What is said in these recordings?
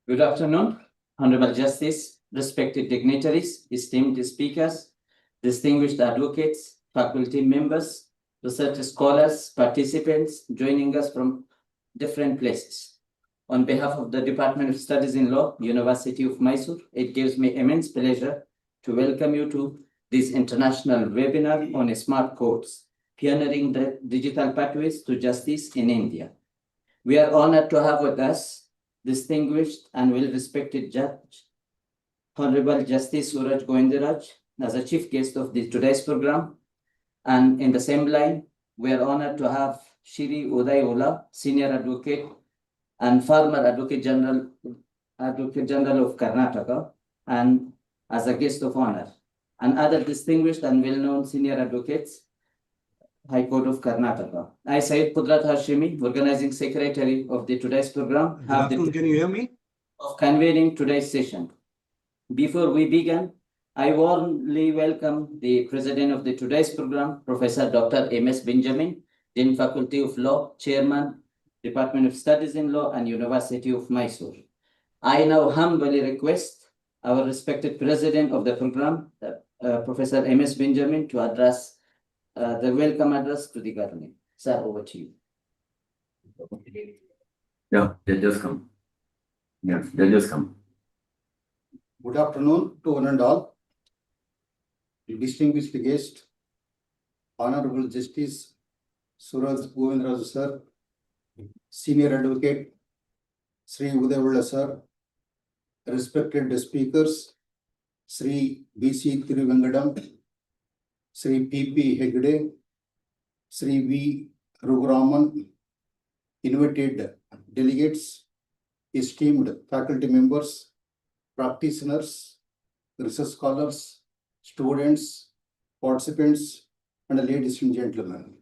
Good afternoon, Honorable Justice, respected dignitaries, esteemed speakers, distinguished advocates, faculty members, research scholars, participants joining us from different places. On behalf of the Department of Studies in Law, University of Mysore, it gives me immense pleasure to welcome you to this international webinar on smart courts, pioneering the digital pathways to justice in India. We are honored to have with us distinguished and well-respected Judge, Honorable Justice Suraj Govindaraj, as a chief guest of today's program. And in the same line, we are honored to have Shri Uday Ola, Senior Advocate and former Advocate General of Karnataka, and as a guest of honor, and other distinguished and well-known senior advocates, High Court of Karnataka. I, Syed Qudrat Hashimi, Organizing Secretary of today's program, have the Can you hear me? of convening today's session. Before we begin, I warmly welcome the President of today's program, Professor Dr. M.S. Benjamin, Dean Faculty of Law, Chairman, Department of Studies in Law and University of Mysore. I now humbly request our respected President of the program, Professor M.S. Benjamin, to address the welcome address to the government. Sir, over to you. Yeah, judges come. Yes, judges come. Good afternoon to one and all. Distinguished guest, Honorable Justice Suraj Govindaraj sir, Senior Advocate Sri Uday Ola sir, respected speakers, Sri B.C. Thiruvengadam, Sri PP Hegde, Sri V Raguraman, invited delegates, esteemed faculty members, practitioners, research scholars, students, participants, and ladies and gentlemen.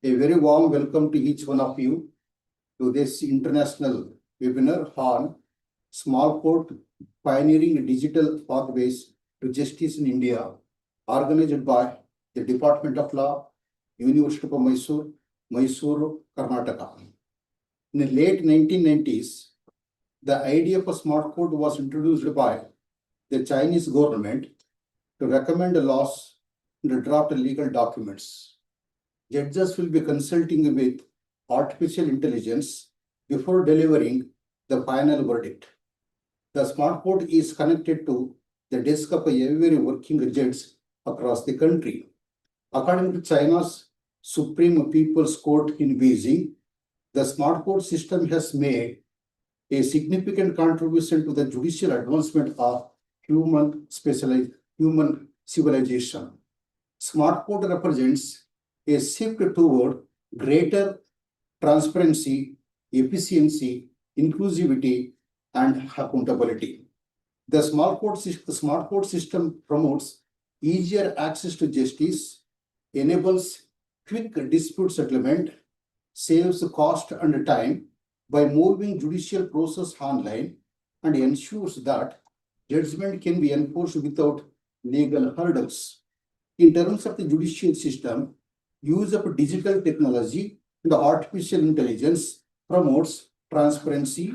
A very warm welcome to each one of you to this international webinar on Small Court Pioneering Digital Pathways to Justice in India, organized by the Department of Law, University of Mysore, Mysore, Karnataka. In the late 1990s, the idea of a smart court was introduced by the Chinese government to recommend laws and draft legal documents. Judges will be consulting with artificial intelligence before delivering the final verdict. The smart court is connected to the desk of every working judge across the country. According to China's Supreme People's Court in Beijing, the smart court system has made a significant contribution to the judicial advancement of human civilization. Smart court represents a shift toward greater transparency, efficiency, inclusivity, and accountability. The smart court system promotes easier access to justice, enables quick dispute settlement, saves cost and time by moving judicial process online, and ensures that judgment can be enforced without legal hurdles. In terms of the judicial system, use of digital technology and artificial intelligence promotes transparency,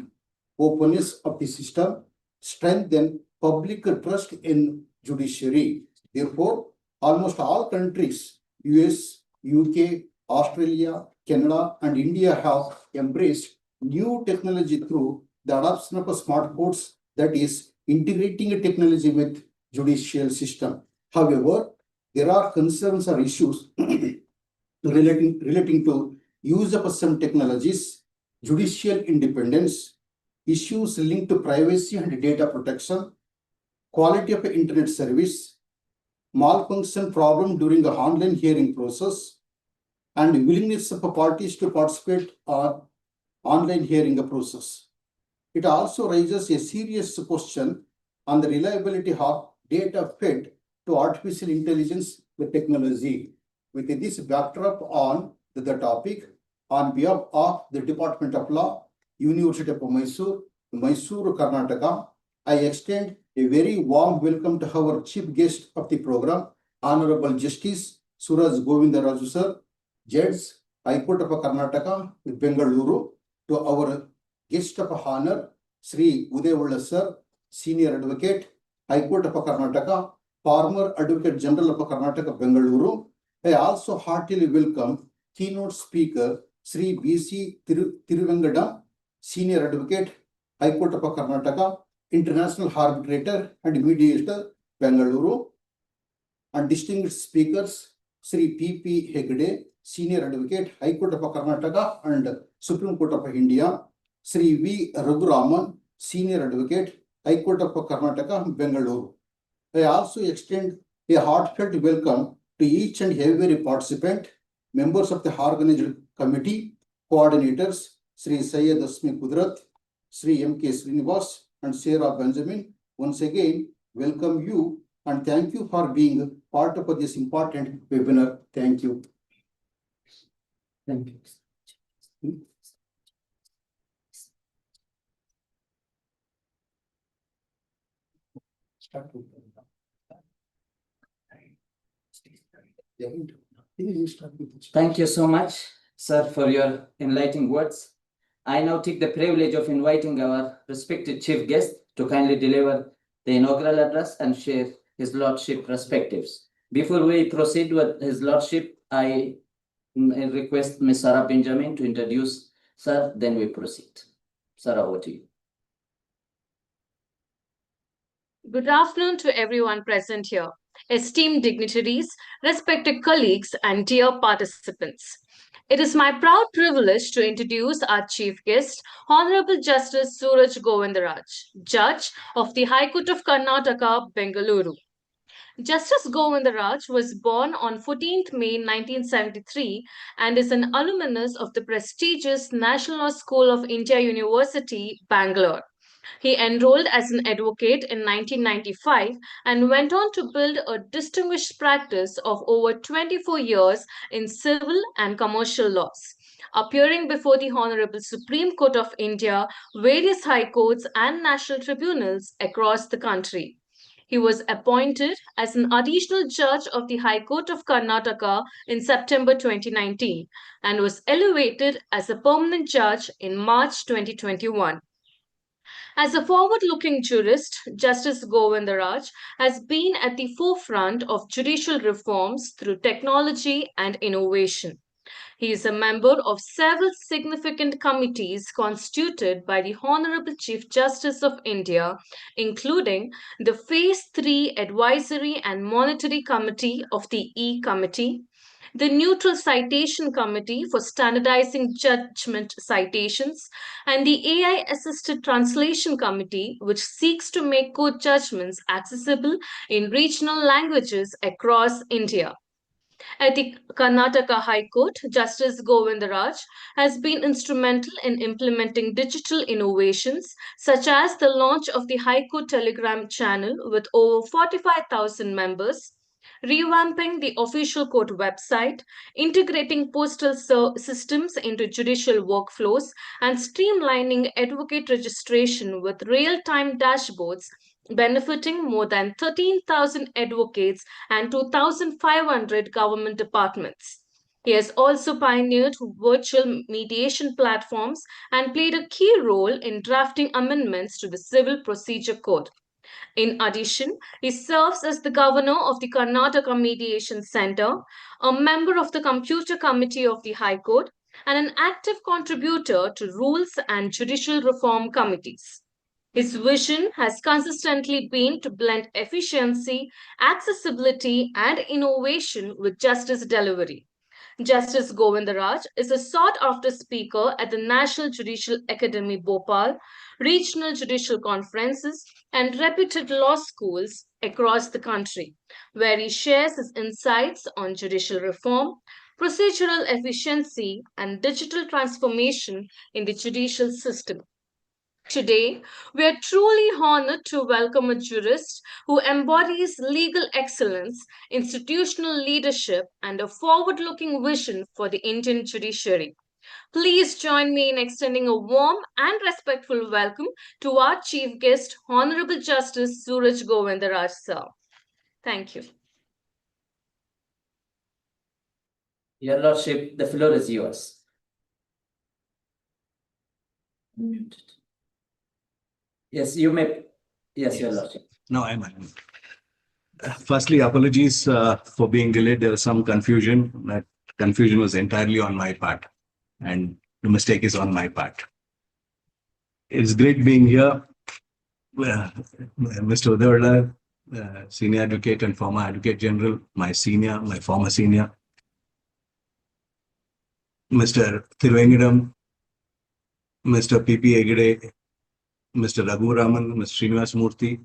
openness of the system, strengthen public trust in judiciary. Therefore, almost all countries, US, UK, Australia, Canada, and India have embraced new technology through the adoption of a smart courts, that is, integrating a technology with judicial system. However, there are concerns or issues relating to use of some technologies, judicial independence, issues linked to privacy and data protection, quality of internet service, malfunction problem during the online hearing process, and willingness of parties to participate on online hearing process. It also raises a serious question on the reliability of data fed to artificial intelligence with technology. With this backdrop on the topic, on behalf of the Department of Law, University of Mysore, Mysore, Karnataka, I extend a very warm welcome to our chief guest of the program, Honorable Justice Suraj Govindaraj sir, Judge, High Court of Karnataka, Bengaluru, to our guest of honor, Sri Udayawalla Sir, Senior Advocate, High Court of Karnataka, former Advocate General of Karnataka, Bengaluru. I also heartily welcome keynote speaker Sri B.C. Tiruvengada, Senior Advocate, High Court of Karnataka, International Arbitrator and Mediator, Bengaluru, and distinguished speakers Sri PP Hegde, Senior Advocate, High Court of Karnataka and Supreme Court of India, Sri V Raguraman, Senior Advocate, High Court of Karnataka, Bengaluru. I also extend a heartfelt welcome to each and every participant, members of the organized committee, coordinators, Sri Syed Asmi Kudrat, Sri M.K. Srinivas, and Sarah Benjamin. Once again, welcome you and thank you for being part of this important webinar. Thank you. Thank you. Thank you so much, sir, for your enlightening words. I now take the privilege of inviting our respected chief guest to kindly deliver the inaugural address and share his lordship perspectives. Before we proceed with his lordship, I request Ms. Sarah Benjamin to introduce sir, then we proceed. Sarah, over to you. Good afternoon to everyone present here, esteemed dignitaries, respected colleagues, and dear participants. It is my proud privilege to introduce our chief guest, Honorable Justice Suraj Govindaraj, Judge of the High Court of Karnataka, Bengaluru. Justice Govindaraj was born on 14th May 1973 and is an alumnus of the prestigious National Law School of India University, Bangalore. He enrolled as an advocate in 1995 and went on to build a distinguished practice of over 24 years in civil and commercial laws, appearing before the Honorable Supreme Court of India, various high courts, and national tribunals across the country. He was appointed as an additional judge of the High Court of Karnataka in September 2019 and was elevated as a permanent judge in March 2021. As a forward-looking jurist, Justice Govindaraj has been at the forefront of judicial reforms through technology and innovation. He is a member of several significant committees constituted by the Honorable Chief Justice of India, including the Phase 3 Advisory and Monetary Committee of the E-Committee, the Neutral Citation Committee for Standardizing Judgment Citations, and the AI Assisted Translation Committee, which seeks to make court judgments accessible in regional languages across India. At the Karnataka High Court, Justice Govindaraj has been instrumental in implementing digital innovations such as the launch of the High Court Telegram channel with over 45,000 members, revamping the official court website, integrating postal systems into judicial workflows, and streamlining advocate registration with real-time dashboards benefiting more than 13,000 advocates and 2,500 government departments. He has also pioneered virtual mediation platforms and played a key role in drafting amendments to the Civil Procedure Code. In addition, he serves as the governor of the Karnataka Mediation Center, a member of the Computer Committee of the High Court, and an active contributor to rules and judicial reform committees. His vision has consistently been to blend efficiency, accessibility, and innovation with justice delivery. Justice Govindaraj is a sought-after speaker at the National Judicial Academy Bhopal, regional judicial conferences, and reputed law schools across the country, where he shares his insights on judicial reform, procedural efficiency, and digital transformation in the judicial system. Today, we are truly honored to welcome a jurist who embodies legal excellence, institutional leadership, and a forward-looking vision for the Indian judiciary. Please join me in extending a warm and respectful welcome to our chief guest, Honorable Justice Suraj Govindaraj sir. Thank you. Your Lordship, the floor is yours. Yes, you may. Yes, Your Lordship. No, I'm. Firstly, apologies for being delayed. There was some confusion. That confusion was entirely on my part, and the mistake is on my part. It's great being here. Mr. Udayawala, senior advocate and former advocate general, my former senior. Mr. Thiruvengadam, Mr. PP Hegde, Mr. Raguraman, Mr. Srinivas Murthy,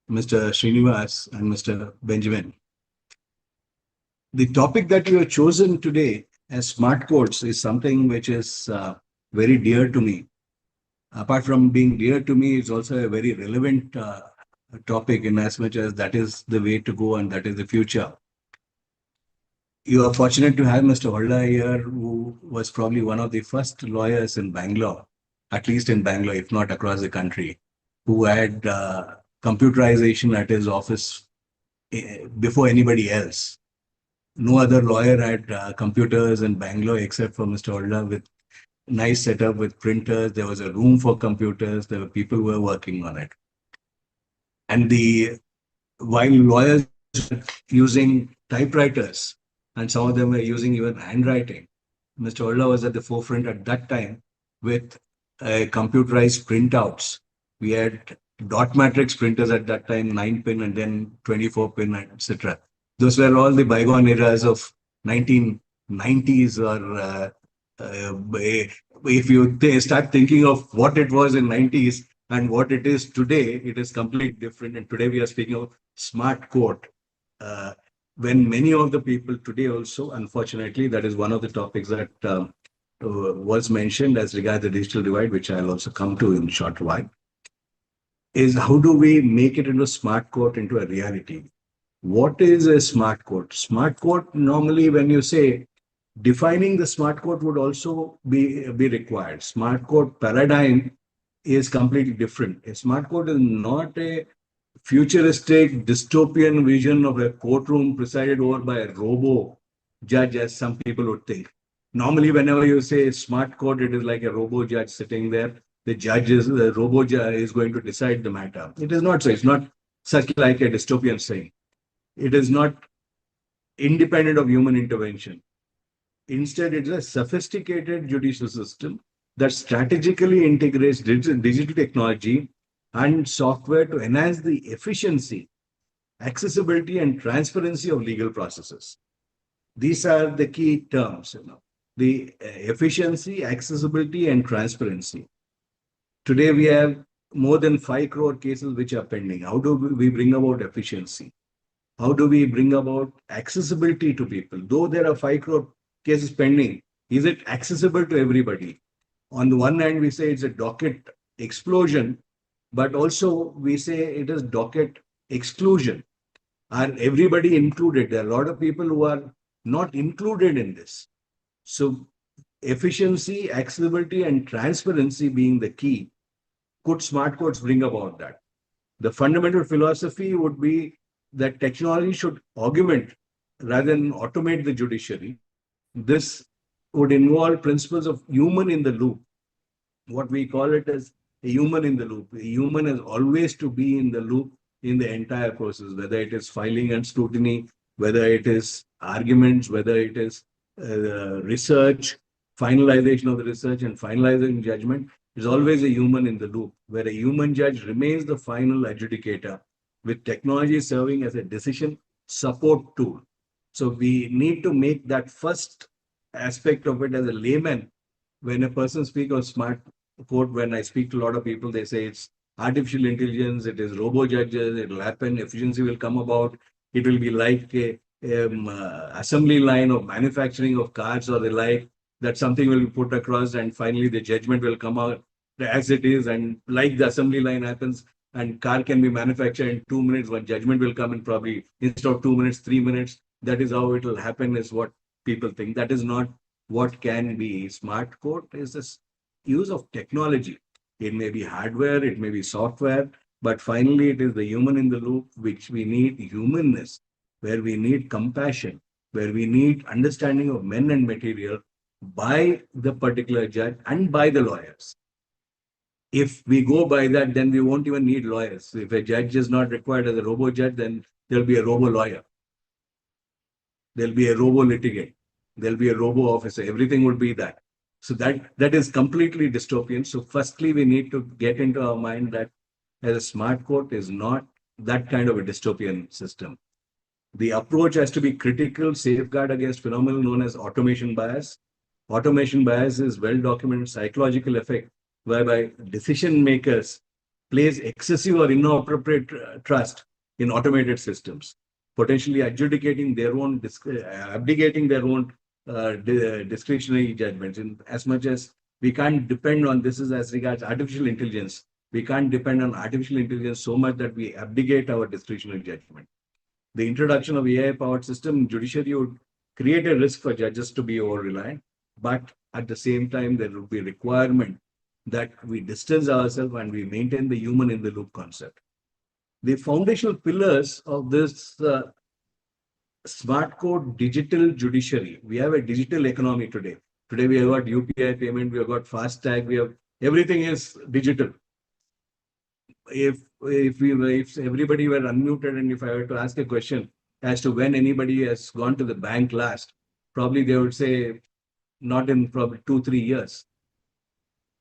Mr. Srinivas, and Mr. Benjamin. The topic that you have chosen today as smart codes is something which is very dear to me. Apart from being dear to me, it's also a very relevant topic in as much as that is the way to go and that is the future. You are fortunate to have Mr. Holla here, who was probably one of the first lawyers in Bangalore, at least in Bangalore, if not across the country, who had computerization at his office before anybody else. No other lawyer had computers in Bangalore except for Mr. Holla, with nice setup with printers. There was a room for computers. There were people who were working on it. And while lawyers were using typewriters, and some of them were using even handwriting, Mr. Holla was at the forefront at that time with computerized printouts. We had dot matrix printers at that time, 9-pin and then 24-pin, etc. Those were all the bygone eras of 1990s, or if you start thinking of what it was in 90s and what it is today, it is completely different. And today we are speaking of smart code. When many of the people today also, unfortunately, that is one of the topics that was mentioned as regards the digital divide, which I'll also come to in a short while, is how do we make it into smart code into a reality? What is a smart code? Smart code, normally when you say, defining the smart code would also be required. Smart code paradigm is completely different. A smart code is not a futuristic dystopian vision of a courtroom presided over by a robo judge, as some people would think. Normally, whenever you say smart code, it is like a robo judge sitting there. The robo judge is going to decide the matter. It is not so. It's not such like a dystopian saying. It is not independent of human intervention. Instead, it's a sophisticated judicial system that strategically integrates digital technology and software to enhance the efficiency, accessibility, and transparency of legal processes. These are the key terms, the efficiency, accessibility, and transparency. Today, we have more than 5 crore cases which are pending. How do we bring about efficiency? How do we bring about accessibility to people? Though there are 5 crore cases pending, is it accessible to everybody? On the one hand, we say it's a docket explosion, but also we say it is docket exclusion. Are everybody included? There are a lot of people who are not included in this. So efficiency, accessibility, and transparency being the key, could smart codes bring about that? The fundamental philosophy would be that technology should augment rather than automate the judiciary. This would involve principles of human in the loop. What we call it as a human in the loop. A human is always to be in the loop in the entire process, whether it is filing and scrutiny, whether it is arguments, whether it is research, finalization of the research and finalizing judgment. Is always a human in the loop, where a human judge remains the final adjudicator, with technology serving as a decision support tool. So we need to make that first aspect of it as a layman. When a person speaks of smart code, when I speak to a lot of people, they say it's artificial intelligence, it is robo judges, it will happen, efficiency will come about, it will be like a assembly line of manufacturing of cars or the like, that something will be put across and finally the judgment will come out as it is, and like the assembly line happens and car can be manufactured in 2 minutes, but judgment will come in probably instead of 2 minutes, 3 minutes. That is how it will happen, is what people think. That is not what can be. Smart code is this use of technology. It may be hardware, it may be software, but finally it is the human in the loop, which we need humanness, where we need compassion, where we need understanding of men and material by the particular judge and by the lawyers. If we go by that, then we won't even need lawyers. If a judge is not required as a robo judge, then there'll be a robo lawyer. There'll be a robo litigant. There'll be a robo officer. Everything would be that. So that is completely dystopian. So firstly, we need to get into our mind that as a smart court is not that kind of a dystopian system. The approach has to be critical, safeguard against phenomenon known as automation bias. Automation bias is well-documented psychological effect whereby decision makers place excessive or inappropriate trust in automated systems, potentially abdicating their own discretionary judgments. In as much as we can't depend on this is as regards artificial intelligence, we can't depend on artificial intelligence so much that we abdicate our discretionary judgment. The introduction of AI-powered system in judiciary would create a risk for judges to be over-reliant, but at the same time, there will be a requirement that we distance ourselves and we maintain the human in the loop concept. The foundational pillars of this smart code digital judiciary. We have a digital economy today. Today we have got UPI payment, we have got FASTag, we have everything is digital. If everybody were unmuted and if I were to ask a question as to when anybody has gone to the bank last, probably they would say not in probably 2-3 years.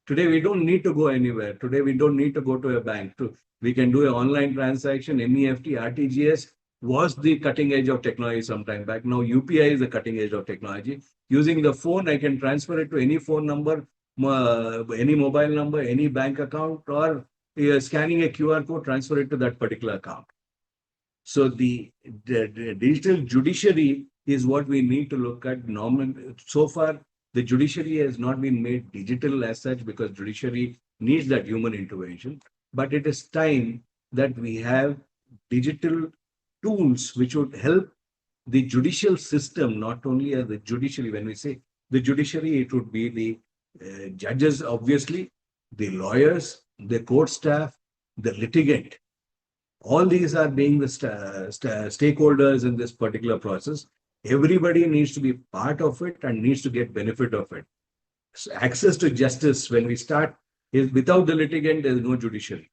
Today we don't need to go anywhere. Today we don't need to go to a bank. We can do an online transaction. NEFT, RTGS was the cutting edge of technology some time back. Now UPI is the cutting edge of technology. Using the phone, I can transfer it to any phone number, any mobile number, any bank account, or scanning a QR code, transfer it to that particular account. So the digital judiciary is what we need to look at. So far, the judiciary has not been made digital as such because judiciary needs that human intervention. But it is time that we have digital tools which would help the judicial system, not only as the judiciary. When we say the judiciary, it would be the judges, obviously, the lawyers, the court staff, the litigant. All these are being the stakeholders in this particular process. Everybody needs to be part of it and needs to get benefit of it. So access to justice, when we start, is without the litigant, there is no judiciary.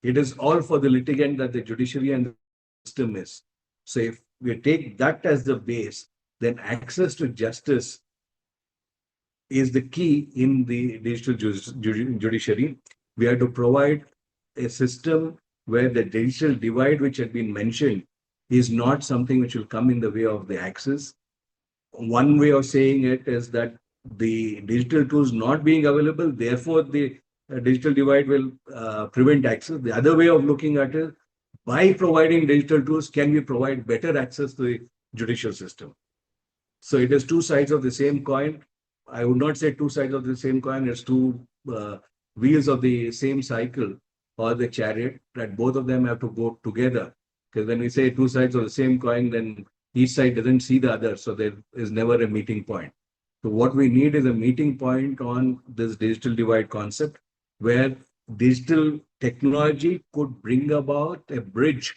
It is all for the litigant that the judiciary and the system is. So if we take that as the base, then access to justice is the key in the digital judiciary. We have to provide a system where the digital divide which had been mentioned is not something which will come in the way of the access. One way of saying it is that the digital tools not being available, therefore the digital divide will prevent access. The other way of looking at it, by providing digital tools, can we provide better access to the judicial system? So it is two sides of the same coin. I would not say two sides of the same coin. It's two wheels of the same cycle or the chariot, that both of them have to go together. Because when we say two sides of the same coin, then each side doesn't see the other. So there is never a meeting point. So what we need is a meeting point on this digital divide concept, where digital technology could bring about a bridge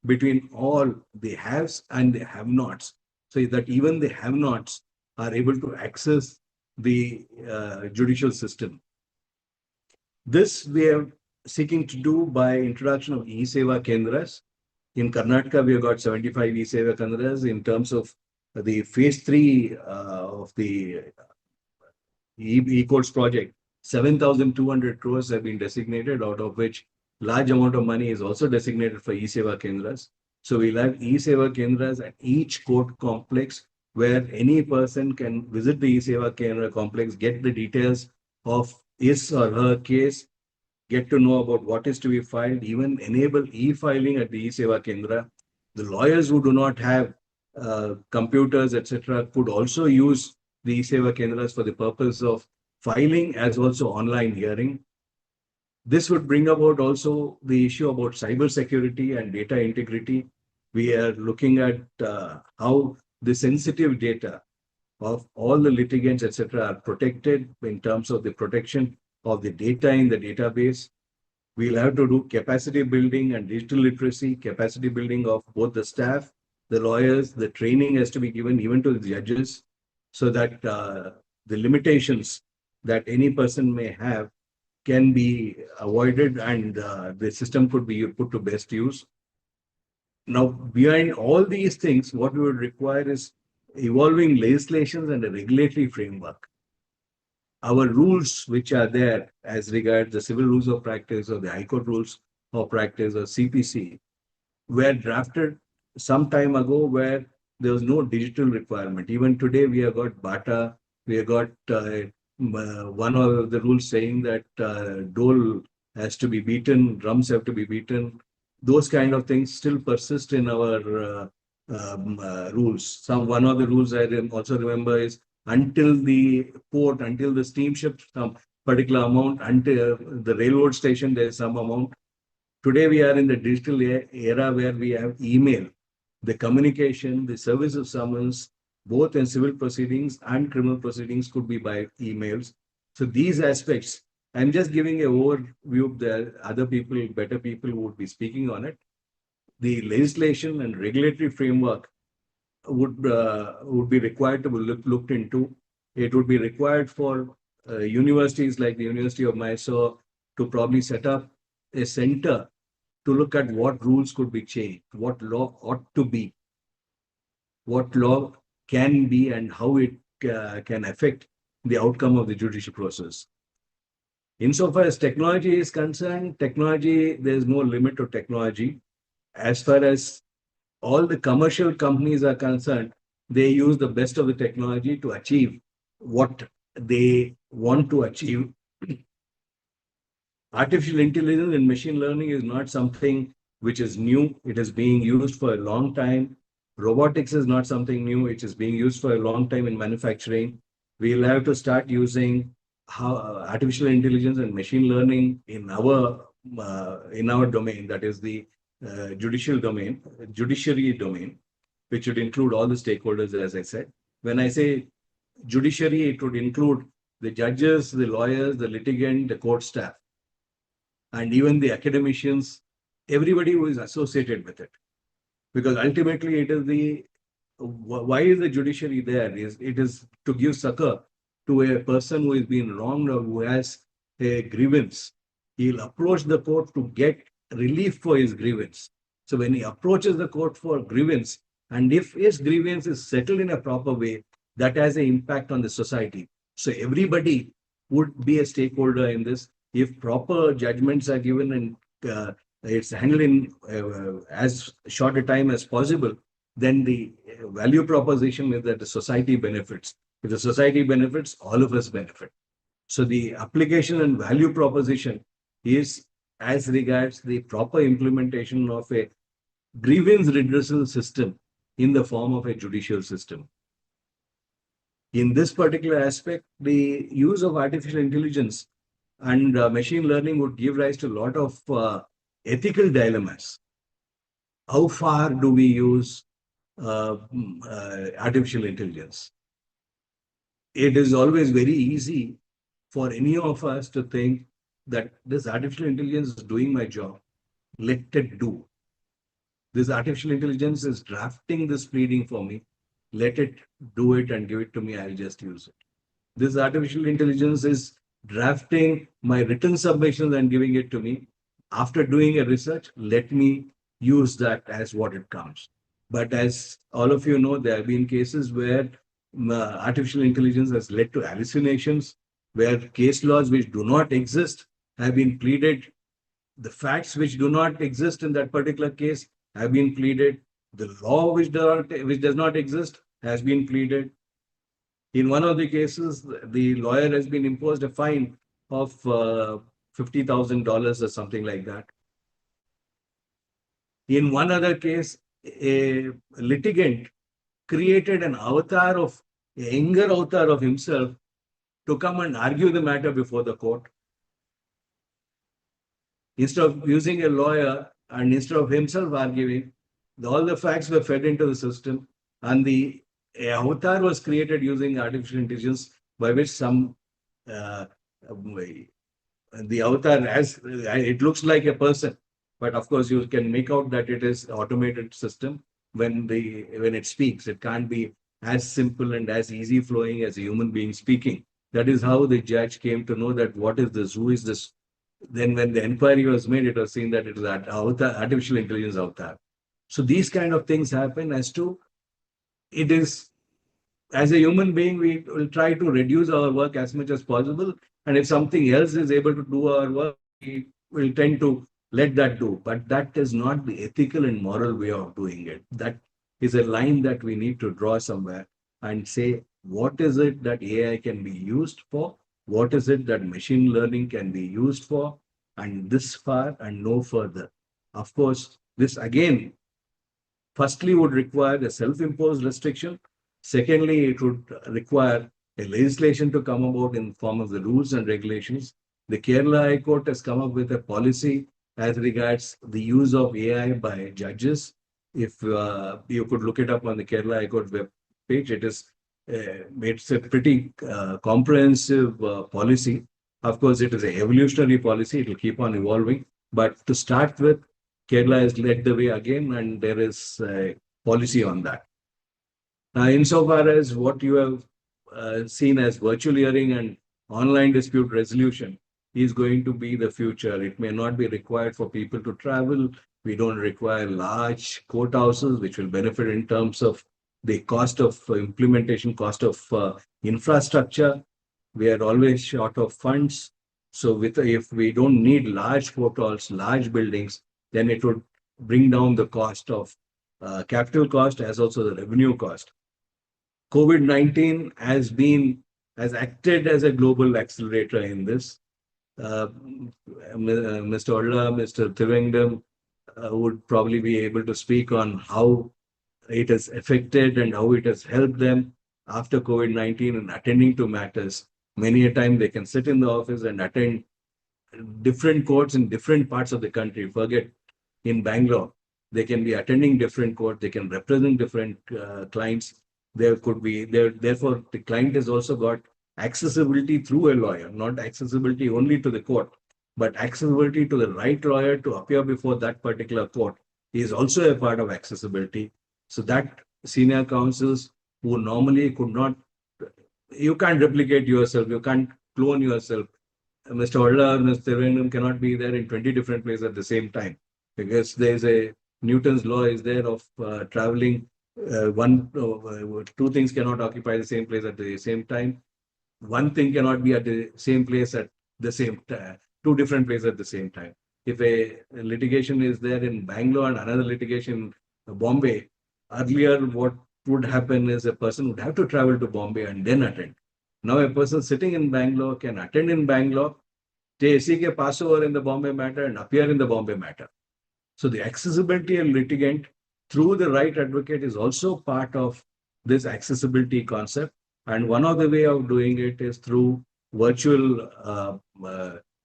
between all the haves and the have-nots, so that even the have-nots are able to access the judicial system. This we are seeking to do by introduction of e-Seva Kendras. In Karnataka, we have got 75 e-Seva Kendras. In terms of the phase 3 of the e-courts project, 7,200 crores have been designated, out of which large amount of money is also designated for e-Seva Kendras. So we'll have e-Seva Kendras at each court complex, where any person can visit the e-Seva Kendra complex, get the details of his or her case, get to know about what is to be filed, even enable e-filing at the e-Seva Kendra. The lawyers who do not have computers, etc., could also use the e-Seva Kendras for the purpose of filing as also online hearing. This would bring about also the issue about cybersecurity and data integrity. We are looking at how the sensitive data of all the litigants, etc., are protected in terms of the protection of the data in the database. We'll have to do capacity building and digital literacy, capacity building of both the staff, the lawyers. The training has to be given even to the judges, so that the limitations that any person may have can be avoided and the system could be put to best use. Now, behind all these things, what we would require is evolving legislations and a regulatory framework. Our rules, which are there as regards the civil rules of practice or the High Court rules of practice or CPC, were drafted some time ago where there was no digital requirement. Even today, we have got BATA, we have got one of the rules saying that dole has to be beaten, drums have to be beaten. Those kind of things still persist in our rules. One of the rules I also remember is until the port, until the steamship, some particular amount, until the railroad station, there is some amount. Today, we are in the digital era where we have email, the communication, the service of summons, both in civil proceedings and criminal proceedings could be by emails. So these aspects, I'm just giving an overview of the other people, better people who would be speaking on it. The legislation and regulatory framework would be required to be looked into. It would be required for universities like the University of Mysore to probably set up a center to look at what rules could be changed, what law ought to be, what law can be, and how it can affect the outcome of the judicial process. Insofar as technology is concerned, there is no limit to technology. As far as all the commercial companies are concerned, they use the best of the technology to achieve what they want to achieve. Artificial intelligence and machine learning is not something which is new. It is being used for a long time. Robotics is not something new. It is being used for a long time in manufacturing. We'll have to start using artificial intelligence and machine learning in our domain, that is the judiciary domain, which would include all the stakeholders, as I said. When I say judiciary, it would include the judges, the lawyers, the litigant, the court staff, and even the academicians, everybody who is associated with it. Because ultimately, it is why is the judiciary there? It is to give succor to a person who is being wronged or who has a grievance. He'll approach the court to get relief for his grievance. So when he approaches the court for grievance, and if his grievance is settled in a proper way, that has an impact on the society. So everybody would be a stakeholder in this. If proper judgments are given and it's handled in as short a time as possible, then the value proposition is that the society benefits. If the society benefits, all of us benefit. So the application and value proposition is as regards the proper implementation of a grievance redressal system in the form of a judicial system. In this particular aspect, the use of artificial intelligence and machine learning would give rise to a lot of ethical dilemmas. How far do we use artificial intelligence? It is always very easy for any of us to think that this artificial intelligence is doing my job. Let it do. This artificial intelligence is drafting this pleading for me. Let it do it and give it to me. I'll just use it. This artificial intelligence is drafting my written submissions and giving it to me. After doing a research, let me use that as what it comes. But as all of you know, there have been cases where artificial intelligence has led to hallucinations, where case laws which do not exist have been pleaded. The facts which do not exist in that particular case have been pleaded. The law which does not exist has been pleaded. In one of the cases, the lawyer has been imposed a fine of $50,000 or something like that. In one other case, a litigant created an younger avatar of himself to come and argue the matter before the court. Instead of using a lawyer and instead of himself arguing, all the facts were fed into the system, and the avatar was created using artificial intelligence, by which the avatar it looks like a person, but of course you can make out that it is an automated system. When it speaks, it can't be as simple and as easy flowing as a human being speaking. That is how the judge came to know that what is this, who is this then when the inquiry was made, it was seen that it was artificial intelligence avatar. So these kind of things happen it is, as a human being, we will try to reduce our work as much as possible. And if something else is able to do our work, we will tend to let that do. But that is not the ethical and moral way of doing it. That is a line that we need to draw somewhere and say, what is it that AI can be used for? What is it that machine learning can be used for? And this far and no further. Of course, this again, firstly would require a self-imposed restriction. Secondly, it would require a legislation to come about in the form of the rules and regulations. The Kerala High Court has come up with a policy as regards the use of AI by judges. If you could look it up on the Kerala High Court web page, it's a pretty comprehensive policy. Of course, it is an evolutionary policy. It will keep on evolving. But to start with, Kerala has led the way again, and there is a policy on that. Insofar as what you have seen as virtual hearing and online dispute resolution is going to be the future. It may not be required for people to travel. We don't require large courthouses, which will benefit in terms of the cost of implementation, cost of infrastructure. We are always short of funds. So if we don't need large courthouses, large buildings, then it would bring down the cost of capital cost as also the revenue cost. COVID-19 has acted as a global accelerator in this. Mr. Olla, Mr. Trivandrum would probably be able to speak on how it has affected and how it has helped them after COVID-19 and attending to matters. Many a time they can sit in the office and attend different courts in different parts of the country. Forget in Bangalore, they can be attending different courts, they can represent different clients. Therefore, the client has also got accessibility through a lawyer, not accessibility only to the court, but accessibility to the right lawyer to appear before that particular court is also a part of accessibility. So that senior counsels who normally could not, you can't replicate yourself, you can't clone yourself. Mr. Olla or Mr. Trivandrum cannot be there in 20 different places at the same time, because there's a Newton's law is there of traveling. Two things cannot occupy the same place at the same time. One thing cannot be at the same place at the same time. Two different places at the same time. If a litigation is there in Bangalore and another litigation in Bombay, earlier what would happen is a person would have to travel to Bombay and then attend. Now a person sitting in Bangalore can attend in Bangalore, pass over in the Bombay matter and appear in the Bombay matter. So the accessibility of litigant through the right advocate is also part of this accessibility concept. And one of the way of doing it is through virtual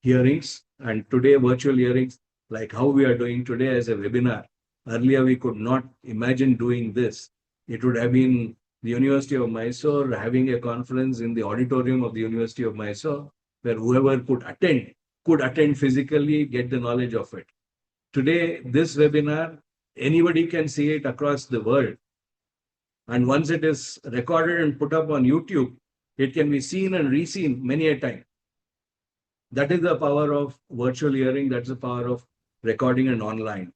hearings. And today, virtual hearings, like how we are doing today as a webinar. Earlier, we could not imagine doing this. It would have been the University of Mysore having a conference in the auditorium of the University of Mysore, where whoever could attend physically, get the knowledge of it. Today, this webinar, anybody can see it across the world. And once it is recorded and put up on YouTube, it can be seen and re-seen many a time. That is the power of virtual hearing. That's the power of recording and online.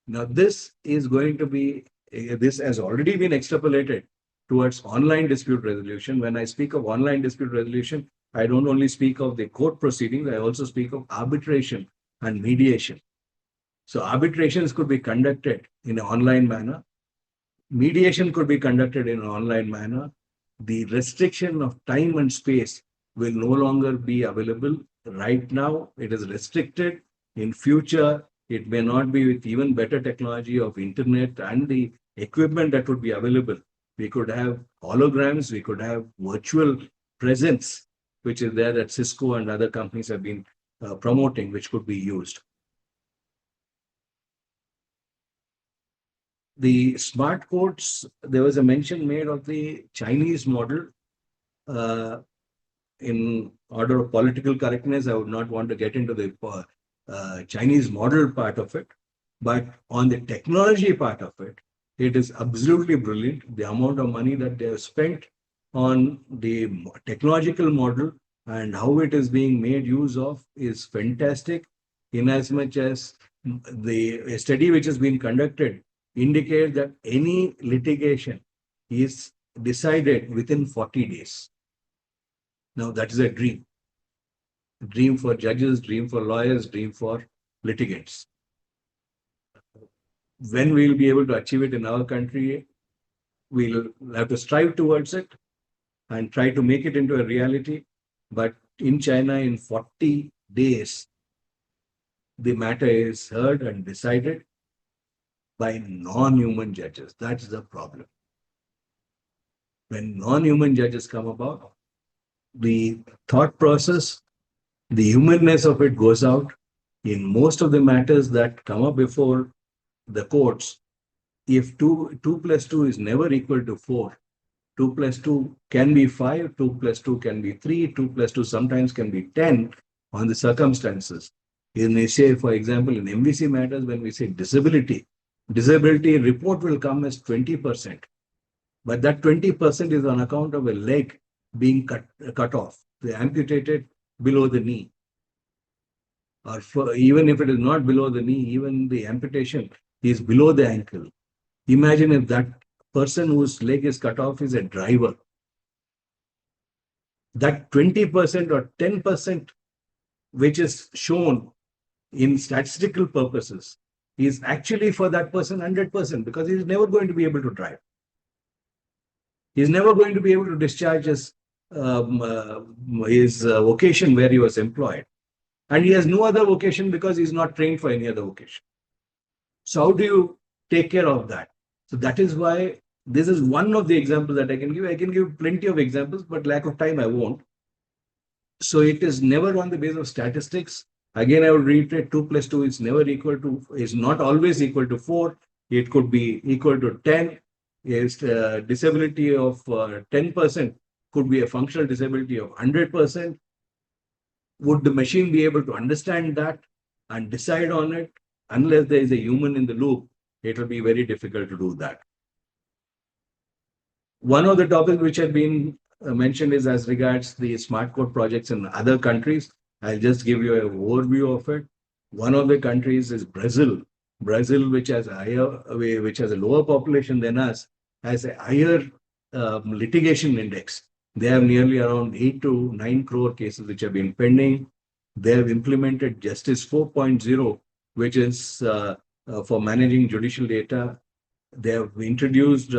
Now, this is going to be, this has already been extrapolated towards online dispute resolution. When I speak of online dispute resolution, I don't only speak of the court proceedings, I also speak of arbitration and mediation. So arbitrations could be conducted in an online manner. Mediation could be conducted in an online manner. The restriction of time and space will no longer be available. Right now, it is restricted. In future, it may not be with even better technology of internet and the equipment that would be available. We could have holograms, we could have virtual presence, which is there that Cisco and other companies have been promoting, which could be used. The smart courts, there was a mention made of the Chinese model. In order of political correctness, I would not want to get into the Chinese model part of it. But on the technology part of it, it is absolutely brilliant. The amount of money that they have spent on the technological model and how it is being made use of is fantastic, in as much as a study which has been conducted indicates that any litigation is decided within 40 days. Now that is a dream for judges, dream for lawyers, dream for litigants. When we will be able to achieve it in our country, we'll have to strive towards it and try to make it into a reality. But in China, in 40 days, the matter is heard and decided by non-human judges. That's the problem. When non-human judges come about, the thought process, the humanness of it goes out. In most of the matters that come up before the courts, if 2 plus 2 is never equal to 4, 2 plus 2 can be 5, 2 plus 2 can be 3, 2 plus 2 sometimes can be 10 on the circumstances. In say, for example, in MVC matters, when we say disability report will come as 20%. But that 20% is on account of a leg being cut off, they amputated below the knee. Or even if it is not below the knee, even the amputation is below the ankle. Imagine if that person whose leg is cut off is a driver. That 20% or 10% which is shown in statistical purposes is actually for that person 100%, because he is never going to be able to drive. He is never going to be able to discharge his vocation where he was employed. And he has no other vocation because he is not trained for any other vocation. So how do you take care of that? So that is why this is one of the examples that I can give. I can give plenty of examples, but lack of time I won't. So it is never on the basis of statistics. Again, I would reiterate, 2 plus 2 is never equal to, is not always equal to 4. It could be equal to 10. Is disability of 10% could be a functional disability of 100%. Would the machine be able to understand that and decide on it? Unless there is a human in the loop, it will be very difficult to do that. One of the topics which have been mentioned is as regards the smart code projects in other countries. I'll just give you an overview of it. One of the countries is Brazil. Brazil, which has a lower population than us, has a higher litigation index. They have nearly around 8 to 9 crore cases which have been pending. They have implemented Justice 4.0, which is for managing judicial data. They have introduced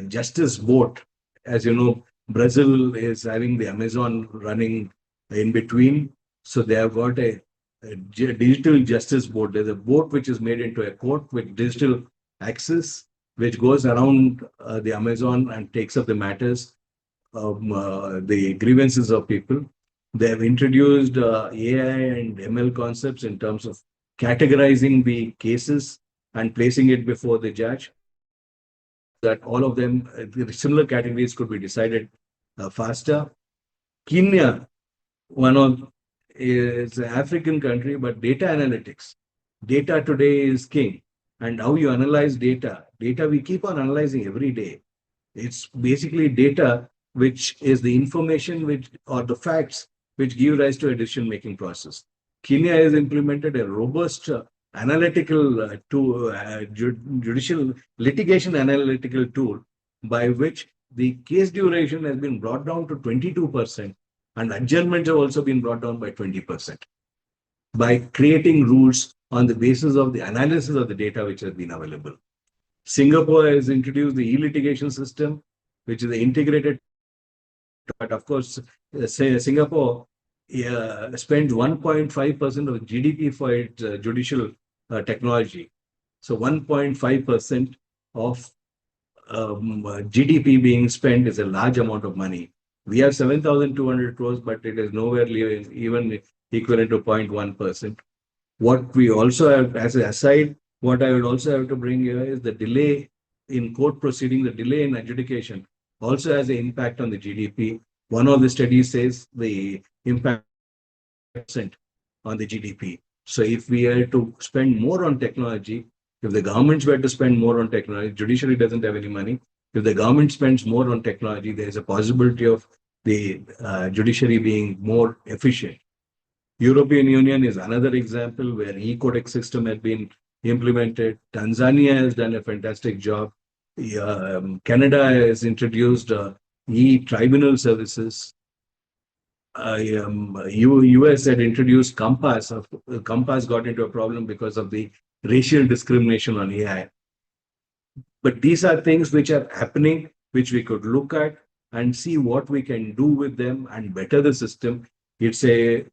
Justice Boat. As you know, Brazil is having the Amazon running in between. So they have got a digital justice boat. There's a boat which is made into a court with digital access, which goes around the Amazon and takes up the matters, the grievances of people. They have introduced AI and ML concepts in terms of categorizing the cases and placing it before the judge, that all of them, similar categories could be decided faster. Kenya, is an African country, but data analytics. Data today is king. And how you analyze data. Data we keep on analyzing every day. It's basically data which is the information or the facts which give rise to a decision-making process. Kenya has implemented a robust analytical judicial litigation analytical tool by which the case duration has been brought down to 22%, and adjournments have also been brought down by 20% by creating rules on the basis of the analysis of the data which has been available. Singapore has introduced the e-litigation system, which is the integrated. But of course, Singapore spends 1.5% of GDP for its judicial technology. So 1.5% of GDP being spent is a large amount of money. We have 7,200 crores, but it is nowhere even equivalent to 0.1%. What we also have, as an aside, what I would also have to bring here is the delay in court proceeding, the delay in adjudication also has an impact on the GDP. One of the studies says the impact on the GDP. So if we are to spend more on technology, if the governments were to spend more on technology, judiciary doesn't have any money. If the government spends more on technology, there is a possibility of the judiciary being more efficient. European Union is another example where e-codex system has been implemented. Tanzania has done a fantastic job. Canada has introduced e-tribunal services. US had introduced Compass. Compass got into a problem because of the racial discrimination on AI. But these are things which are happening, which we could look at and see what we can do with them and better the system. It's a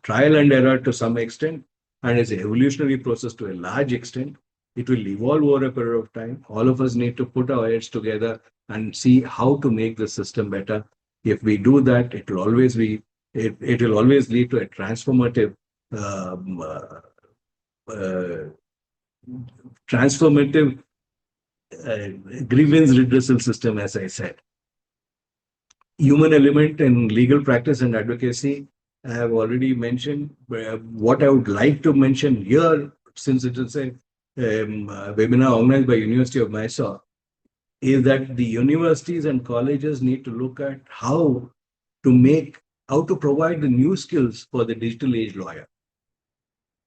trial and error to some extent, and it's an evolutionary process to a large extent. It will evolve over a period of time. All of us need to put our heads together and see how to make the system better. If we do that, it will always be, it will always lead to a transformative grievance redressal system, as I said. Human element in legal practice and advocacy, I have already mentioned. What I would like to mention here, since it is a webinar organized by University of Mysore, is that the universities and colleges need to look at how to provide the new skills for the digital age lawyer.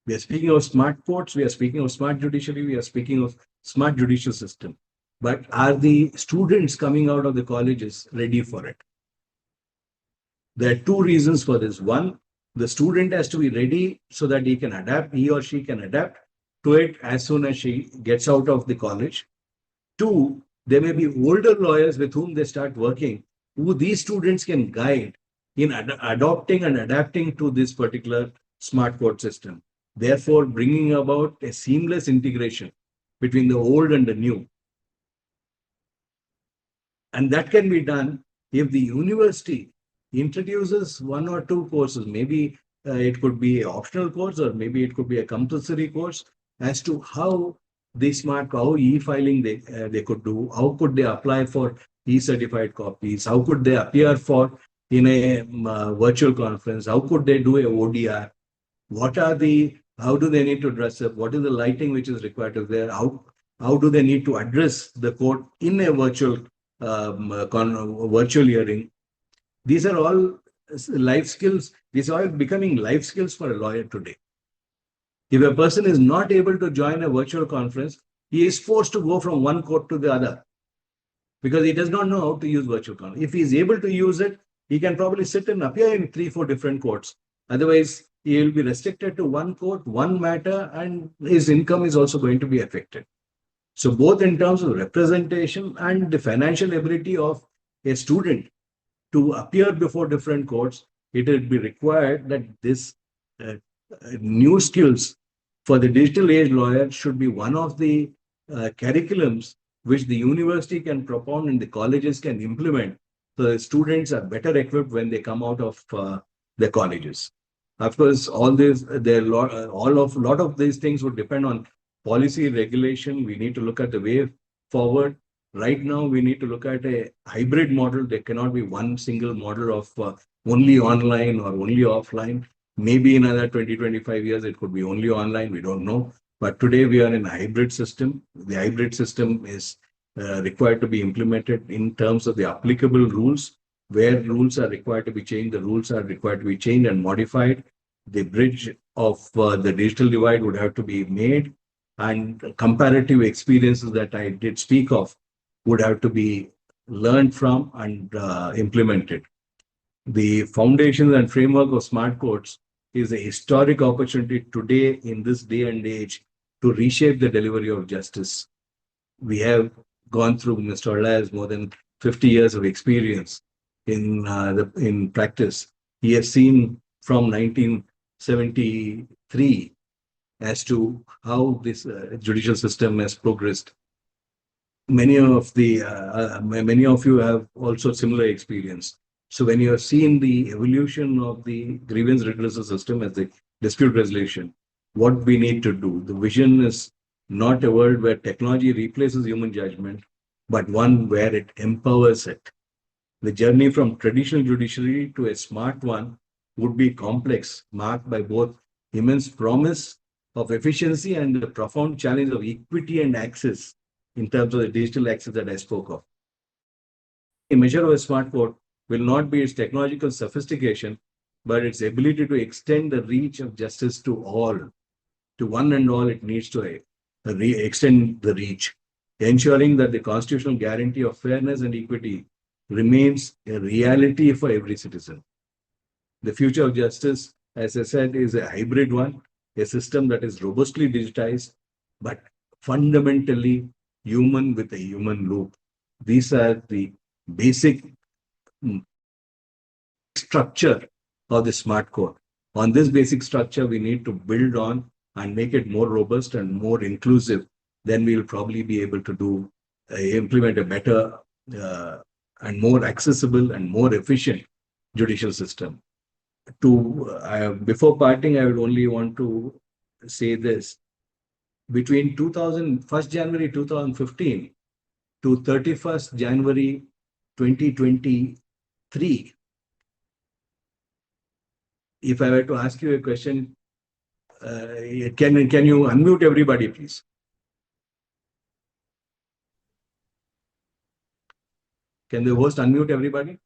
We are speaking of smart courts, we are speaking of smart judiciary, we are speaking of smart judicial system. But are the students coming out of the colleges ready for it? There are two reasons for this. One, the student has to be ready so that he or she can adapt to it as soon as she gets out of the college. Two, there may be older lawyers with whom they start working, who these students can guide in adopting and adapting to this particular smart court system. Therefore, bringing about a seamless integration between the old and the new. And that can be done if the university introduces one or two courses. Maybe it could be an optional course, or maybe it could be a compulsory course as to how e-filing they could do, how could they apply for e-certified copies, how could they appear in a virtual conference, how could they do a ODR, how do they need to dress up, what is the lighting which is required of there, how do they need to address the court in a virtual hearing. These are all life skills. These are all becoming life skills for a lawyer today. If a person is not able to join a virtual conference, he is forced to go from one court to the other because he does not know how to use virtual conference. If he is able to use it, he can probably sit and appear in 3-4 different courts. Otherwise, he will be restricted to one court, one matter, and his income is also going to be affected. So both in terms of representation and the financial ability of a student to appear before different courts, it will be required that this new skills for the digital age lawyer should be one of the curriculums which the university can propound and the colleges can implement, so the students are better equipped when they come out of the colleges. Of course, a lot of these things would depend on policy regulation. We need to look at the way forward. Right now, we need to look at a hybrid model. There cannot be one single model of only online or only offline. Maybe in another 20-25 years, it could be only online. We don't know. But today, we are in a hybrid system. The hybrid system is required to be implemented in terms of the applicable rules. Where rules are required to be changed, the rules are required to be changed and modified. The bridge of the digital divide would have to be made, and comparative experiences that I did speak of would have to be learned from and implemented. The foundations and framework of smart courts is a historic opportunity today in this day and age to reshape the delivery of justice. We have gone through, Mr. Alla has more than 50 years of experience in practice. He has seen from 1973 as to how this judicial system has progressed. Many of you have also similar experience. So when you have seen the evolution of the grievance redressal system as the dispute resolution, what we need to do, the vision is not a world where technology replaces human judgment, but one where it empowers it. The journey from traditional judiciary to a smart one would be complex, marked by both immense promise of efficiency and the profound challenge of equity and access in terms of the digital access that I spoke of. A measure of a smart court will not be its technological sophistication, but its ability to extend the reach of justice to all. To one and all, it needs to extend the reach, ensuring that the constitutional guarantee of fairness and equity remains a reality for every citizen. The future of justice, as I said, is a hybrid one, a system that is robustly digitized, but fundamentally human with a human loop. These are the basic structure of the smart core. On this basic structure, we need to build on and make it more robust and more inclusive. Then we'll probably be able to do implement a better and more accessible and more efficient judicial system. Before parting, I would only want to say this. Between 1st January 2015 to 31st January 2023, if I were to ask you a question, can you unmute everybody, please? Can the host unmute everybody?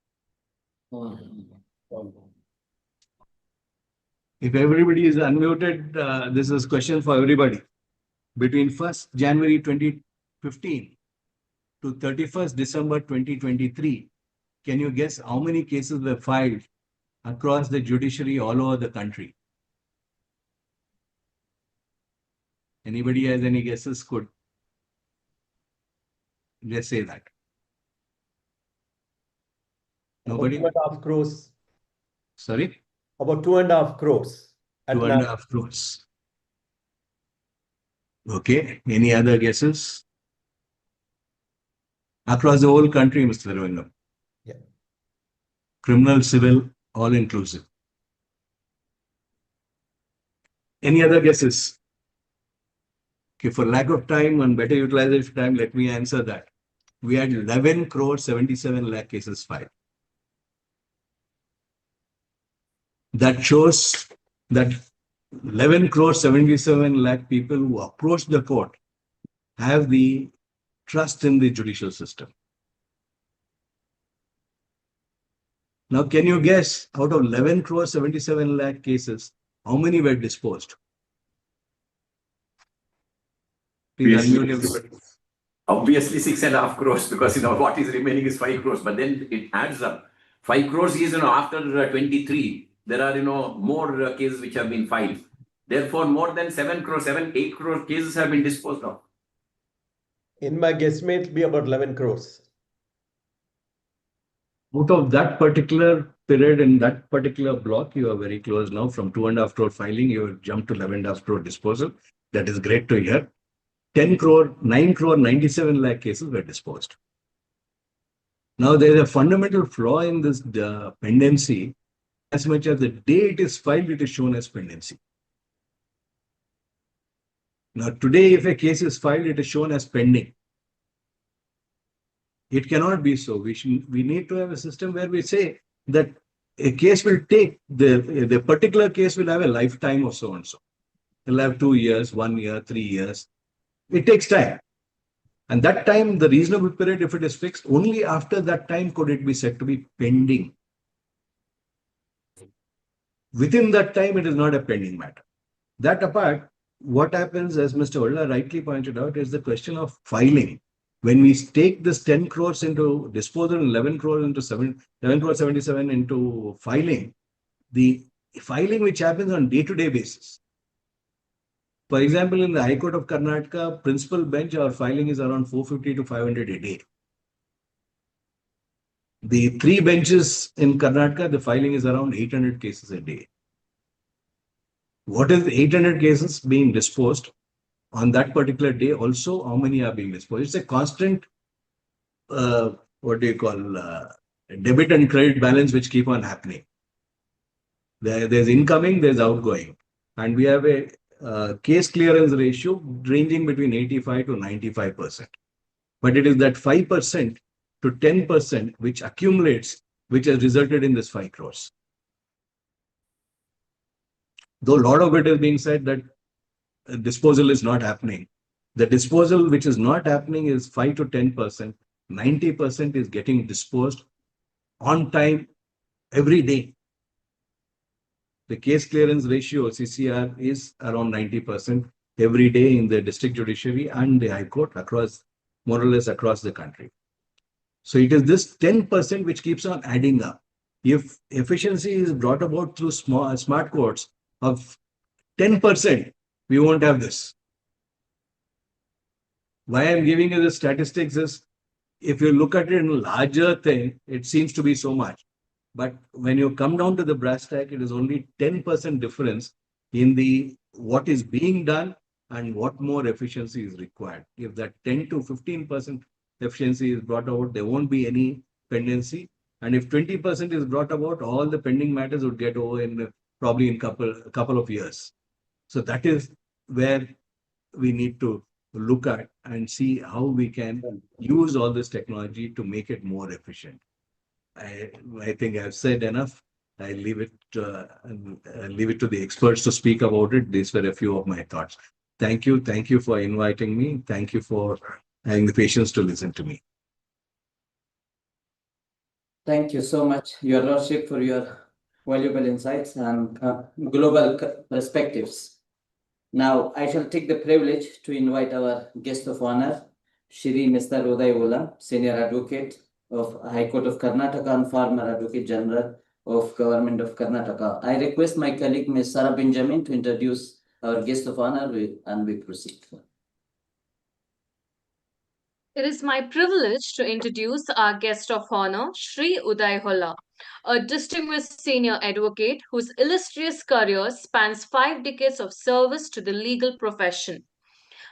If everybody is unmuted, this is a question for everybody. Between 1st January 2015 to 31st December 2023, can you guess how many cases were filed across the judiciary all over the country? Anybody has any guesses could just say that. Nobody? About 2.5 crores. Sorry? About 2.5 crores. 2.5 crores. Okay. Any other guesses? Across the whole country, Mr. Ravindra. Yeah. Criminal, civil, all inclusive. Any other guesses? Okay, for lack of time and better utilization of time, let me answer that. We had 11 crore 77 lakh cases filed. That shows that 11 crore 77 lakh people who approach the court have the trust in the judicial system. Now, can you guess out of 11 crore 77 lakh cases, how many were disposed? Please unmute everybody. Obviously 6.5 crores, because what is remaining is 5 crores, but then it adds up. 5 crores is after 23, there are more cases which have been filed. Therefore, more than 7 crores, 8 crore cases have been disposed of. In my guesstimate, it will be about 11 crores. Out of that particular period in that particular block, you are very close now. From 2.5 crore filing, you have jumped to 11.5 crore disposal. That is great to hear. 9 crore 97 lakh cases were disposed. Now, there is a fundamental flaw in this pendency. As much as the day it is filed, it is shown as pendency. Now, today, if a case is filed, it is shown as pending. It cannot be so. We need to have a system where we say that a case will take, the particular case will have a lifetime of so and so. It will have 2 years, 1 year, 3 years. It takes time. And that time, the reasonable period, if it is fixed, only after that time could it be said to be pending. Within that time, it is not a pending matter. That apart, what happens, as Mr. Olla rightly pointed out, is the question of filing. When we take this 10 crores into disposal, 11 crores into 11 crore 77 into filing, the filing which happens on day-to-day basis. For example, in the High Court of Karnataka, principal bench, our filing is around 450 to 500 a day. The 3 benches in Karnataka, the filing is around 800 cases a day. What is the 800 cases being disposed on that particular day? Also, how many are being disposed? It's a constant, debit and credit balance which keep on happening. There's incoming, there's outgoing. And we have a case clearance ratio ranging between 85 to 95%. But it is that 5% to 10% which accumulates, which has resulted in this 5 crores. Though a lot of it is being said that disposal is not happening. The disposal which is not happening is 5 to 10%. 90% is getting disposed on time every day. The case clearance ratio, CCR, is around 90% every day in the district judiciary and the High Court across, more or less across the country. So it is this 10% which keeps on adding up. If efficiency is brought about through smart courts of 10%, we won't have this. Why I'm giving you the statistics is, if you look at it in a larger thing, it seems to be so much. But when you come down to the brass tack, it is only 10% difference in the what is being done and what more efficiency is required. If that 10 to 15% efficiency is brought about, there won't be any pendency. And if 20% is brought about, all the pending matters would get over in probably in couple of years. So that is where we need to look at and see how we can use all this technology to make it more efficient. I think I've said enough. I leave it to the experts to speak about it. These were a few of my thoughts. Thank you. Thank you for inviting me. Thank you for having the patience to listen to me. Thank you so much, Your Lordship, for your valuable insights and global perspectives. Now, I shall take the privilege to invite our guest of honor, Shri Mr. Uday Ola, Senior Advocate of High Court of Karnataka and former Advocate General of Government of Karnataka. I request my colleague, Ms. Sarah Benjamin, to introduce our guest of honor, and we proceed. It is my privilege to introduce our guest of honor, Shri Uday Ola, a distinguished senior advocate whose illustrious career spans 5 decades of service to the legal profession.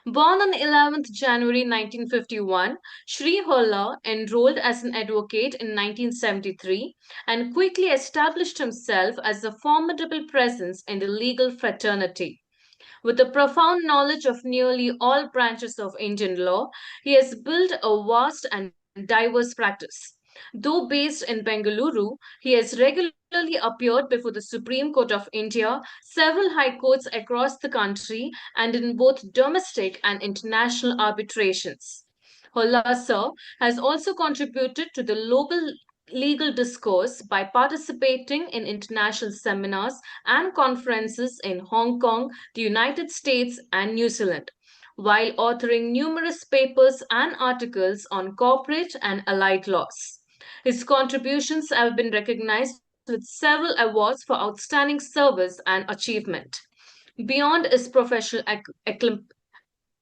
Born on 11th January 1951, Shri Ola enrolled as an advocate in 1973 and quickly established himself as a formidable presence in the legal fraternity. With a profound knowledge of nearly all branches of Indian law, he has built a vast and diverse practice. Though based in Bengaluru, he has regularly appeared before the Supreme Court of India, several high courts across the country, and in both domestic and international arbitrations. Holla sir has also contributed to the local legal discourse by participating in international seminars and conferences in Hong Kong, the United States, and New Zealand, while authoring numerous papers and articles on corporate and allied laws. His contributions have been recognized with several awards for outstanding service and achievement. Beyond his professional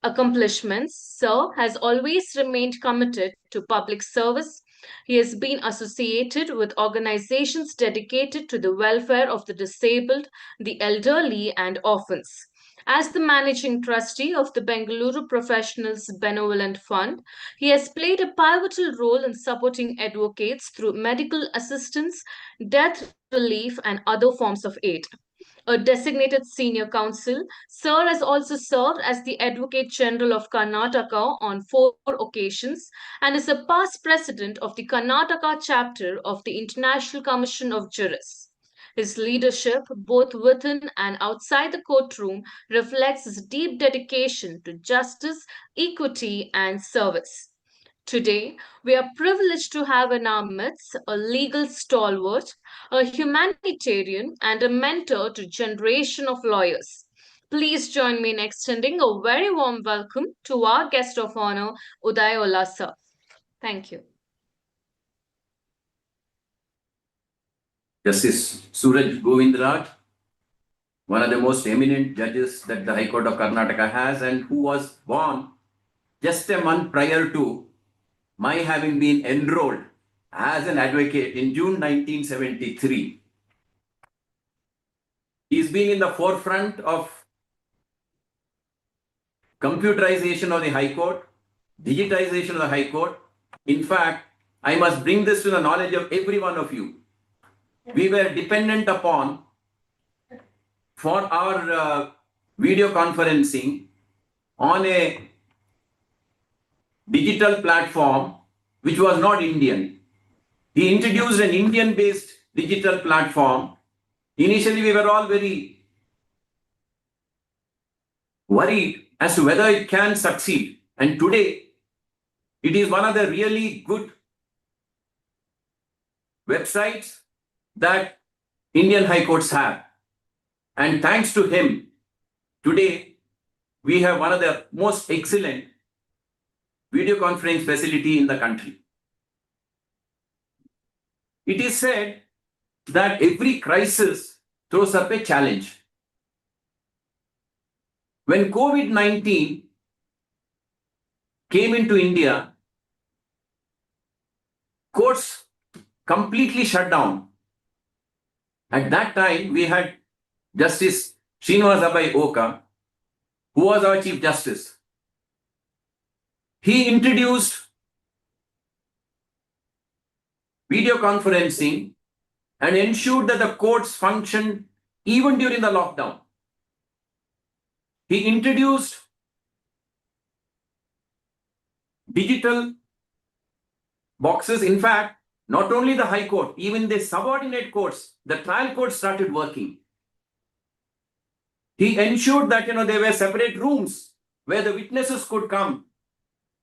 accomplishments, Sir has always remained committed to public service. He has been associated with organizations dedicated to the welfare of the disabled, the elderly, and orphans. As the managing trustee of the Bengaluru Professionals Benevolent Fund, he has played a pivotal role in supporting advocates through medical assistance, death relief, and other forms of aid. A designated senior counsel, Sir has also served as the Advocate General of Karnataka on 4 occasions and is a past president of the Karnataka chapter of the International Commission of Jurists. His leadership, both within and outside the courtroom, reflects his deep dedication to justice, equity, and service. Today, we are privileged to have in our midst a legal stalwart, a humanitarian, and a mentor to a generation of lawyers. Please join me in extending a very warm welcome to our guest of honor, Uday Ola sir. Thank you. Justice Suraj Govindraj, one of the most eminent judges that the High Court of Karnataka has, and who was born just a month prior to my having been enrolled as an advocate in June 1973. He's been in the forefront of computerization of the High Court, digitization of the High Court. In fact, I must bring this to the knowledge of every one of you. We were dependent upon, for our video conferencing, on a digital platform which was not Indian. He introduced an Indian-based digital platform. Initially, we were all very worried as to whether it can succeed. And today, it is one of the really good websites that Indian High Courts have. And thanks to him, today we have one of the most excellent video conference facility in the country. It is said that every crisis throws up a challenge. When COVID-19 came into India, courts completely shut down. At that time, we had Justice Srinivas Oka, who was our Chief Justice. He introduced video conferencing and ensured that the courts functioned even during the lockdown. He introduced digital boxes. In fact, not only the High Court, even the subordinate courts, the trial courts started working. He ensured that there were separate rooms where the witnesses could come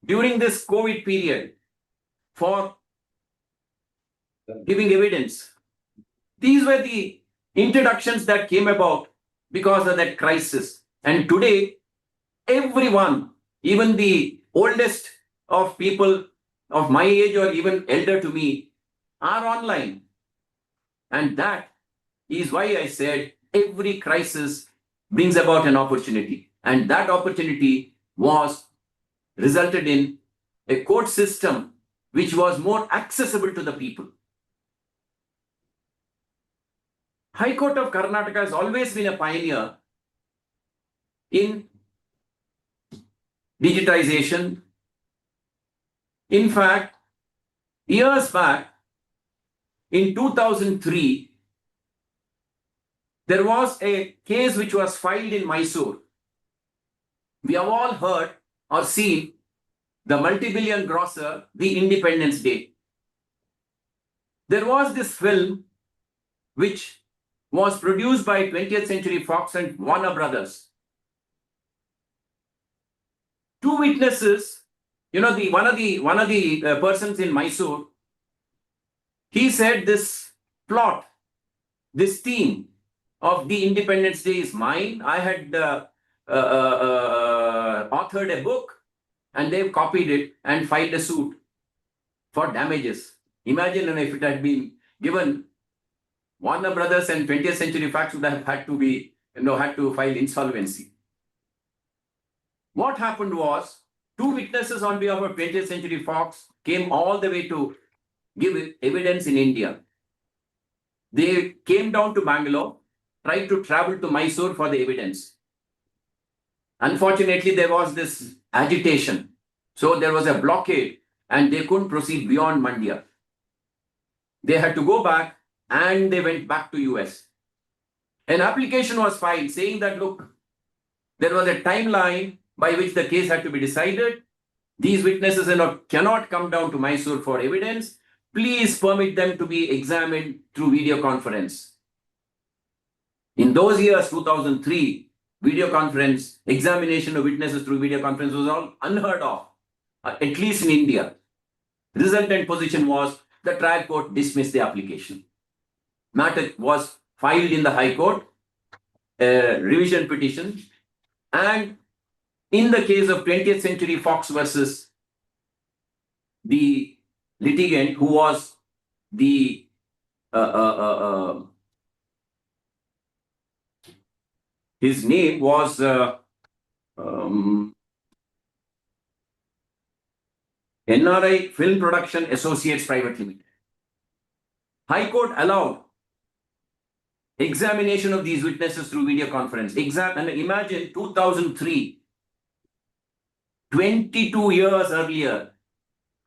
during this COVID period for giving evidence. These were the introductions that came about because of that crisis. And today, everyone, even the oldest of people of my age or even elder to me, are online. And that is why I said every crisis brings about an opportunity. And that opportunity was resulted in a court system which was more accessible to the people. High Court of Karnataka has always been a pioneer in digitization. In fact, years back, in 2003, there was a case which was filed in Mysore. We have all heard or seen the multi-billion grosser, The Independence Day. There was this film which was produced by 20th Century Fox and Warner Brothers. Two witnesses, one of the persons in Mysore, he said this plot, this theme of The Independence Day is mine. I had authored a book and they've copied it and filed a suit for damages. Imagine if it had been given, Warner Brothers and 20th Century Fox would have had to file insolvency. What happened was, two witnesses on behalf of 20th Century Fox came all the way to give evidence in India. They came down to Bangalore, tried to travel to Mysore for the evidence. Unfortunately, there was this agitation. So there was a blockade and they couldn't proceed beyond Mandya. They had to go back and they went back to US. An application was filed saying that, look, there was a timeline by which the case had to be decided. These witnesses cannot come down to Mysore for evidence. Please permit them to be examined through video conference. In those years, 2003, video conference, examination of witnesses through video conference was all unheard of, at least in India. Resultant position was the trial court dismissed the application. Matter was filed in the High Court, revision petition, and in the case of 20th Century Fox versus the litigant who was the his name was NRI Film Production Associates Private Limited. High Court allowed examination of these witnesses through video conference. And imagine 2003, 22 years earlier,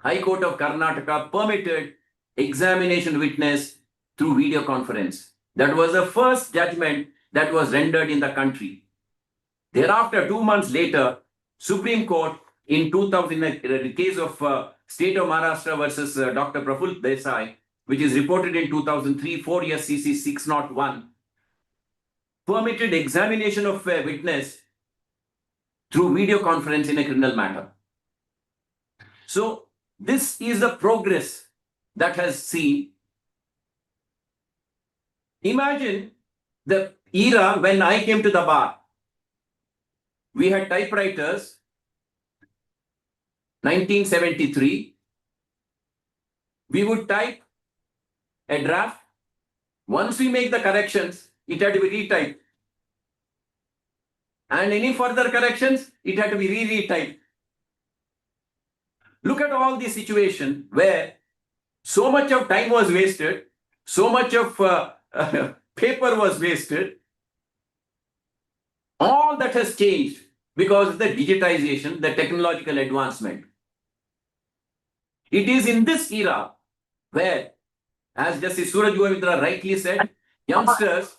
High Court of Karnataka permitted examination witness through video conference. That was the first judgment that was rendered in the country. Thereafter, 2 months later, Supreme Court in 2000, the case of State of Maharashtra versus Dr. Praful Desai, which is reported in 2003, 4 CC 601, permitted examination of a witness through video conference in a criminal matter. So this is the progress that has seen. Imagine the era when I came to the bar. We had typewriters, 1973. We would type a draft. Once we make the corrections, it had to be retyped. And any further corrections, it had to be re-retyped. Look at all the situation where so much of time was wasted, so much of paper was wasted. All that has changed because of the digitization, the technological advancement. It is in this era where, as Justice Suraj Govindra rightly said, youngsters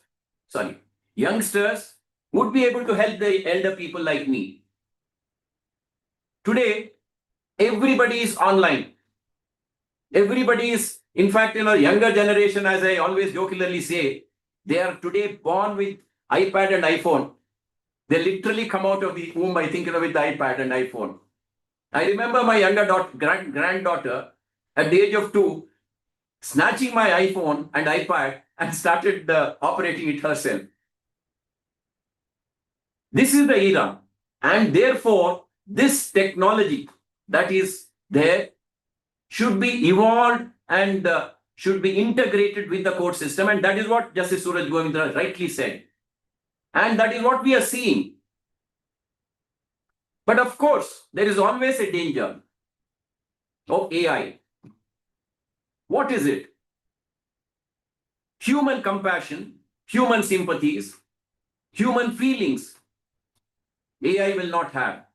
would be able to help the elder people like me. Today, everybody is online. Everybody is, in fact, younger generation, as I always jokingly say, they are today born with iPad and iPhone. They literally come out of the womb, I think, with the iPad and iPhone. I remember my younger granddaughter at the age of 2, snatching my iPhone and iPad and started operating it herself. This is the era, and therefore this technology that is there should be evolved and should be integrated with the court system, and that is what Justice Suraj Govindra rightly said. And that is what we are seeing. But of course, there is always a danger of AI. What is it? Human compassion, human sympathies, human feelings, AI will not have.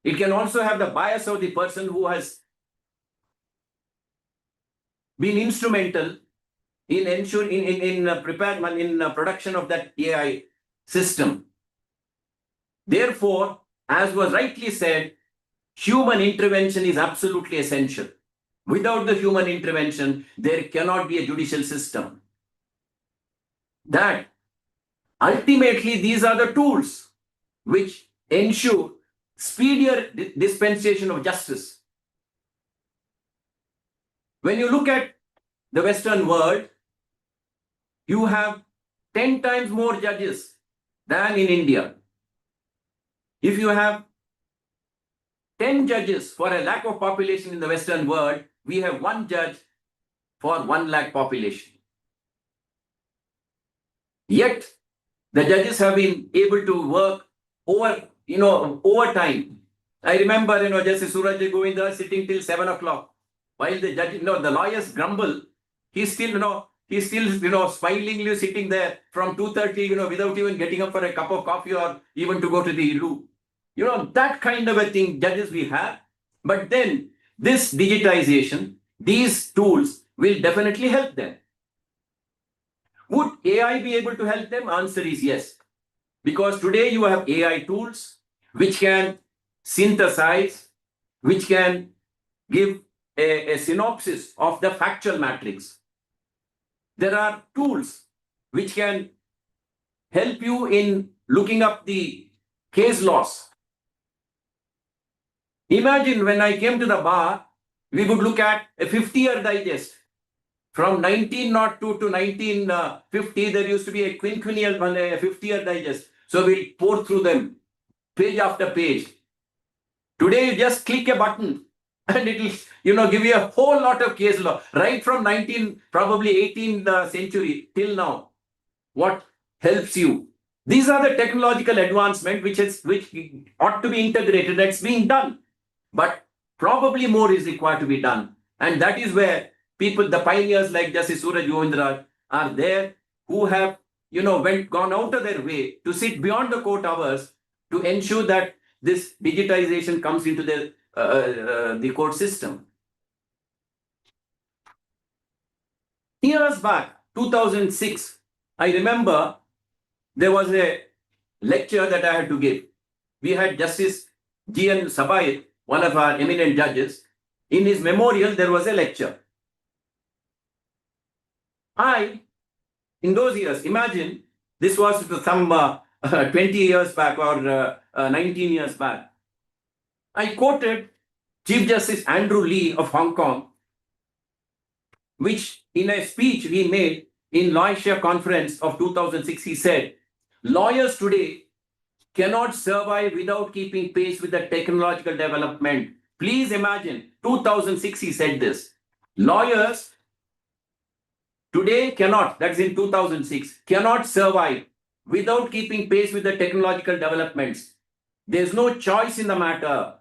It can also have the bias of the person who has been instrumental in ensuring in production of that AI system. Therefore, as was rightly said, human intervention is absolutely essential. Without the human intervention, there cannot be a judicial system. That ultimately these are the tools which ensure speedier dispensation of justice. When you look at the Western world, you have 10 times more judges than in India. If you have 10 judges for a lakh of population in the Western world, we have 1 judge for 1 lakh population. Yet, the judges have been able to work over time. I remember, Justice Suraj Govindra sitting till 7 o'clock. While the judge, the lawyers grumble, he's still smilingly sitting there from 2:30, without even getting up for a cup of coffee or even to go to the loo. That kind of a thing judges we have. But then this digitization, these tools will definitely help them. Would AI be able to help them? Answer is yes. Because today you have AI tools which can synthesize, which can give a synopsis of the factual matrix. There are tools which can help you in looking up the case laws. Imagine when I came to the bar, we would look at a 50-year digest. From 1902 to 1950, there used to be a quinquennial 50-year digest. So we'll pour through them, page after page. Today, you just click a button and it will, give you a whole lot of case law, right from 18th century till now. What helps you? These are the technological advancement which ought to be integrated. That's being done. But probably more is required to be done. And that is where people, the pioneers like Justice Suraj Govindra are there, who have, gone out of their way to sit beyond the court hours to ensure that this digitization comes into the court system. Years back, 2006, I remember there was a lecture that I had to give. We had Justice G.N. Sabai, one of our eminent judges. In his memorial, there was a lecture. In those years, imagine this was some 20 years back or 19 years back. I quoted Chief Justice Andrew Lee of Hong Kong, which in a speech we made in Lawyership Conference of 2006, he said, lawyers today cannot survive without keeping pace with the technological development. Please imagine, 2006 he said this. Lawyers today cannot, that's in 2006, cannot survive without keeping pace with the technological developments. There's no choice in the matter.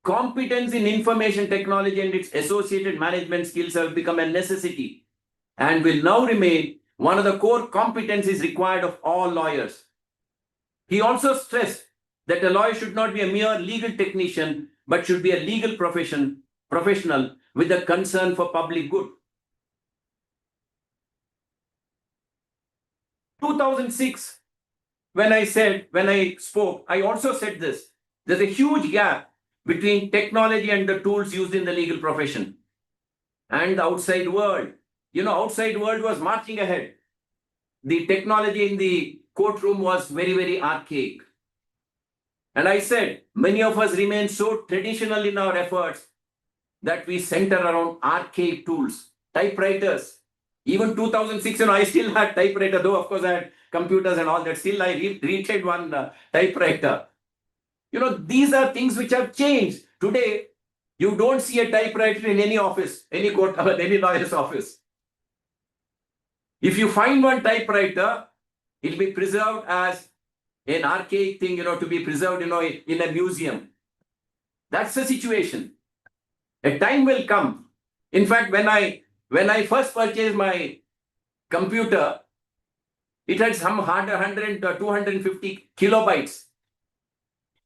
Competence in information technology and its associated management skills have become a necessity and will now remain one of the core competencies required of all lawyers. He also stressed that a lawyer should not be a mere legal technician, but should be a legal professional with a concern for public good. 2006, when I spoke, I also said this. There's a huge gap between technology and the tools used in the legal profession and the outside world. Outside world was marching ahead. The technology in the courtroom was very, very archaic. And I said, many of us remain so traditional in our efforts that we center around archaic tools, typewriters. Even 2006, I still had typewriter, though of course I had computers and all that. Still, I retailed one typewriter. These are things which have changed. Today, you don't see a typewriter in any office, any court, any lawyer's office. If you find one typewriter, it will be preserved as an archaic thing, to be preserved, in a museum. That's the situation. A time will come. In fact, when I first purchased my computer, it had some 100 or 250 kilobytes.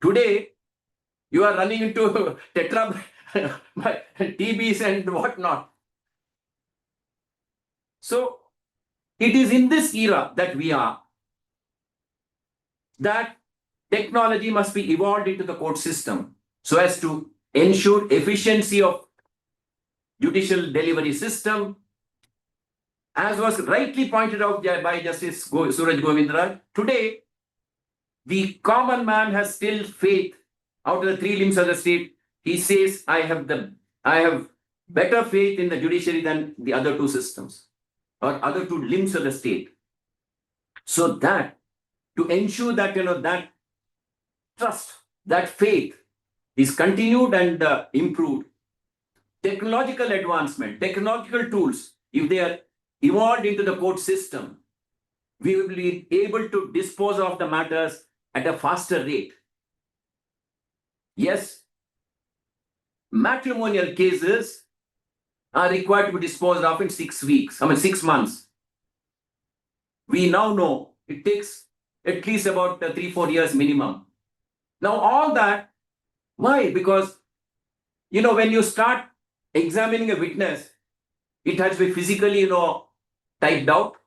Today, you are running into TBs and whatnot. So, it is in this era that we are, that technology must be evolved into the court system so as to ensure efficiency of judicial delivery system. As was rightly pointed out by Justice Suraj Govindra, today, the common man has still faith. Out of the three limbs of the state, he says, I have better faith in the judiciary than the other two systems or other two limbs of the state. So that, to ensure that, that trust, that faith is continued and improved, technological advancement, technological tools, if they are evolved into the court system, we will be able to dispose of the matters at a faster rate. Yes, matrimonial cases are required to be disposed of in 6 months. We now know it takes at least about 3-4 years minimum. Now all that, why? Because, when you start examining a witness, it has to be physically, typed out.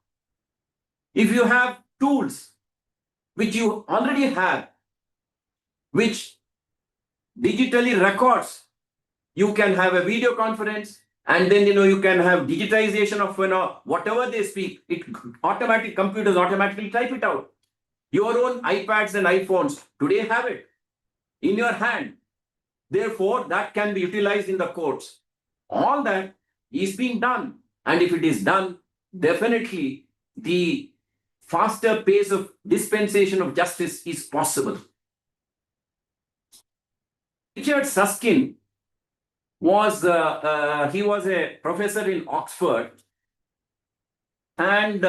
If you have tools which you already have, which digitally records, you can have a video conference, and then, you can have digitization of, whatever they speak, computers automatically type it out. Your own iPads and iPhones today have it in your hand. Therefore, that can be utilized in the courts. All that is being done. And if it is done, definitely the faster pace of dispensation of justice is possible. Richard Susskind was a professor in Oxford, and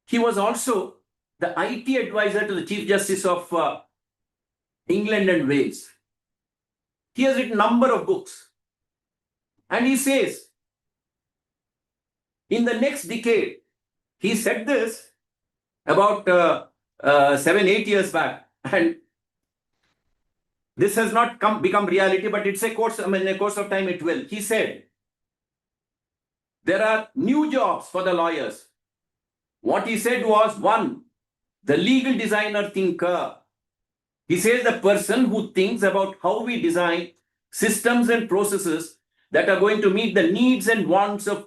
he was also the IT advisor to the Chief Justice of England and Wales. He has written a number of books, and he says, in the next decade, he said this about 7-8 years back, and this has not become reality, but it's in a course of time it will. He said, there are new jobs for the lawyers. What he said was, 1, the legal designer thinker. He says the person who thinks about how we design systems and processes that are going to meet the needs and wants of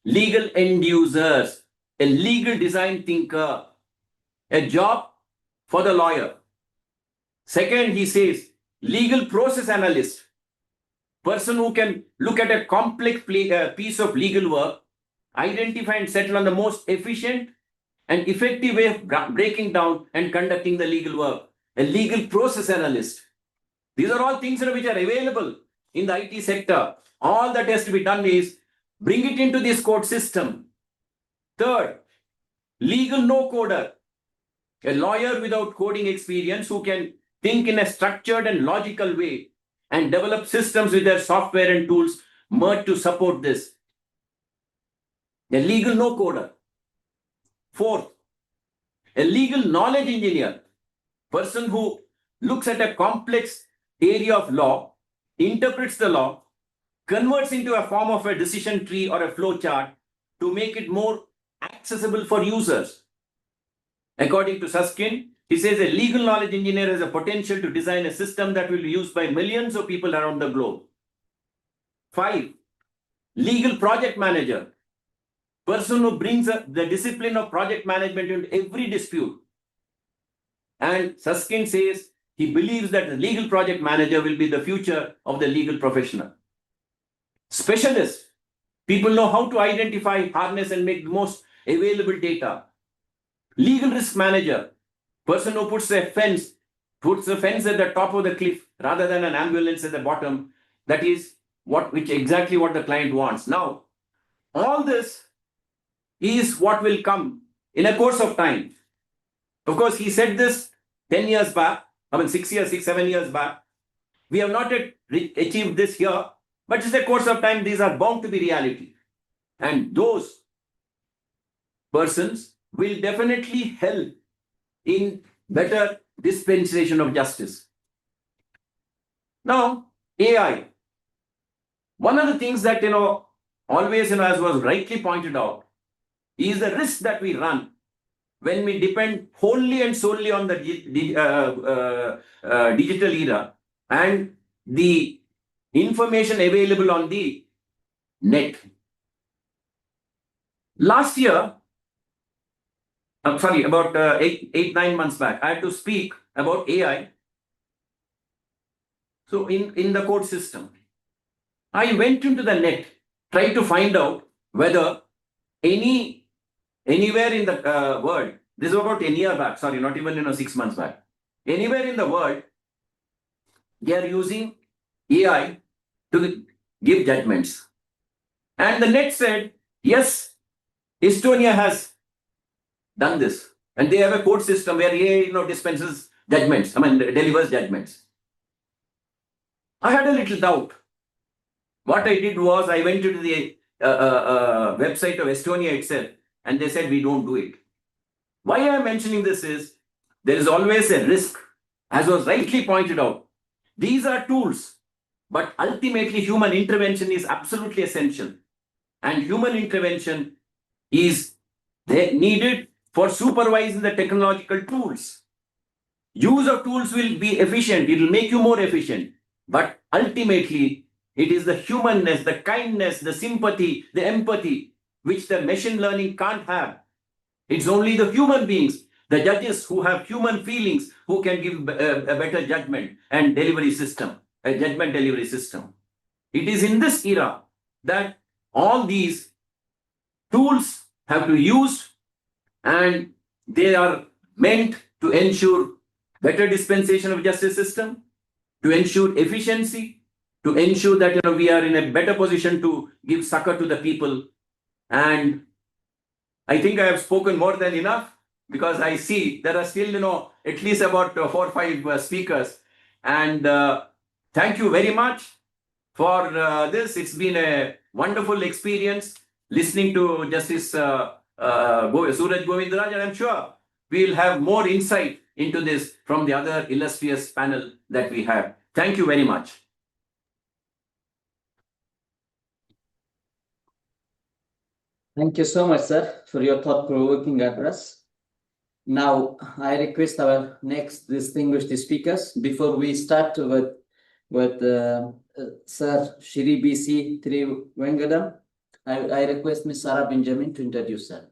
legal end users. A legal design thinker. A job for the lawyer. Second, he says, legal process analyst. Person who can look at a complex piece of legal work, identify and settle on the most efficient and effective way of breaking down and conducting the legal work. A legal process analyst. These are all things which are available in the IT sector. All that has to be done is bring it into this code system. Third, legal no-coder. A lawyer without coding experience who can think in a structured and logical way and develop systems with their software and tools merged to support this. A legal no-coder. Fourth, a legal knowledge engineer, person who looks at a complex area of law, interprets the law, converts into a form of a decision tree or a flow chart to make it more accessible for users. According to Susskind, he says a legal knowledge engineer has a potential to design a system that will be used by millions of people around the globe. 5, legal project manager, person who brings the discipline of project management into every dispute. And Susskind says he believes that the legal project manager will be the future of the legal professional. Specialist, people know how to identify, harness, and make the most available data. Legal risk manager, person who puts the fence at the top of the cliff rather than an ambulance at the bottom. That is exactly what the client wants. Now, all this is what will come in a course of time. Of course, he said this 10 years back, 7 years back. We have not yet achieved this here, but in the course of time, these are bound to be reality. And those persons will definitely help in better dispensation of justice. Now, AI. One of the things that, always, as was rightly pointed out, is the risk that we run when we depend wholly and solely on the digital era and the information available on the net. Last year, about 8-9 months back, I had to speak about AI. So in the court system, I went into the net, tried to find out whether anywhere in the world, this is about 10 years back, not even 6 months back. Anywhere in the world, they are using AI to give judgments. And the net said, yes, Estonia has done this. And they have a court system where AI dispenses judgments, delivers judgments. I had a little doubt. What I did was I went to the website of Estonia itself, and they said we don't do it. Why I am mentioning this is there is always a risk, as was rightly pointed out. These are tools, but ultimately human intervention is absolutely essential. And human intervention is needed for supervising the technological tools. Use of tools will be efficient, it will make you more efficient, but ultimately it is the humanness, the kindness, the sympathy, the empathy, which the machine learning can't have. It's only the human beings, the judges who have human feelings, who can give a better judgment and delivery system, a judgment delivery system. It is in this era that all these tools have to be used, and they are meant to ensure better dispensation of justice system, to ensure efficiency, to ensure that we are in a better position to give succor to the people. And I think I have spoken more than enough, because I see there are still at least about 4 or 5 speakers. And thank you very much for this. It's been a wonderful experience listening to Justice Suraj Govindaraj, and I'm sure we'll have more insight into this from the other illustrious panel that we have. Thank you very much. Thank you so much, sir, for your thought-provoking address. Now, I request our next distinguished speakers, before we start with Sir Shri B.C. Trivengadam, I request Ms. Sarah Benjamin to introduce her.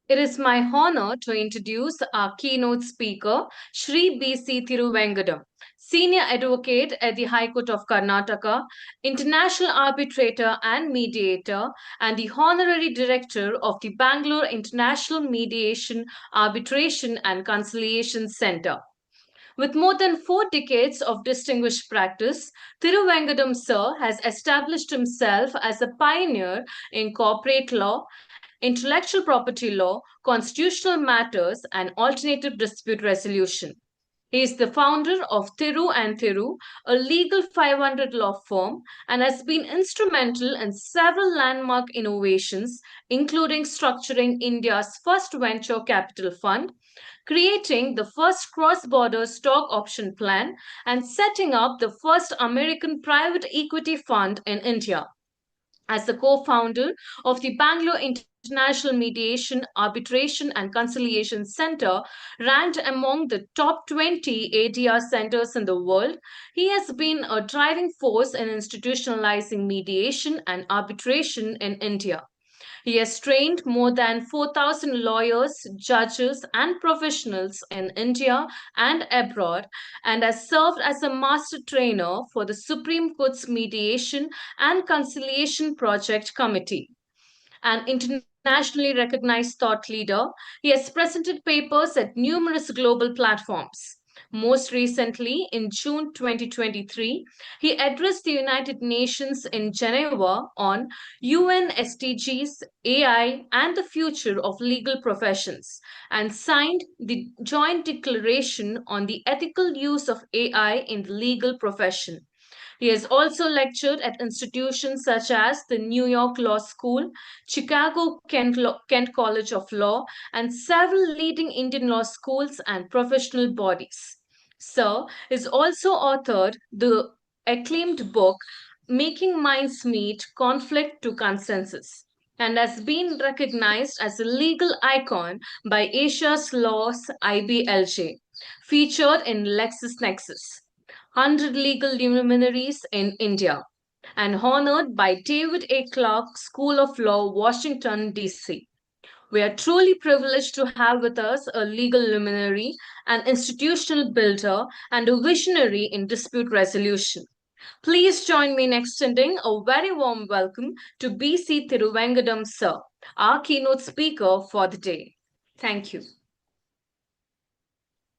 It is my honor to introduce our keynote speaker, Shri B.C. Thiruvengadam, Senior Advocate at the High Court of Karnataka, International Arbitrator and Mediator, and the Honorary Director of the Bangalore International Mediation, Arbitration and Conciliation Center. With more than 4 decades of distinguished practice, Thiruvengadam Sir has established himself as a pioneer in corporate law, intellectual property law, constitutional matters, and alternative dispute resolution. He is the founder of Thiru and Thiru, a legal 500 law firm, and has been instrumental in several landmark innovations, including structuring India's first venture capital fund, creating the first cross-border stock option plan, and setting up the first American private equity fund in India. As the co-founder of the Bangalore International Mediation, Arbitration and Conciliation Center, ranked among the top 20 ADR centers in the world, he has been a driving force in institutionalizing mediation and arbitration in India. He has trained more than 4,000 lawyers, judges, and professionals in India and abroad, and has served as a master trainer for the Supreme Court's Mediation and Conciliation Project Committee. An internationally recognized thought leader, he has presented papers at numerous global platforms. Most recently, in June 2023, he addressed the United Nations in Geneva on UN SDGs, AI, and the future of legal professions, and signed the Joint Declaration on the ethical use of AI in the legal profession. He has also lectured at institutions such as the New York Law School, Chicago Kent College of Law, and several leading Indian law schools and professional bodies. Sir is also authored the acclaimed book Making Minds Meet, Conflict to Consensus, and has been recognized as a legal icon by Asia's Laws IBLJ, featured in LexisNexis. 100 legal luminaries in India, and honored by David A. Clark School of Law, Washington, D.C. We are truly privileged to have with us a legal luminary, an institutional builder, and a visionary in dispute resolution. Please join me in extending a very warm welcome to B.C. Thiruvengadam Sir, our keynote speaker for the day. Thank you.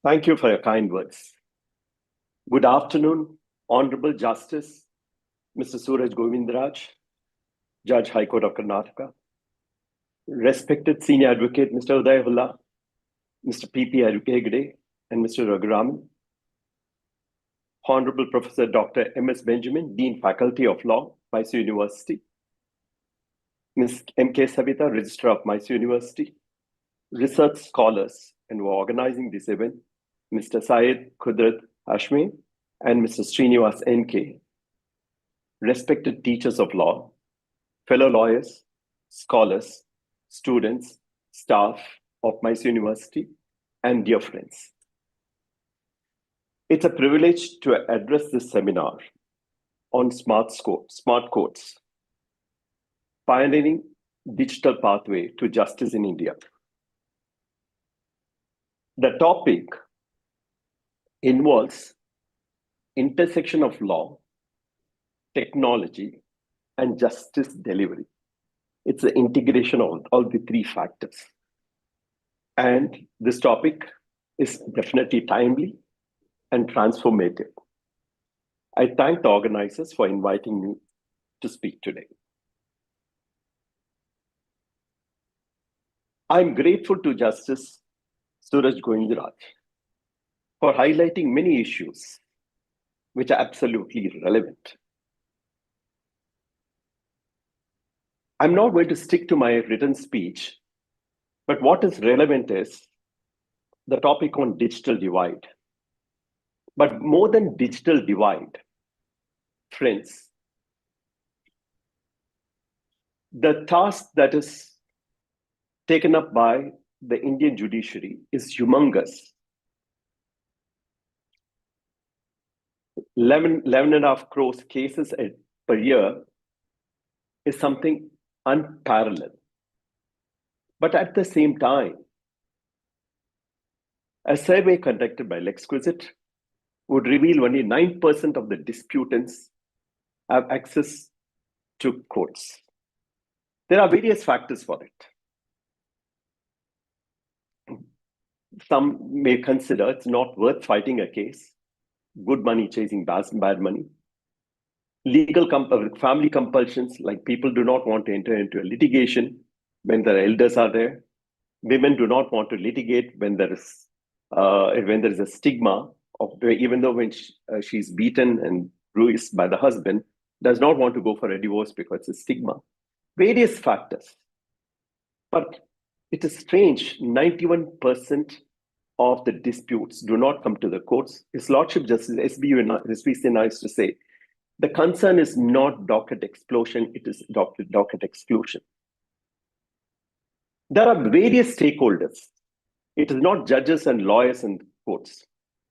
Thank you for your kind words. Good afternoon, Honorable Justice, Mr. Suraj Govindraj, Judge High Court of Karnataka, respected Senior Advocate Mr. Uday, Mr. PP Hegde, and Mr. Raguraman, Honorable Professor Dr. M.S. Benjamin, Dean Faculty of Law, Mysore University, Ms. M.K. Savita, Registrar of Mysore University, research scholars, and who are organizing this event, Mr. Syed Kudrat Hashmi, and Mr. Srinivas N.K., respected teachers of law, fellow lawyers, scholars, students, staff of Mysore University, and dear friends. It's a privilege to address this seminar on smart courts, pioneering digital pathway to justice in India. The topic involves intersection of law, technology, and justice delivery. It's the integration of all the three factors. And this topic is definitely timely and transformative. I thank the organizers for inviting me to speak today. I'm grateful to Justice Suraj Govindraj for highlighting many issues which are absolutely relevant. I'm not going to stick to my written speech, but what is relevant is the topic on digital divide. But more than digital divide, friends, the task that is taken up by the Indian judiciary is humongous. 11.5 crores cases per year is something unparalleled. But at the same time, a survey conducted by Lexquisite would reveal only 9% of the disputants have access to courts. There are various factors for it. Some may consider it's not worth fighting a case, good money chasing bad money. Legal family compulsions, like people do not want to enter into a litigation when their elders are there. Women do not want to litigate when there is a stigma of, even though when she's beaten and bruised by the husband, does not want to go for a divorce because it's a stigma. Various factors. But it is strange, 91% of the disputes do not come to the courts. His Lordship Justice SBC nice to say, the concern is not docket explosion, it is docket exclusion. There are various stakeholders. It is not judges and lawyers and courts.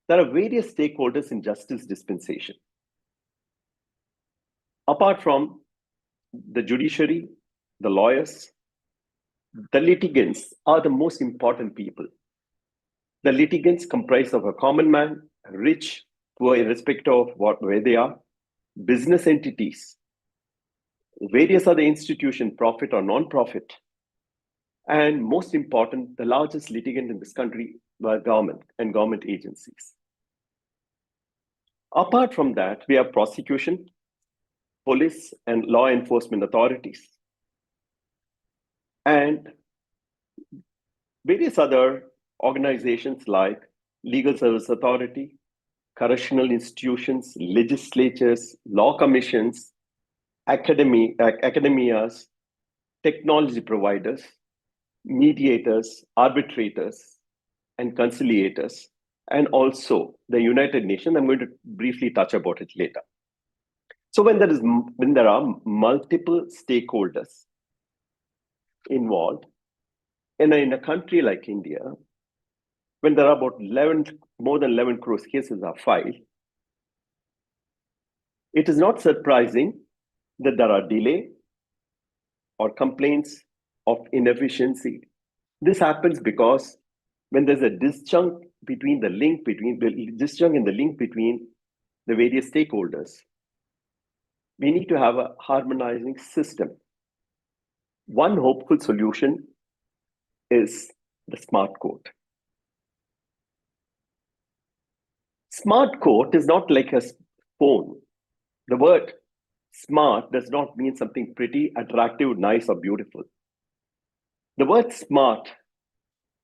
There are various stakeholders in justice dispensation. Apart from the judiciary, the lawyers, the litigants are the most important people. The litigants comprise of a common man, rich, poor, irrespective of where they are, business entities, various other institutions, profit or non-profit, and most important, the largest litigant in this country were government and government agencies. Apart from that, we have prosecution, police, and law enforcement authorities, and various other organizations like Legal Service Authority, correctional institutions, legislatures, law commissions, academias, technology providers, mediators, arbitrators, and conciliators, and also the United Nations. I'm going to briefly touch about it later. So when there are multiple stakeholders involved, in a country like India, when there are about more than 11 crores cases are filed, it is not surprising that there are delay or complaints of inefficiency. This happens because when there's a disjunct in the link between the various stakeholders, we need to have a harmonizing system. One hopeful solution is the smart court. Smart court is not like a phone. The word smart does not mean something pretty, attractive, nice, or beautiful. The word SMART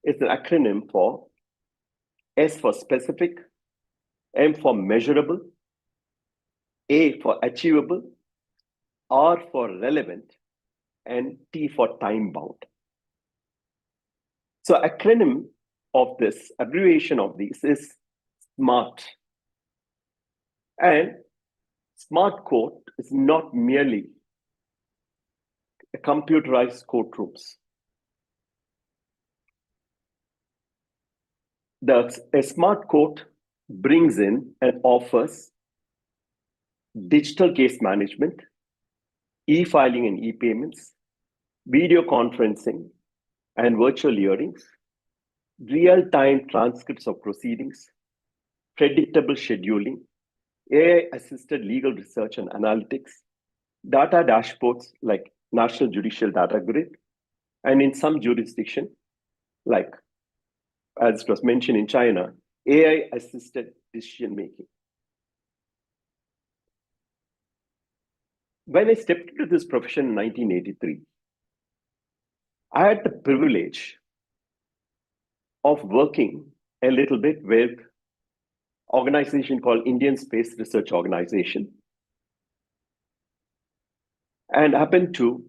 is an acronym for S for specific, M for measurable, A for achievable, R for relevant, and T for time bound. So acronym of this, abbreviation of these is SMART. And smart court is not merely a computerized courtrooms. A smart court brings in and offers digital case management, e-filing and e-payments, video conferencing and virtual hearings, real-time transcripts of proceedings, predictable scheduling, AI-assisted legal research and analytics, data dashboards like National Judicial Data Grid, and in some jurisdiction, like as it was mentioned in China, AI-assisted decision-making. When I stepped into this profession in 1983, I had the privilege of working a little bit with an organization called Indian Space Research Organization, and happened to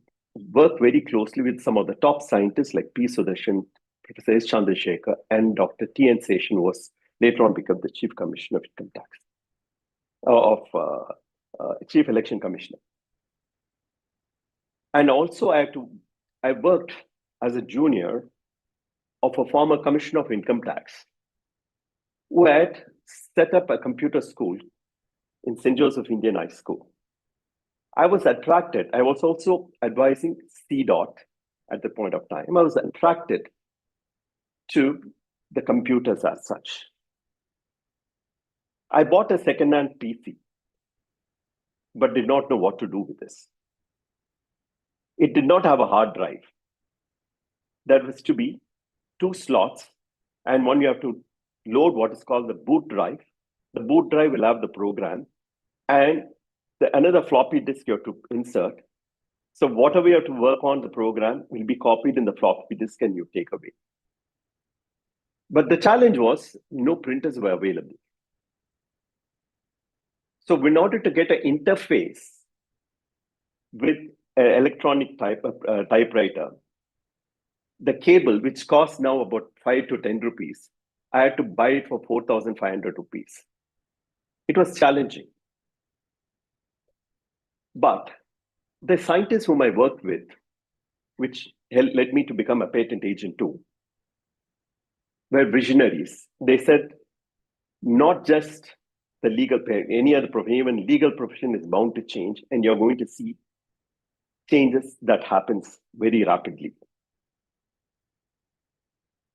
work very closely with some of the top scientists like P. Sudarshan, Professor S. Chandrasekhar, and Dr. T. N. Seshan, who was later on become the Chief Commissioner of Income Tax, Chief Election Commissioner. And also I worked as a junior of a former Commissioner of Income Tax, who had set up a computer school in St. Joseph Indian High School. I was attracted. I was also advising CDOT at the point of time. I was attracted to the computers as such. I bought a second-hand PC, but did not know what to do with this. It did not have a hard drive. There was to be 2 slots, and one you have to load what is called the boot drive. The boot drive will have the program, and another floppy disk you have to insert. So whatever you have to work on, the program will be copied in the floppy disk and you take away. But the challenge was no printers were available. So in order to get an interface with an electronic typewriter, the cable, which costs now about 5 to 10 rupees, I had to buy it for 4,500 rupees. It was challenging. But the scientists whom I worked with, which led me to become a patent agent too, were visionaries. They said, not just the legal, any other profession, even legal profession is bound to change, and you're going to see changes that happens very rapidly.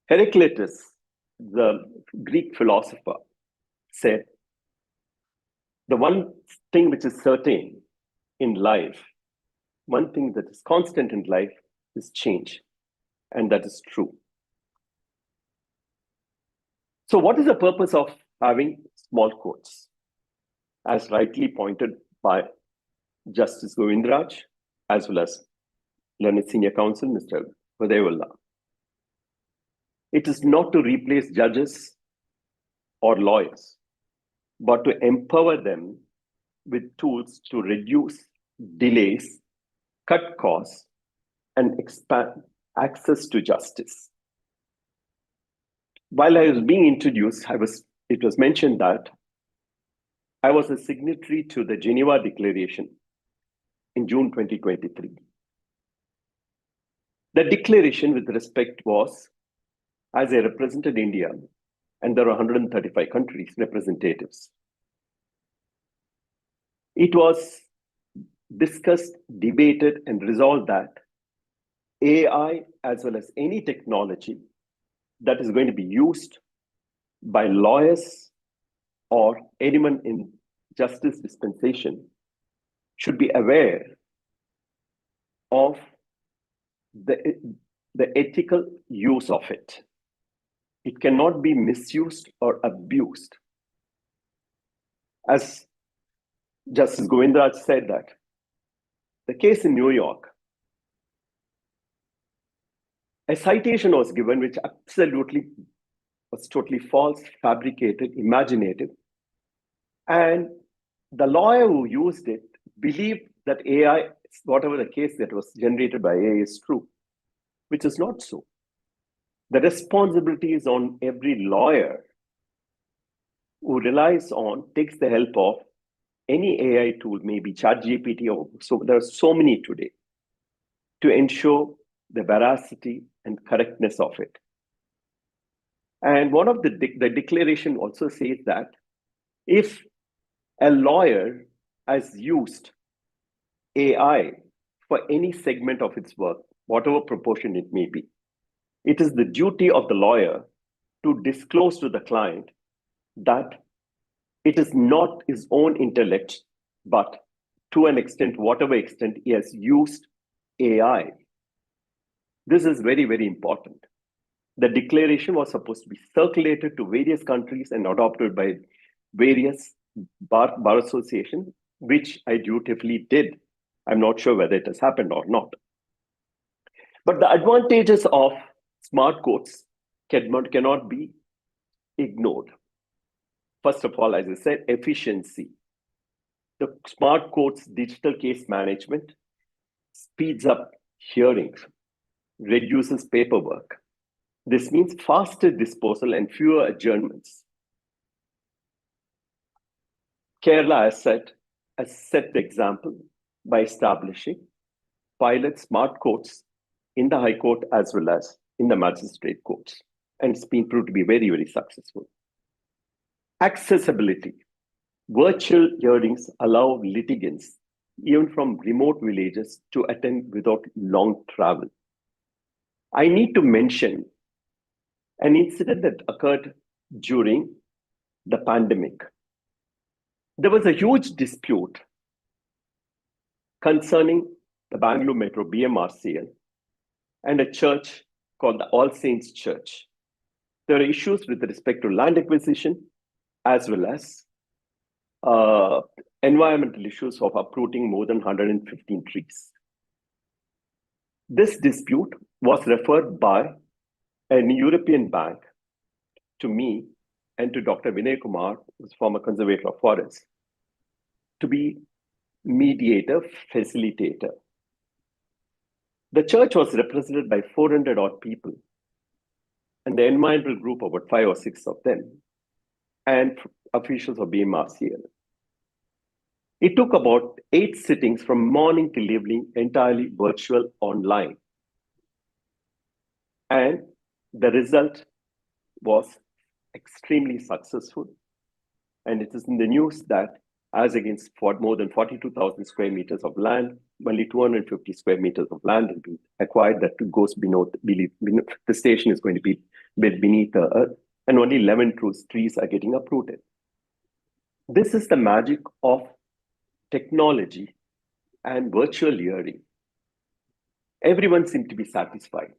Heraclitus, the Greek philosopher, said, the one thing which is certain in life, one thing that is constant in life is change, and that is true. So what is the purpose of having small courts? As rightly pointed by Justice Govindraj, as well as Learned Senior Counsel, Mr. Udaywalla. It is not to replace judges or lawyers, but to empower them with tools to reduce delays, cut costs, and expand access to justice. While I was being introduced, it was mentioned that I was a signatory to the Geneva Declaration in June 2023. The declaration with respect was, as I represented India, and there are 135 countries representatives, it was discussed, debated, and resolved that AI, as well as any technology that is going to be used by lawyers or anyone in justice dispensation, should be aware of the ethical use of it. It cannot be misused or abused. As Justice Govindraj said that, the case in New York, a citation was given which absolutely was totally false, fabricated, imaginative. And the lawyer who used it believed that AI, whatever the case that was generated by AI is true, which is not so. The responsibility is on every lawyer who takes the help of any AI tool, maybe ChatGPT, or so there are so many today, to ensure the veracity and correctness of it. And one of the declaration also says that if a lawyer has used AI for any segment of its work, whatever proportion it may be, it is the duty of the lawyer to disclose to the client that it is not his own intellect, but to an extent, whatever extent he has used AI. This is very, very important. The declaration was supposed to be circulated to various countries and adopted by various bar associations, which I dutifully did. I'm not sure whether it has happened or not. But the advantages of smart courts cannot be ignored. First of all, as I said, efficiency. The smart court's digital case management speeds up hearings, reduces paperwork. This means faster disposal and fewer adjournments. Kerala has set the example by establishing pilot smart courts in the High Court as well as in the magistrate courts. And it's been proved to be very, very successful. Accessibility. Virtual hearings allow litigants, even from remote villages, to attend without long travel. I need to mention an incident that occurred during the pandemic. There was a huge dispute concerning the Bangalore Metro BMRCL and a church called the All Saints Church. There are issues with respect to land acquisition as well as environmental issues of uprooting more than 115 trees. This dispute was referred by an European bank to me and to Dr. Vinay Kumar, who's former conservator of forests, to be mediator, facilitator. The church was represented by 400 odd people, and the environmental group, about 5 or 6 of them, and officials of BMRCL. It took about 8 sittings from morning till evening, entirely virtual online. And the result was extremely successful. And it is in the news that as against for more than 42,000 square meters of land, only 250 square meters of land will be acquired that goes beneath the station is going to be beneath the earth, and only 11 trees are getting uprooted. This is the magic of technology and virtual hearing. Everyone seems to be satisfied.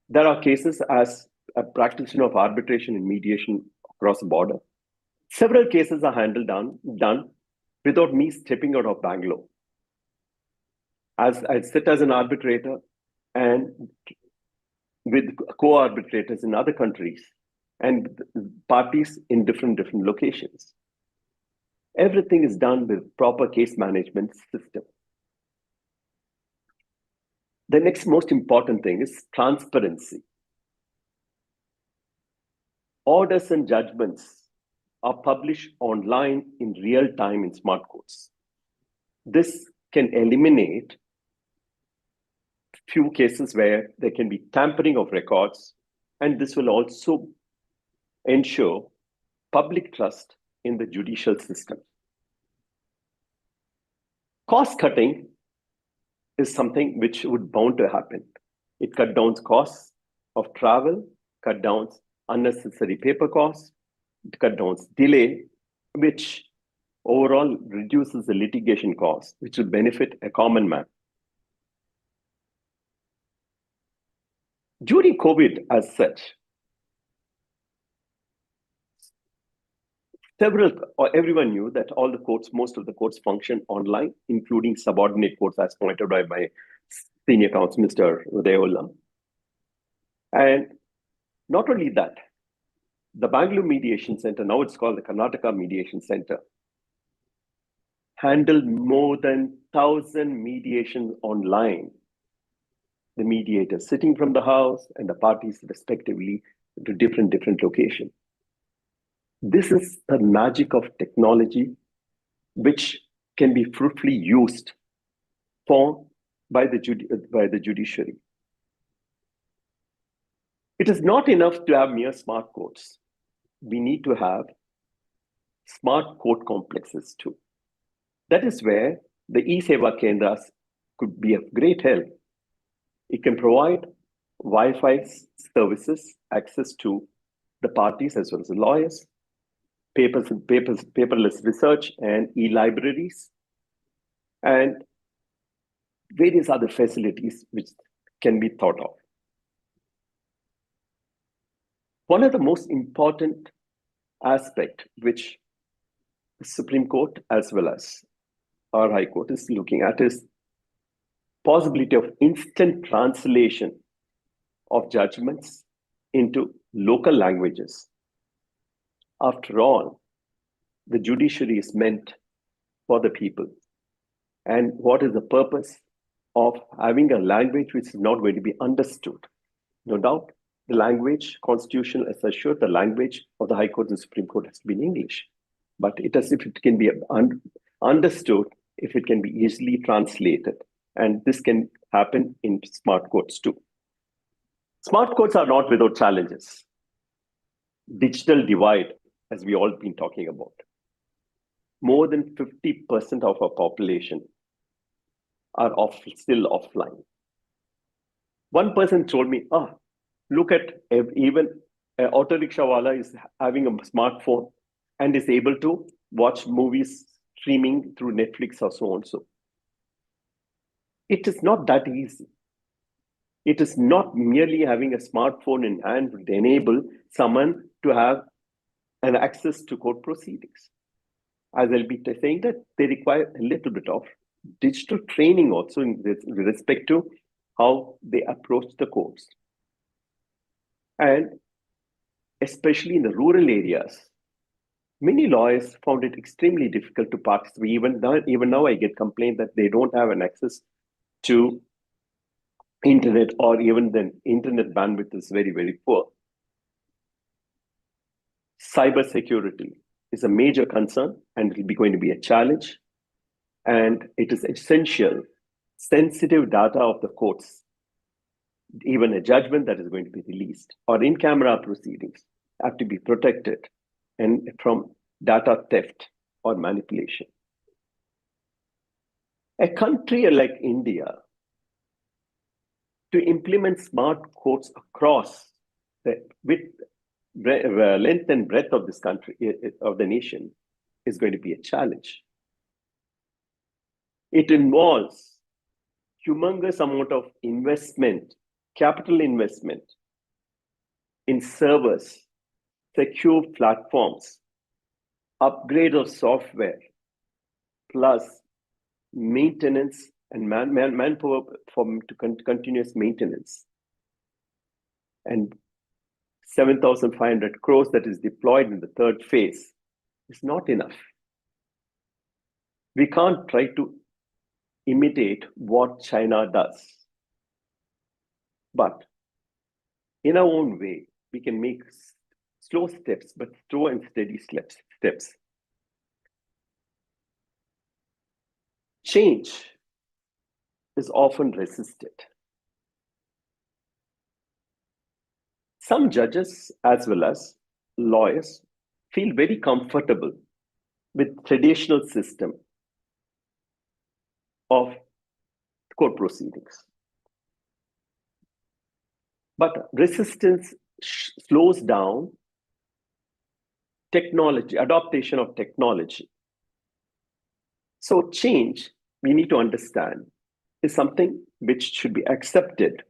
There are cases, as a practitioner of arbitration and mediation across the border, several cases are done without me stepping out of Bangalore. As I sit as an arbitrator and with co-arbitrators in other countries and parties in different locations. Everything is done with proper case management system. The next most important thing is transparency. Orders and judgments are published online in real time in smart courts. This can eliminate few cases where there can be tampering of records, and this will also ensure public trust in the judicial system. Cost cutting is something which would bound to happen. It cut down costs of travel, cut down unnecessary paper costs, it cut down delay, which overall reduces the litigation cost, which will benefit a common man. During COVID as such, everyone knew that all the courts, most of the courts function online, including subordinate courts, as pointed out by my senior counsel, Mr. Udayola. And not only that, the Bangalore Mediation Center, now it's called the Karnataka Mediation Center, handled more than 1,000 mediations online. The mediators sitting from the house and the parties respectively to different locations. This is the magic of technology, which can be fruitfully used by the judiciary. It is not enough to have mere smart courts. We need to have smart court complexes too. That is where the e-Seva Kendras could be of great help. It can provide Wi-Fi services, access to the parties as well as the lawyers, paperless research and e-libraries, and various other facilities which can be thought of. One of the most important aspects which the Supreme Court as well as our High Court is looking at is possibility of instant translation of judgments into local languages. After all, the judiciary is meant for the people. And what is the purpose of having a language which is not going to be understood? No doubt, the language, constitutional as assured, the language of the High Court and Supreme Court has to be in English. But if it can be understood, if it can be easily translated. And this can happen in smart courts too. Smart courts are not without challenges. Digital divide, as we all been talking about. More than 50% of our population are still offline. One person told me, look at even an auto rickshaw wala is having a smartphone and is able to watch movies streaming through Netflix or so on. So it is not that easy. It is not merely having a smartphone in hand to enable someone to have an access to court proceedings. As I'll be saying that they require a little bit of digital training also in respect to how they approach the courts. And especially in the rural areas, many lawyers found it extremely difficult to participate. Even now I get complained that they don't have an access to internet, or even the internet bandwidth is very, very poor. Cybersecurity is a major concern and it will be going to be a challenge. And it is essential, sensitive data of the courts, even a judgment that is going to be released or in-camera proceedings have to be protected and from data theft or manipulation. A country like India, to implement smart courts across the length and breadth of this country, of the nation, is going to be a challenge. It involves humongous amount of investment, capital investment in servers, secure platforms, upgrade of software, plus maintenance and manpower to continuous maintenance. And 7,500 crores that is deployed in the third phase is not enough. We can't try to imitate what China does. But in our own way, we can make slow steps, but slow and steady steps. Change is often resisted. Some judges, as well as lawyers, feel very comfortable with traditional system of court proceedings. But resistance slows down technology, adaptation of technology. So change, we need to understand, is something which should be accepted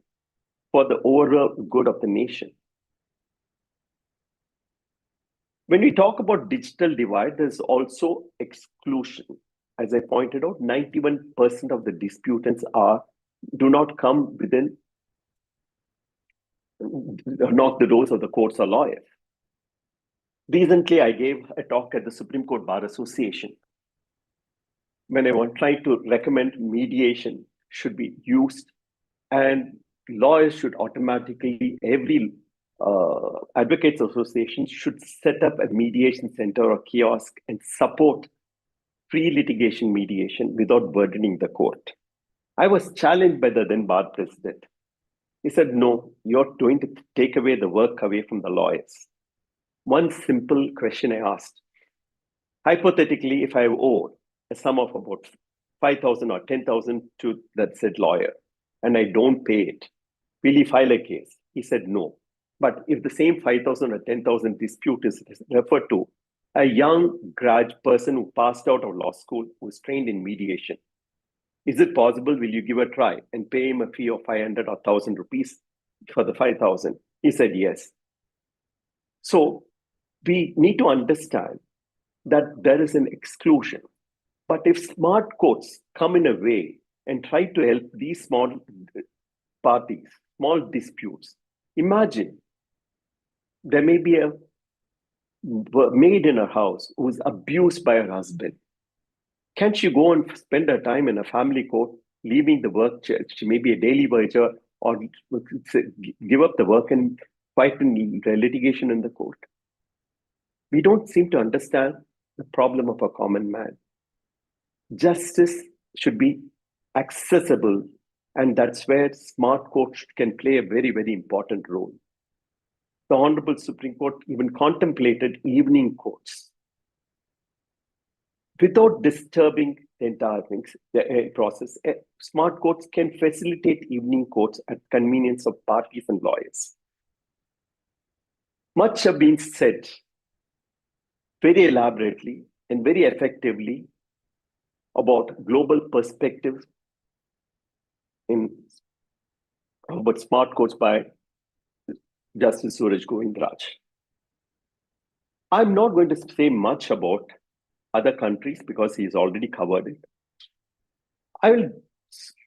for the overall good of the nation. When we talk about digital divide, there's also exclusion. As I pointed out, 91% of the disputants do not come within, knock the doors of the courts or lawyers. Recently, I gave a talk at the Supreme Court Bar Association when I tried to recommend mediation should be used, and lawyers should automatically, every advocates association should set up a mediation center or kiosk and support pre-litigation mediation without burdening the court. I was challenged by the then bar president. He said, no, you're going to take away the work away from the lawyers. One simple question I asked, hypothetically, if I owe a sum of about 5,000 or 10,000 to that said lawyer, and I don't pay it, will he file a case? He said no. But if the same 5,000 or 10,000 dispute is referred to a young grad person who passed out of law school, who is trained in mediation, is it possible, will you give a try and pay him a fee of 500 or 1,000 rupees for the 5,000? He said yes. So we need to understand that there is an exclusion. But if smart courts come in a way and try to help these small parties, small disputes, imagine there may be a maid in her house who is abused by her husband. Can she go and spend her time in a family court, leaving the work? She may be a daily worker, or give up the work and fight in litigation in the court. We don't seem to understand the problem of a common man. Justice should be accessible, and that's where smart courts can play a very, very important role. The Honorable Supreme Court even contemplated evening courts without disturbing the entire things, the process. Smart courts can facilitate evening courts at convenience of parties and lawyers. Much have been said very elaborately and very effectively about global perspective about smart courts by Justice Suraj Govindraj. I'm not going to say much about other countries because he's already covered it. I will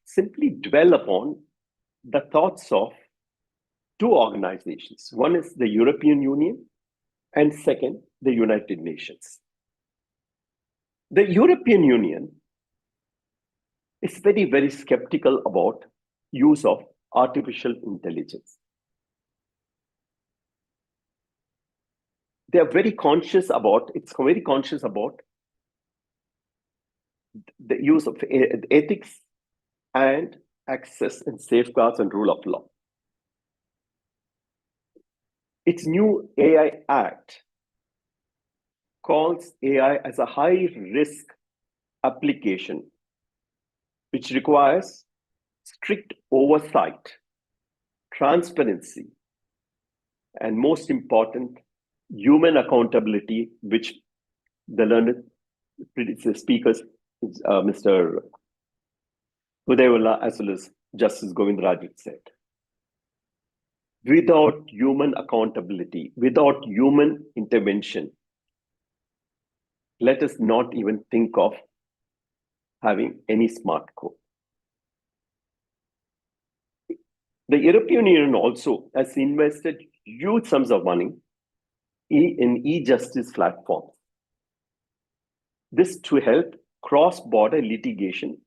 simply dwell upon the thoughts of two organizations. One is the European Union, and second, the United Nations. The European Union is very, very skeptical about use of artificial intelligence. They are very conscious about, the use of ethics and access and safeguards and rule of law. Its new AI Act calls AI as a high-risk application, which requires strict oversight, transparency, and most important, human accountability, which the learned speakers, Mr. Udayawala as well as Justice Govindraj said. Without human accountability, without human intervention, let us not even think of having any smart code. The European Union also has invested huge sums of money in e-justice platforms. This to help cross-border litigation,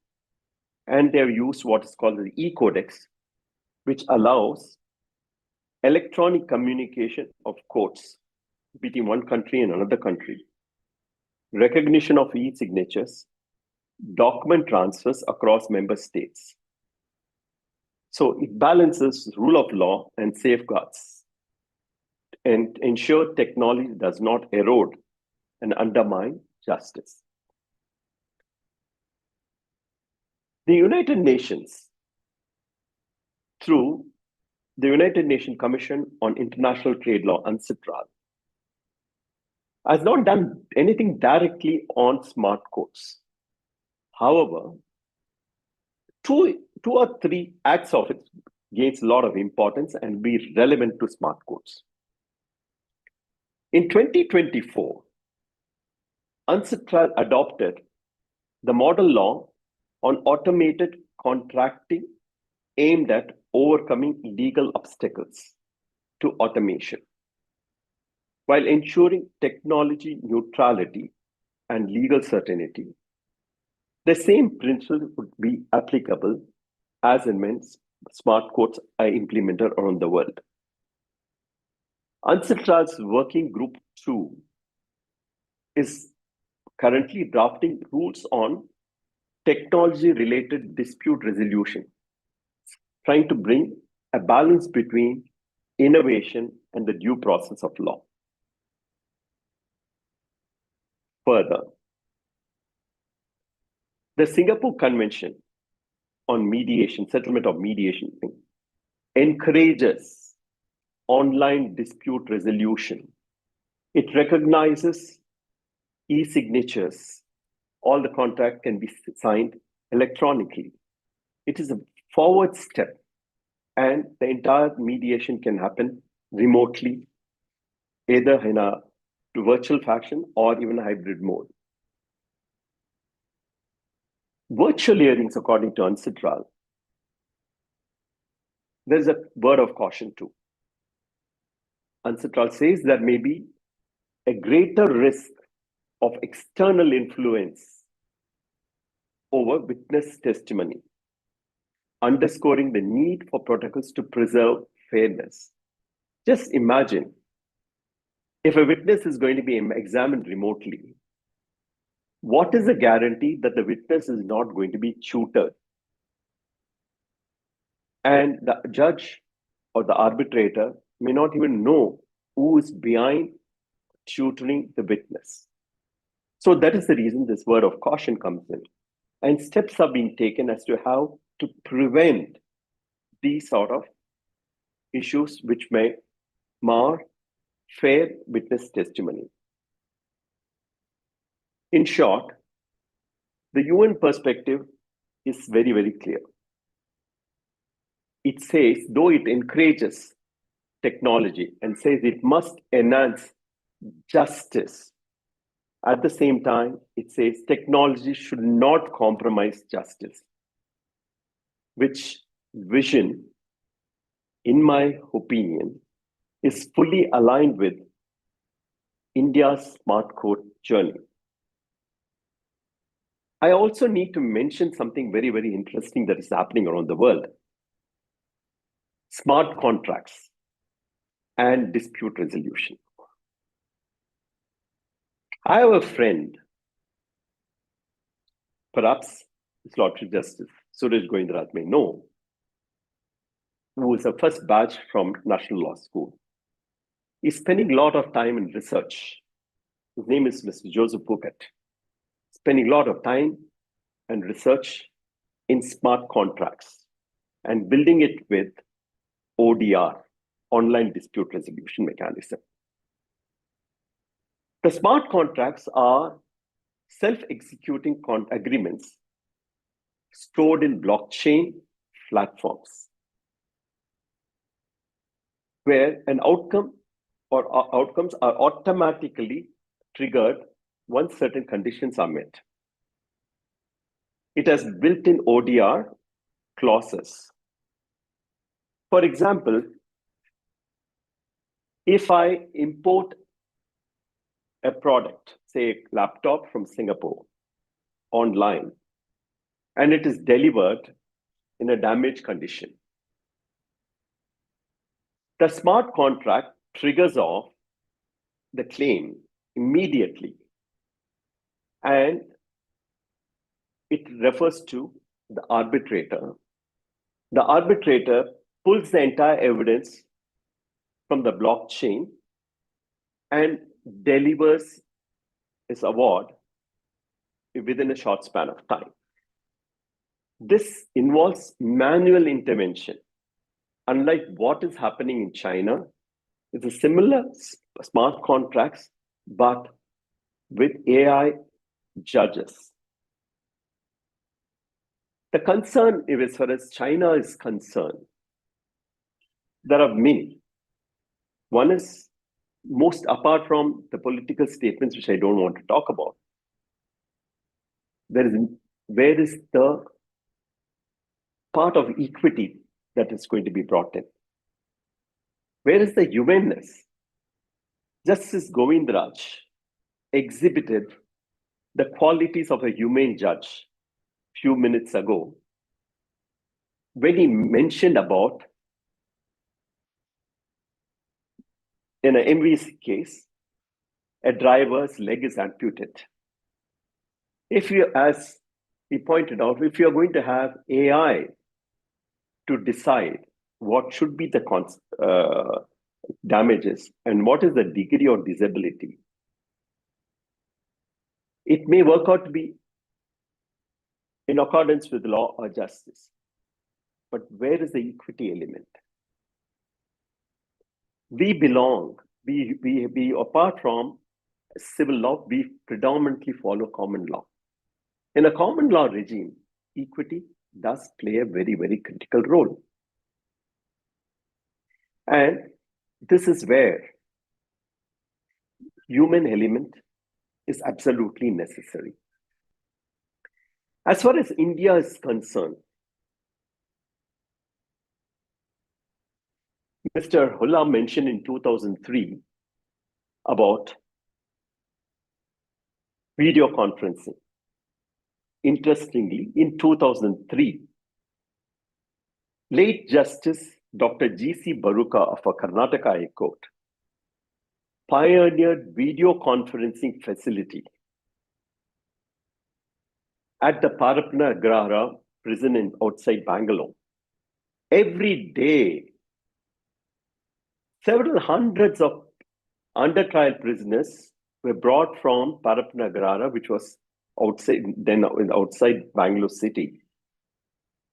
and they have used what is called the e-codex, which allows electronic communication of courts between one country and another country, recognition of e-signatures, document transfers across member states. So it balances rule of law and safeguards and ensure technology does not erode and undermine justice. The United Nations, through the United Nations Commission on International Trade Law, UNCITRAL, has not done anything directly on smart courts. However, two or three acts of it gains a lot of importance and be relevant to smart courts. In 2024, UNCITRAL adopted the model law on automated contracting aimed at overcoming legal obstacles to automation, while ensuring technology neutrality and legal certainty. The same principle would be applicable as and when smart courts are implemented around the world. UNCITRAL's Working Group 2 is currently drafting rules on technology-related dispute resolution, trying to bring a balance between innovation and the due process of law. Further, the Singapore Convention on Mediation, Settlement of Mediation, encourages online dispute resolution. It recognizes e-signatures. All the contract can be signed electronically. It is a forward step, and the entire mediation can happen remotely, either in a virtual fashion or even a hybrid mode. Virtual hearings, according to UNCITRAL, there's a word of caution too. UNCITRAL says there may be a greater risk of external influence over witness testimony, underscoring the need for protocols to preserve fairness. Just imagine if a witness is going to be examined remotely, what is the guarantee that the witness is not going to be tutored? And the judge or the arbitrator may not even know who is behind tutoring the witness. So that is the reason this word of caution comes in. and steps are being taken as to how to prevent these sort of issues which may mar fair witness testimony. In short, the UN perspective is very, very clear. It says, though it encourages technology and says it must enhance justice, at the same time, it says technology should not compromise justice, which vision, in my opinion, is fully aligned with India's smart court journey. I also need to mention something very, very interesting that is happening around the world. Smart contracts and dispute resolution. I have a friend, perhaps His Lordship Justice Suraj Govindraj may know, who was a first batch from National Law School. He's spending a lot of time in research. His name is Mr. Joseph Puckett. Spending a lot of time and research in smart contracts and building it with ODR, online dispute resolution mechanism. The smart contracts are self-executing agreements stored in blockchain platforms, where an outcome or outcomes are automatically triggered once certain conditions are met. It has built-in ODR clauses. For example, if I import a product, say a laptop from Singapore online, and it is delivered in a damaged condition, the smart contract triggers off the claim immediately, and it refers to the arbitrator. The arbitrator pulls the entire evidence from the blockchain and delivers his award within a short span of time. This involves manual intervention. Unlike what is happening in China, it's a similar smart contracts, but with AI judges. The concern, as far as China is concerned, there are many. One is, most apart from the political statements, which I don't want to talk about, where is the part of equity that is going to be brought in? Where is the humanness? Justice Govindraj exhibited the qualities of a humane judge few minutes ago when he mentioned about, in an MVC case, a driver's leg is amputated. If you, as he pointed out, if you're going to have AI to decide what should be the damages and what is the degree of disability, it may work out to be in accordance with law or justice. But where is the equity element? We belong, we apart from civil law, we predominantly follow common law. In a common law regime, equity does play a very, very critical role. And this is where human element is absolutely necessary. As far as India is concerned, Mr. Hulla mentioned in 2003 about video conferencing. Interestingly, in 2003, late Justice Dr. G.C. Baruka of a Karnataka High Court pioneered video conferencing facility at the Parapanagrahara prison outside Bangalore. Every day, several hundreds of under trial prisoners were brought from Parapanagrahara, which was outside Bangalore city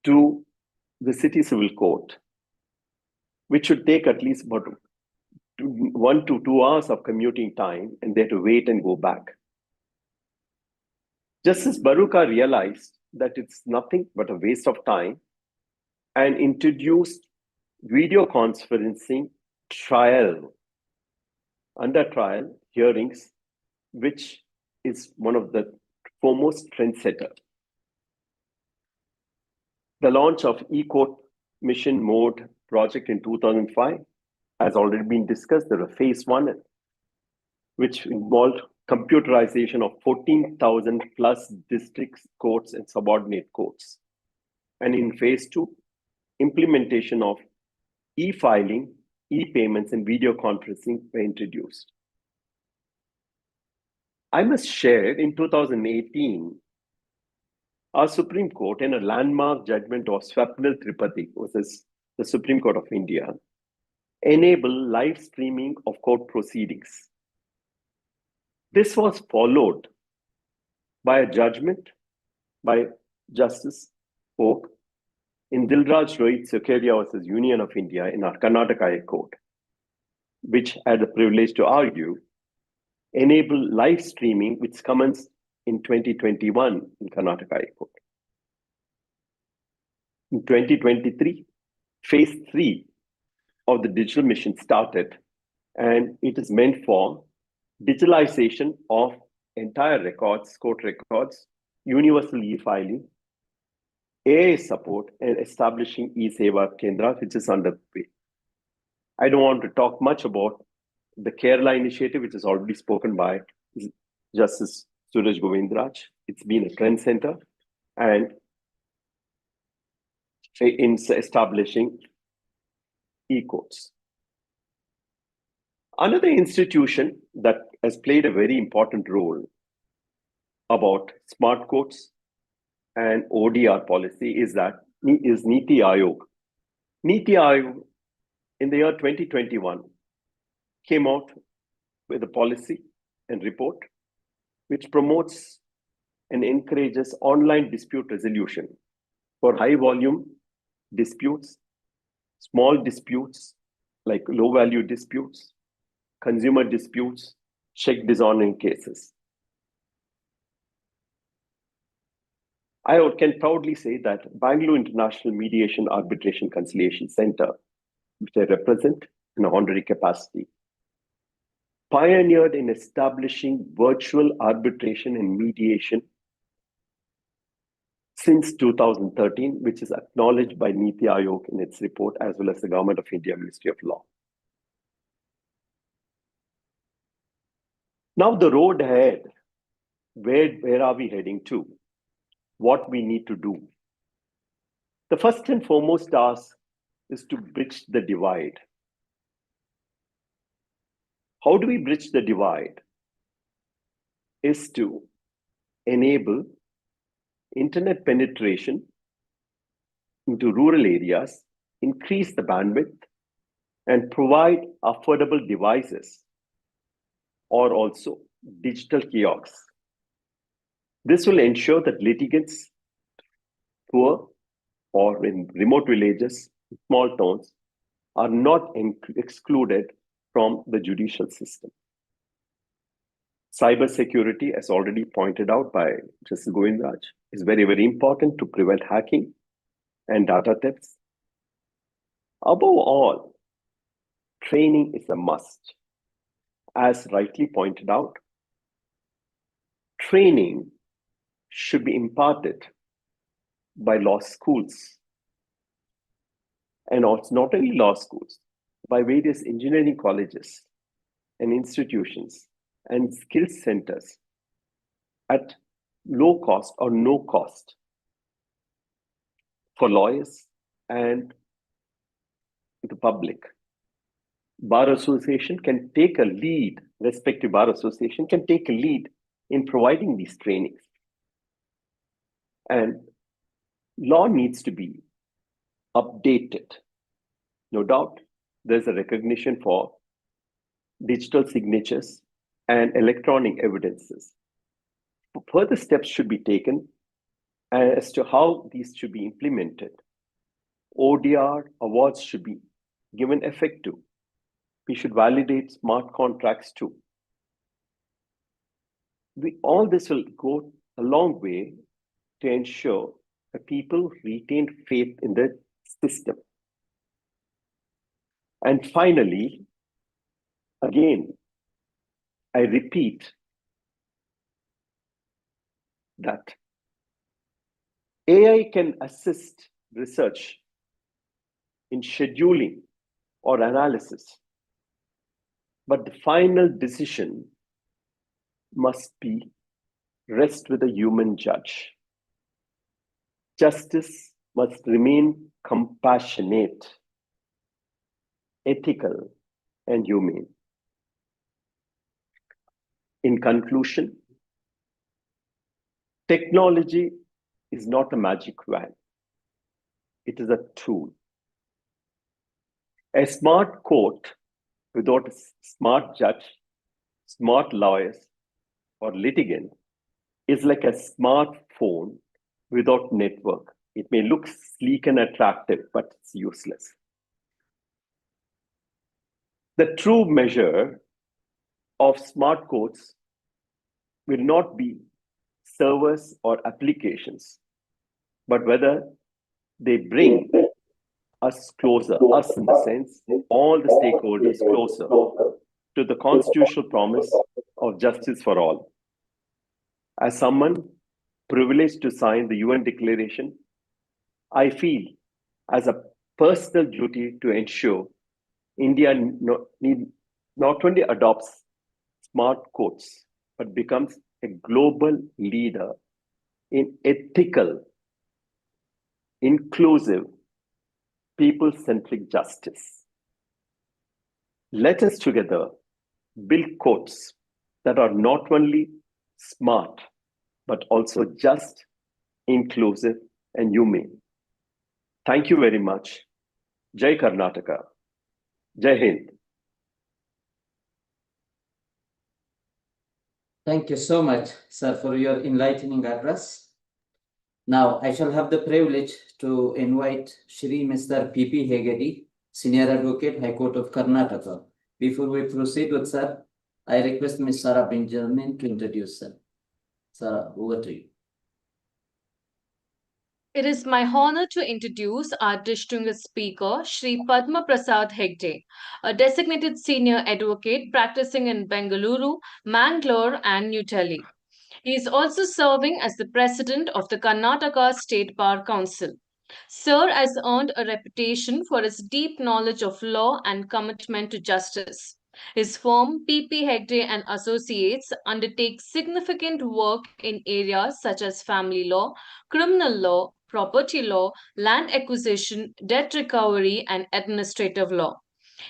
to the city civil court, which should take at least about 1 to 2 hours of commuting time, and they had to wait and go back. Justice Baruka realized that it's nothing but a waste of time and introduced video conferencing under trial hearings, which is one of the foremost trendsetter. The launch of e-court mission mode project in 2005 has already been discussed. There was phase 1, which involved computerization of 14,000 plus district courts and subordinate courts. And in phase 2, implementation of e-filing, e-payments, and video conferencing were introduced. I must share, in 2018, our Supreme Court, in a landmark judgment of Swapnil Tripathi, versus the Supreme Court of India, enabled live streaming of court proceedings. This was followed by a judgment by Justice Oak in Dilraj Rohit Sukeria versus Union of India in our Karnataka High Court, which I had the privilege to argue, enable live streaming, which commenced in 2021 in Karnataka High Court. In 2023, phase 3 of the digital mission started, and it is meant for digitalization of entire records, court records, universal e-filing, AI support, and establishing e-Seva Kendra, which is underway. I don't want to talk much about the Kerala initiative, which is already spoken by Justice Suraj Govindraj. It's been a trend center and in establishing e-courts. Another institution that has played a very important role about smart courts and ODR policy is Niti Aayog. Niti Aayog in the year 2021 came out with a policy and report which promotes and encourages online dispute resolution for high volume disputes, small disputes like low value disputes, consumer disputes, check dishonoring cases. I can proudly say that Bangalore International Mediation Arbitration Conciliation Center, which I represent in an honorary capacity, pioneered in establishing virtual arbitration and mediation since 2013, which is acknowledged by Niti Aayog in its report, as well as the Government of India Ministry of Law. Now the road ahead, where are we heading to? What we need to do? The first and foremost task is to bridge the divide. How do we bridge the divide? Is to enable internet penetration into rural areas, increase the bandwidth, and provide affordable devices or also digital kiosks. This will ensure that litigants poor or in remote villages, small towns, are not excluded from the judicial system. Cybersecurity, as already pointed out by Justice Govindraj, is very, very important to prevent hacking and data thefts. Above all, training is a must. As rightly pointed out, training should be imparted by law schools. And it's not only law schools, by various engineering colleges and institutions and skills centers at low cost or no cost for lawyers and the public. Bar Association can take a lead, respective Bar Association can take a lead in providing these trainings. And law needs to be updated. No doubt, there's a recognition for digital signatures and electronic evidences. further steps should be taken as to how these should be implemented. ODR awards should be given effect to. We should validate smart contracts too. All this will go a long way to ensure that people retain faith in the system. And finally, again, I repeat that AI can assist research in scheduling or analysis, but the final decision must rest with a human judge. Justice must remain compassionate, ethical, and humane. In conclusion, technology is not a magic wand. It is a tool. A smart court without a smart judge, smart lawyers, or litigant is like a smartphone without network. It may look sleek and attractive, but it's useless. The true measure of smart courts will not be servers or applications, but whether they bring us closer, us in the sense, all the stakeholders closer to the constitutional promise of justice for all. As someone privileged to sign the UN Declaration, I feel as a personal duty to ensure India not only adopts smart courts, but becomes a global leader in ethical, inclusive, people-centric justice. Let us together build courts that are not only smart, but also just, inclusive, and humane. Thank you very much. Jai Karnataka. Jai Hind. Thank you so much, sir, for your enlightening address. Now, I shall have the privilege to invite Shri Mr. PP Hegde, Senior Advocate, High Court of Karnataka. Before we proceed with sir, I request Ms. Sarah Benjamin to introduce sir. Sarah, over to you. It is my honor to introduce our distinguished speaker, Shri Padma Prasad Hegde, a designated senior advocate practicing in Bengaluru, Mangalore, and New Delhi. He is also serving as the president of the Karnataka State Bar Council. Sir has earned a reputation for his deep knowledge of law and commitment to justice. His firm, PP Hegde and Associates, undertakes significant work in areas such as family law, criminal law, property law, land acquisition, debt recovery, and administrative law.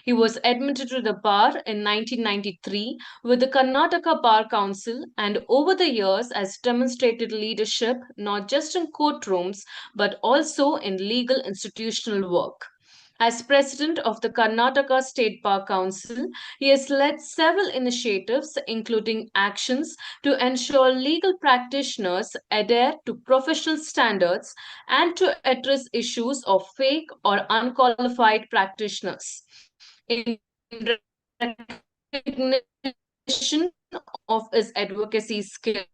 He was admitted to the bar in 1993 with the Karnataka Bar Council and over the years has demonstrated leadership not just in courtrooms but also in legal institutional work. As president of the Karnataka State Bar Council, he has led several initiatives, including actions to ensure legal practitioners adhere to professional standards and to address issues of fake or unqualified practitioners. In recognition of his advocacy skills,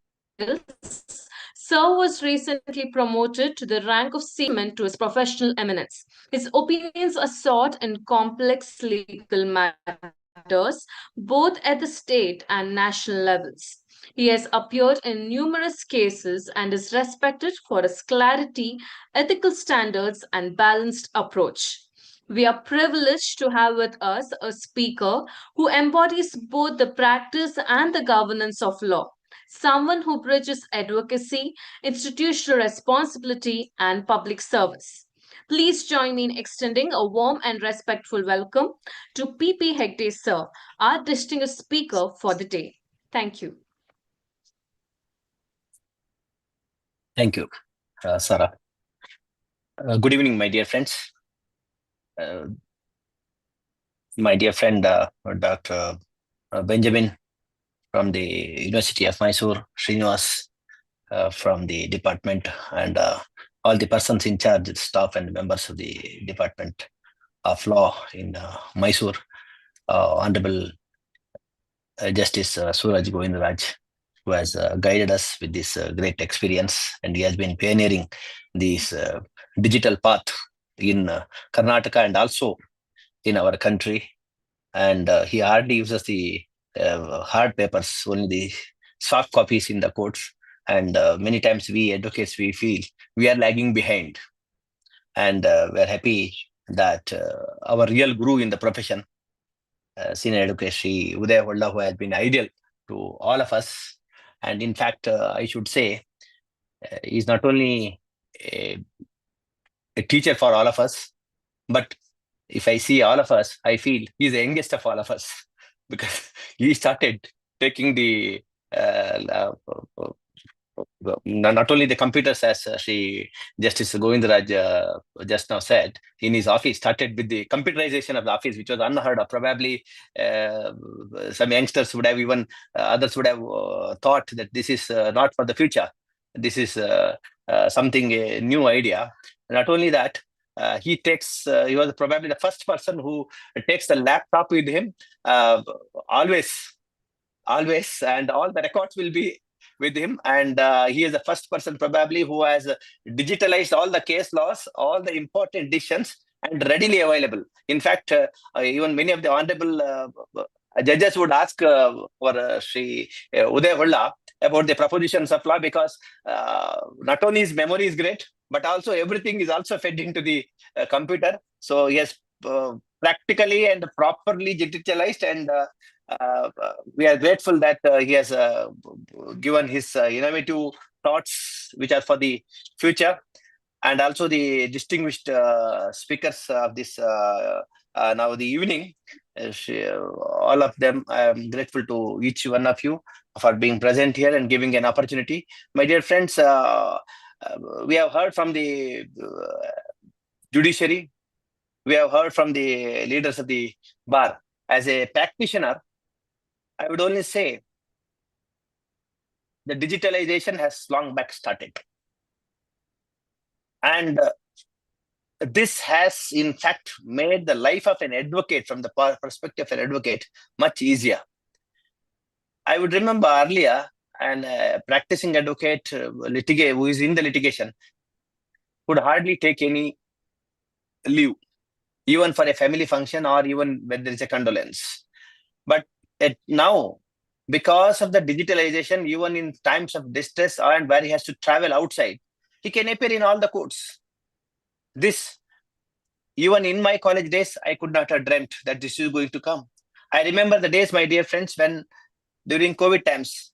Sir was recently promoted to the rank of seaman to his professional eminence. His opinions are sought in complex legal matters, both at the state and national levels. He has appeared in numerous cases and is respected for his clarity, ethical standards, and balanced approach. We are privileged to have with us a speaker who embodies both the practice and the governance of law, someone who bridges advocacy, institutional responsibility, and public service. Please join me in extending a warm and respectful welcome to PP Hegde, sir, our distinguished speaker for the day. Thank you. Thank you, Sarah. Good evening, my dear friends. My dear friend, Dr. Benjamin from the University of Mysore, Srinivas, from the department and all the persons in charge, staff and members of the Department of Law in Mysore, Honorable Justice Suraj Govindaraj, who has guided us with this great experience, and he has been pioneering this digital path in Karnataka and also in our country. And he hardly uses the hard papers, only the soft copies in the courts. And many times we advocates, we feel we are lagging behind. And we are happy that our real guru in the profession, senior advocate Sri Uday Holla, who has been ideal to all of us. And in fact, I should say, he's not only a teacher for all of us, but if I see all of us, I feel he's the youngest of all of us, because he started taking the not only the computers, as Sri Justice Govindaraj just now said, in his office, started with the computerization of the office, which was unheard of. Probably some youngsters would have even, others would have thought that this is not for the future. This is something, a new idea. Not only that, he was probably the first person who takes the laptop with him always, and all the records will be with him. And he is the first person probably who has digitalized all the case laws, all the important decisions, and readily available. In fact, even many of the honorable judges would ask for Sri Uday Holla about the propositions of law, because not only his memory is great, but also everything is also fed into the computer. So he has practically and properly digitalized, and we are grateful that he has given his innovative thoughts, which are for the future. And also the distinguished speakers of this now the evening, all of them, I am grateful to each one of you for being present here and giving an opportunity. My dear friends, we have heard from the judiciary, we have heard from the leaders of the bar. As a practitioner, I would only say the digitalization has long back started. And this has, in fact, made the life of an advocate, from the perspective of an advocate, much easier. I would remember earlier, and practicing advocate who is in the litigation would hardly take any leave, even for a family function or even when there is a condolence. But now, because of the digitalization, even in times of distress and where he has to travel outside, he can appear in all the courts. This, even in my college days, I could not have dreamt that this is going to come. I remember the days, my dear friends, when during COVID times,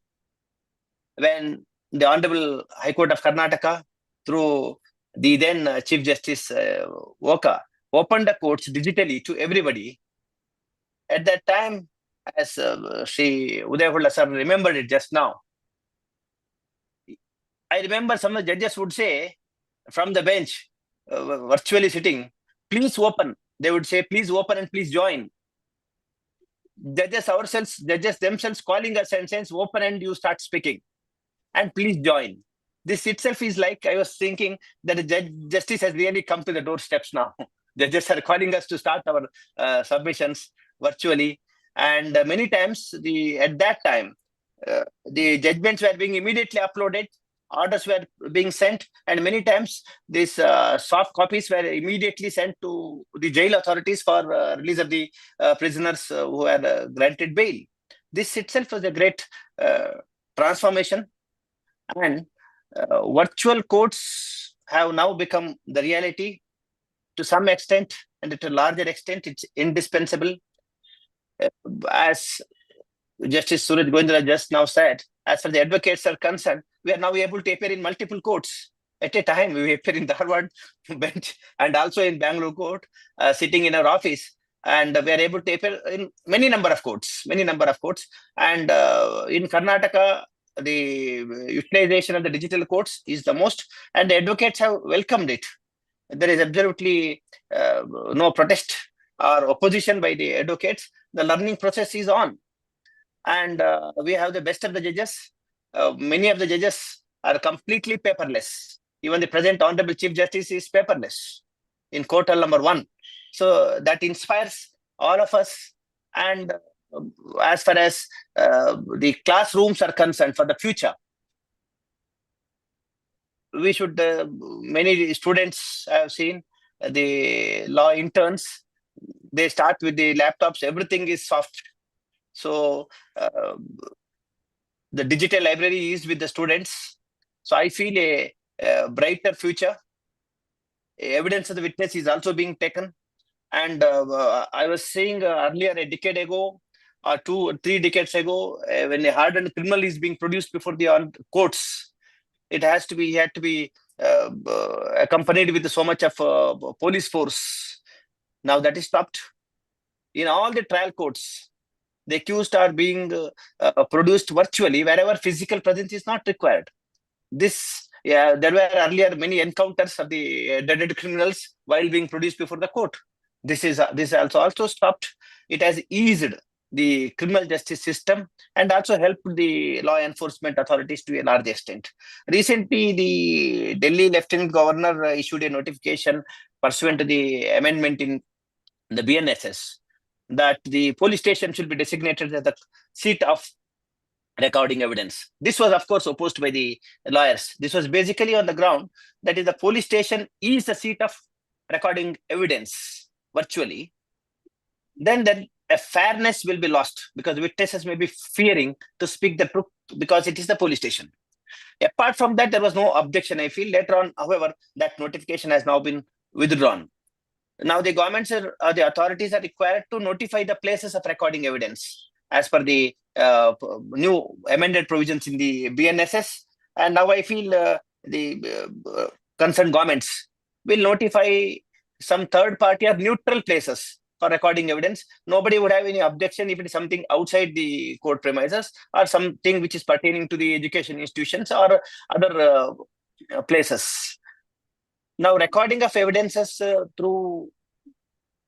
when the Honorable High Court of Karnataka, through the then Chief Justice Woka, opened the courts digitally to everybody. At that time, as Sri Uday Holla sir remembered it just now, I remember some of the judges would say from the bench, virtually sitting, please open. They would say, please open and please join. Judges themselves calling us and saying, open and you start speaking. And please join. This itself is like, I was thinking that the justice has really come to the doorsteps now. Judges are calling us to start our submissions virtually. And many times, at that time, the judgments were being immediately uploaded, orders were being sent, and many times these soft copies were immediately sent to the jail authorities for release of the prisoners who were granted bail. This itself was a great transformation. And virtual courts have now become the reality to some extent, and to a larger extent, it's indispensable. As Justice Suraj Govindaraj just now said, as far as the advocates are concerned, we are now able to appear in multiple courts at a time. We appear in the Harvard bench and also in Bangalore court, sitting in our office, and we are able to appear in many number of courts. And in Karnataka, the utilization of the digital courts is the most, and the advocates have welcomed it. There is absolutely no protest or opposition by the advocates. The learning process is on. And we have the best of the judges. Many of the judges are completely paperless. Even the present Honorable Chief Justice is paperless in Kotal number 1. So that inspires all of us. And as far as the classrooms are concerned for the future, we should, many students I have seen, the law interns, they start with the laptops, everything is soft. So the digital library is with the students. So I feel a brighter future. Evidence of the witness is also being taken. And I was saying earlier, a decade ago, or 2 or 3 decades ago, when a hardened criminal is being produced before the courts, he had to be accompanied with so much of police force. Now that is stopped. In all the trial courts, the accused are being produced virtually wherever physical presence is not required. There were earlier many encounters of the dead criminals while being produced before the court. This also stopped. It has eased the criminal justice system and also helped the law enforcement authorities to a large extent. Recently, the Delhi Lieutenant Governor issued a notification pursuant to the amendment in the BNSS that the police station should be designated as the seat of recording evidence. This was, of course, opposed by the lawyers. This was basically on the ground that is the police station is the seat of recording evidence virtually. Then a fairness will be lost because witnesses may be fearing to speak the truth because it is the police station. Apart from that, there was no objection. I feel later on, however, that notification has now been withdrawn. Now the governments the authorities are required to notify the places of recording evidence as per the new amended provisions in the BNSS. And now I feel the concerned governments will notify some third party or neutral places for recording evidence. Nobody would have any objection if it is something outside the court premises or something which is pertaining to the education institutions or other places. Now, recording of evidences through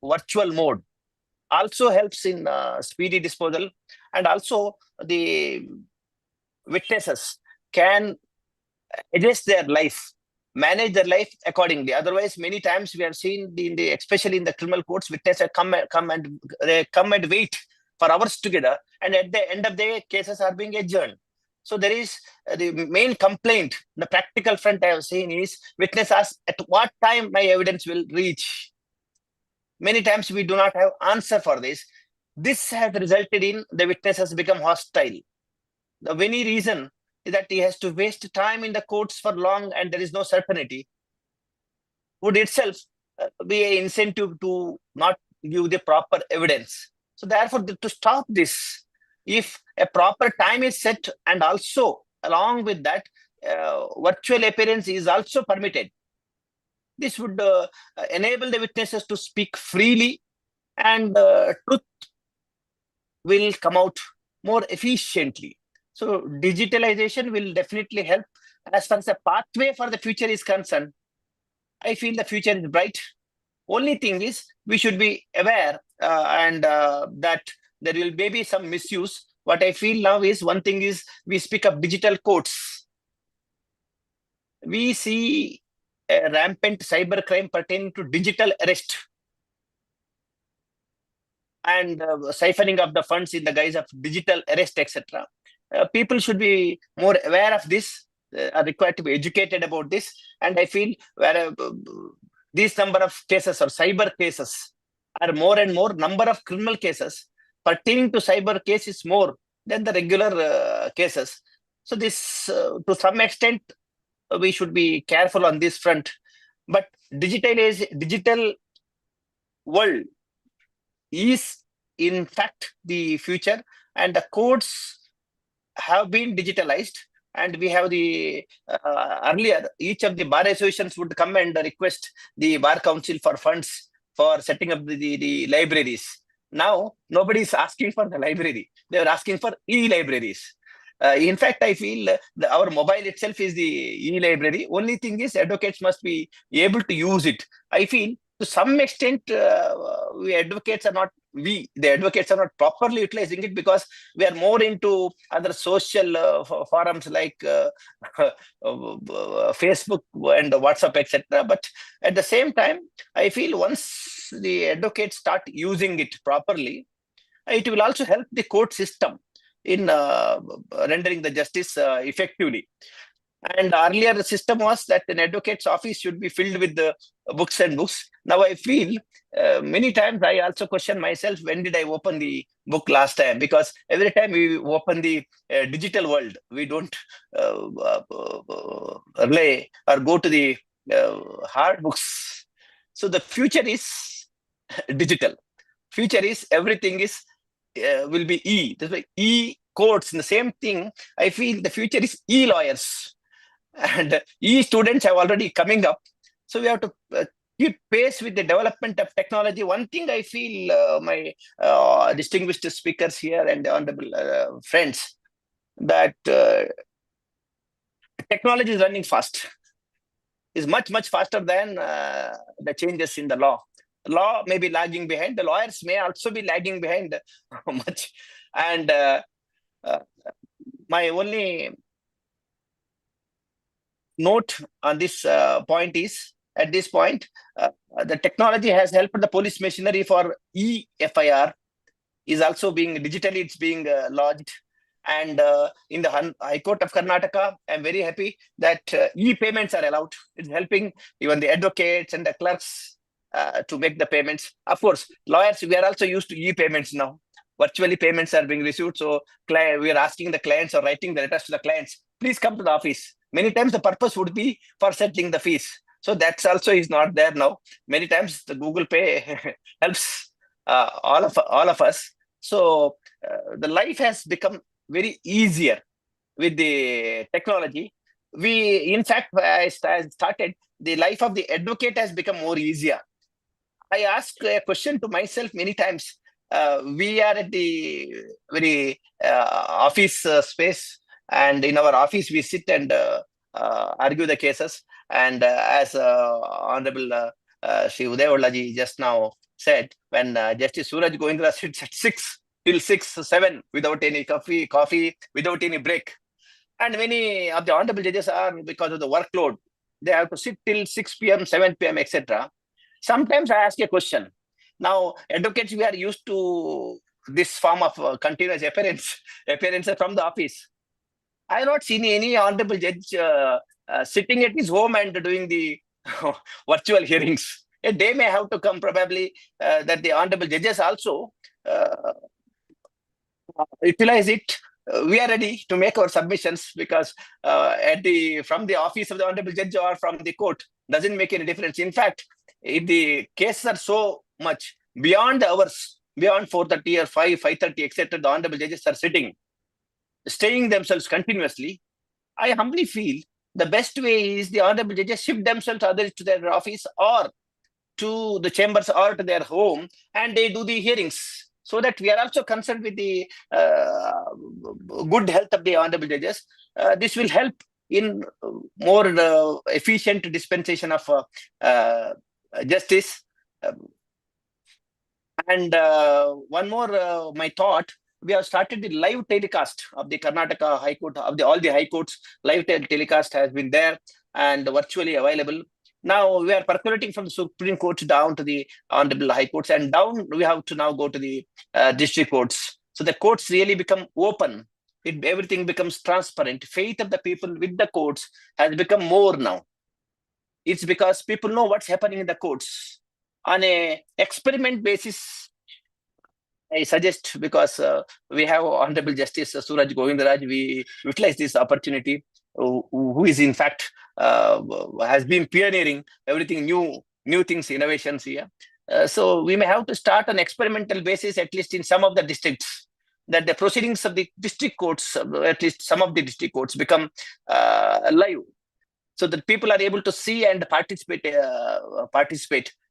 virtual mode also helps in speedy disposal, and also the witnesses can adjust their life, manage their life accordingly. Otherwise, many times we have seen, especially in the criminal courts, witnesses come and wait for hours together, and at the end of the day, cases are being adjourned. So there is the main complaint, the practical front I have seen is witness asks at what time my evidence will reach. Many times we do not have answer for this. This has resulted in the witness has become hostile. The very reason is that he has to waste time in the courts for long and there is no certainty, would itself be an incentive to not give the proper evidence. So therefore, to stop this, if a proper time is set and also along with that, virtual appearance is also permitted, this would enable the witnesses to speak freely and truth will come out more efficiently. So digitalization will definitely help. As far as the pathway for the future is concerned, I feel the future is bright. Only thing is we should be aware and that there will maybe some misuse. What I feel now is one thing is we speak of digital courts. We see a rampant cybercrime pertaining to digital arrest and siphoning of the funds in the guise of digital arrest, etc. People should be more aware of this, are required to be educated about this. And I feel where these number of cases or cyber cases are more and more, number of criminal cases pertaining to cyber case is more than the regular cases. So this, to some extent, we should be careful on this front. But digital world is in fact the future, and the courts have been digitalized. And we have the earlier, each of the bar associations would come and request the bar council for funds for setting up the libraries. Now, nobody is asking for the library. They are asking for e-libraries. In fact, I feel our mobile itself is the e-library. Only thing is advocates must be able to use it. I feel to some extent, we advocates are not the advocates are not properly utilizing it, because we are more into other social forums like Facebook and WhatsApp, etc. But at the same time, I feel once the advocates start using it properly, it will also help the court system in rendering the justice effectively. And earlier the system was that an advocate's office should be filled with the books and books. Now I feel many times I also question myself, when did I open the book last time? Because every time we open the digital world, we don't rely or go to the hard books. So the future is digital. Future is everything is will be E. That's why E courts in the same thing. I feel the future is E lawyers. And e-students have already coming up. So we have to keep pace with the development of technology. One thing I feel, my distinguished speakers here and the honorable friends, that technology is running fast, is much, much faster than the changes in the law. The law may be lagging behind. The lawyers may also be lagging behind much. And my only note on this point is, at this point, the technology has helped the police machinery for e-FIR is also being digitally, it's being lodged. And in the High Court of Karnataka, I'm very happy that e-payments are allowed. It's helping even the advocates and the clerks to make the payments. Of course, lawyers, we are also used to e-payments now. Virtually payments are being received. So we are asking the clients or writing the letters to the clients, please come to the office. Many times the purpose would be for settling the fees. So that's also is not there now. Many times the Google Pay helps all of us. So the life has become very easier with the technology. In fact, I started, the life of the advocate has become more easier. I asked a question to myself many times. We are at the very office space, and in our office we sit and argue the cases. And as Honorable Shri Udayawalaji just now said, when Justice Suraj Govindra sits at 6 till 7 without any coffee, without any break. And many of the honorable judges are, because of the workload, they have to sit till 6 p.m., 7 p.m., etc. Sometimes I ask a question. Now, advocates, we are used to this form of continuous appearances from the office. I have not seen any honorable judge sitting at his home and doing the virtual hearings. They may have to come probably that the honorable judges also utilize it. We are ready to make our submissions, because from the office of the honorable judge or from the court doesn't make any difference. In fact, if the cases are so much beyond hours, beyond 4:30 or 5:30, etc., the honorable judges are staying themselves continuously. I humbly feel the best way is the honorable judges shift themselves either to their office or to the chambers or to their home, and they do the hearings, so that we are also concerned with the good health of the honorable judges. This will help in more efficient dispensation of justice. And one more, my thought, we have started the live telecast of the Karnataka High Court, of all the High Courts. Live telecast has been there and virtually available. Now we are percolating from the Supreme Court down to the Honorable High Courts, and down we have to now go to the district courts. So the courts really become open. Everything becomes transparent. Faith of the people with the courts has become more now. It's because people know what's happening in the courts. On a experiment basis, I suggest, because we have Honorable Justice Suraj Govindaraj, we utilize this opportunity, who is in fact has been pioneering everything new things, innovations here. So we may have to start on experimental basis, at least in some of the districts, that the proceedings of the district courts, at least some of the district courts, become live, so that people are able to see and participate.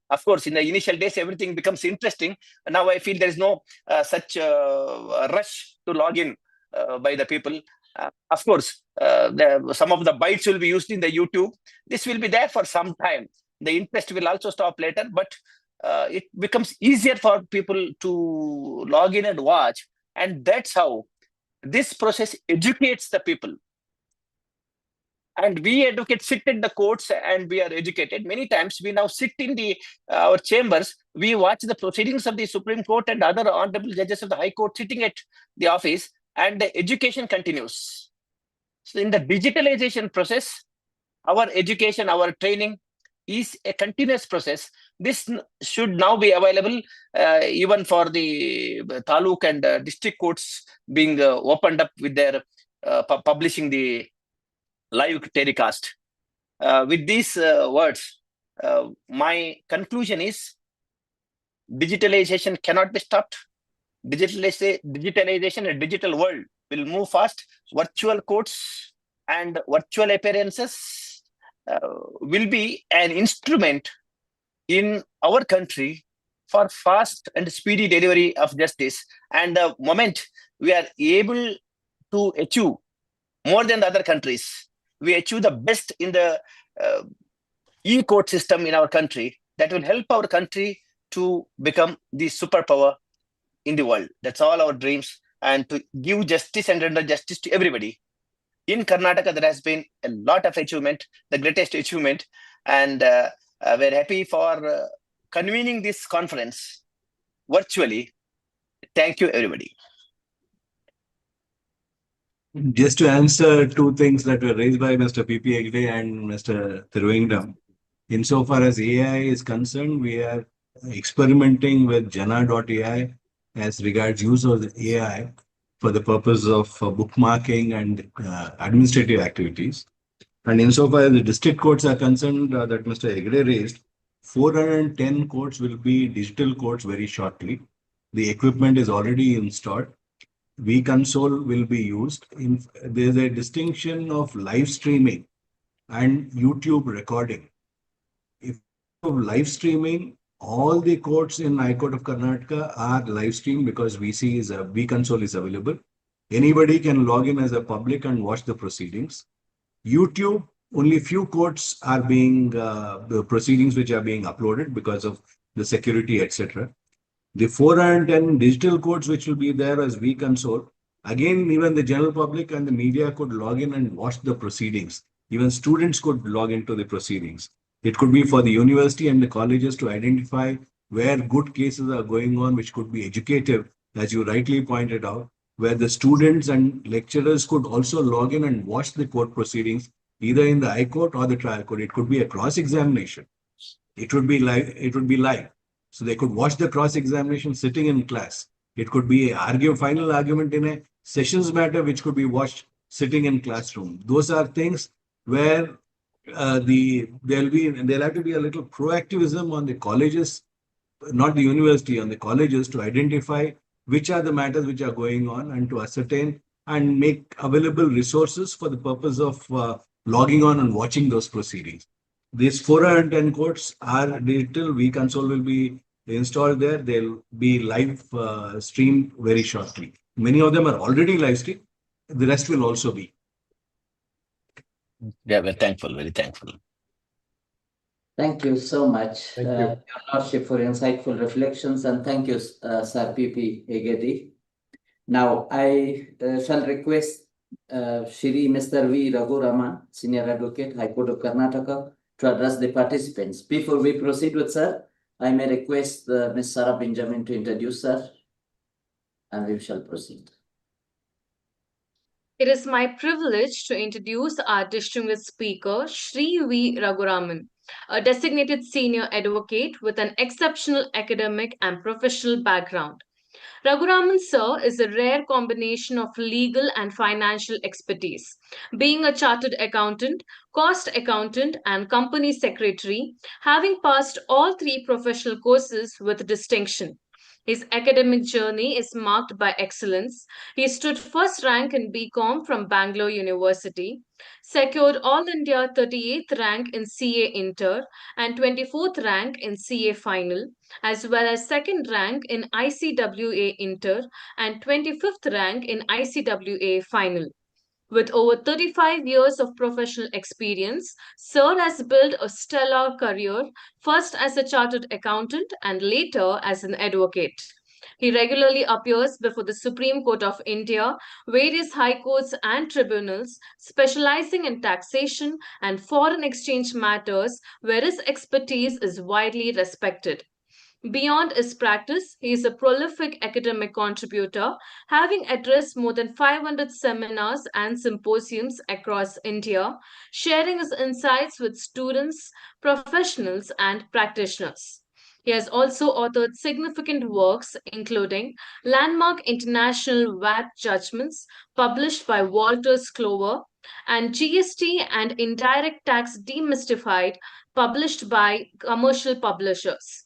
Of course, in the initial days, everything becomes interesting. Now I feel there is no such rush to log in by the people. Of course, some of the bytes will be used in the YouTube. This will be there for some time. The interest will also stop later, but it becomes easier for people to log in and watch. And that's how this process educates the people. And we advocates sit in the courts and we are educated. Many times we now sit in our chambers, we watch the proceedings of the Supreme Court and other honorable judges of the High Court sitting at the office, and the education continues. So in the digitalization process, our education, our training is a continuous process. This should now be available even for the taluk and district courts being opened up with their publishing the live telecast. With these words, my conclusion is digitalization cannot be stopped. Digitalization and digital world will move fast. Virtual courts and virtual appearances will be an instrument in our country for fast and speedy delivery of justice. And the moment we are able to achieve more than the other countries, we achieve the best in the e-court system in our country, that will help our country to become the superpower in the world. That's all our dreams, and to give justice and render justice to everybody. In Karnataka, there has been a lot of achievement, the greatest achievement, and we're happy for convening this conference virtually. Thank you, everybody. Just to answer two things that were raised by Mr. PP Hegde and Mr. Thiruvengadam. Insofar as AI is concerned, we are experimenting with Jana.ai as regards use of the AI for the purpose of bookmarking and administrative activities. And insofar as the district courts are concerned, that Mr. Hegde raised, 410 courts will be digital courts very shortly. The equipment is already installed. V console will be used. There's a distinction of live streaming and YouTube recording. If live streaming, all the courts in High Court of Karnataka are live streamed because V console is available. Anybody can log in as a public and watch the proceedings. YouTube, only few courts are being the proceedings which are being uploaded because of the security, etc. The 410 digital courts which will be there as V console, again, even the general public and the media could log in and watch the proceedings. Even students could log into the proceedings. It could be for the university and the colleges to identify where good cases are going on, which could be educative, as you rightly pointed out, where the students and lecturers could also log in and watch the court proceedings, either in the High Court or the trial court. It could be a cross-examination. It would be live. So they could watch the cross-examination sitting in class. It could be a final argument in a sessions matter, which could be watched sitting in classroom. Those are things where there'll have to be a little proactivism on the colleges, not the university, on the colleges, to identify which are the matters which are going on and to ascertain and make available resources for the purpose of logging on and watching those proceedings. These 410 courts are digital. V console will be installed there. They'll be live streamed very shortly. Many of them are already live streamed. The rest will also be. Yeah, we're thankful, very thankful. Thank you so much, Thank you. Your Lordship, for insightful reflections, and thank you, Sir PP Hegde. Now, I shall request Shri Mr. V Raguraman, Senior Advocate, High Court of Karnataka, to address the participants. Before we proceed with Sir, I may request Ms. Sarah Benjamin to introduce Sir, and we shall proceed. It is my privilege to introduce our distinguished speaker, Shri V Raguraman, a designated senior advocate with an exceptional academic and professional background. Raguraman sir is a rare combination of legal and financial expertise. Being a chartered accountant, cost accountant, and company secretary, having passed all three professional courses with distinction. His academic journey is marked by excellence. He stood first rank in BCom from Bangalore University, secured All India 38th rank in CA Inter and 24th rank in CA Final, as well as second rank in ICWA Inter and 25th rank in ICWA Final. With over 35 years of professional experience, Sir has built a stellar career, first as a chartered accountant and later as an advocate. He regularly appears before the Supreme Court of India, various high courts and tribunals, specializing in taxation and foreign exchange matters where his expertise is widely respected. Beyond his practice, he is a prolific academic contributor, having addressed more than 500 seminars and symposiums across India, sharing his insights with students, professionals, and practitioners. He has also authored significant works, including landmark international VAT judgments published by Walters Clover and GST and Indirect Tax Demystified, published by commercial publishers.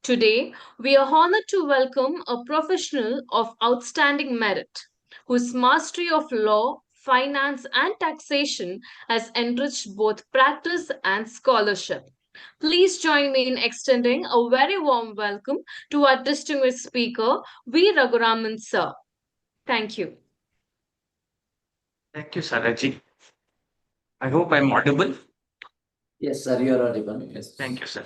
Today, we are honored to welcome a professional of outstanding merit whose mastery of law, finance, and taxation has enriched both practice and scholarship. Please join me in extending a very warm welcome to our distinguished speaker, V Raguraman sir. Thank you. Thank you, Saraji. I hope I'm audible. Yes, sir, you are audible. Yes. Thank you, sir.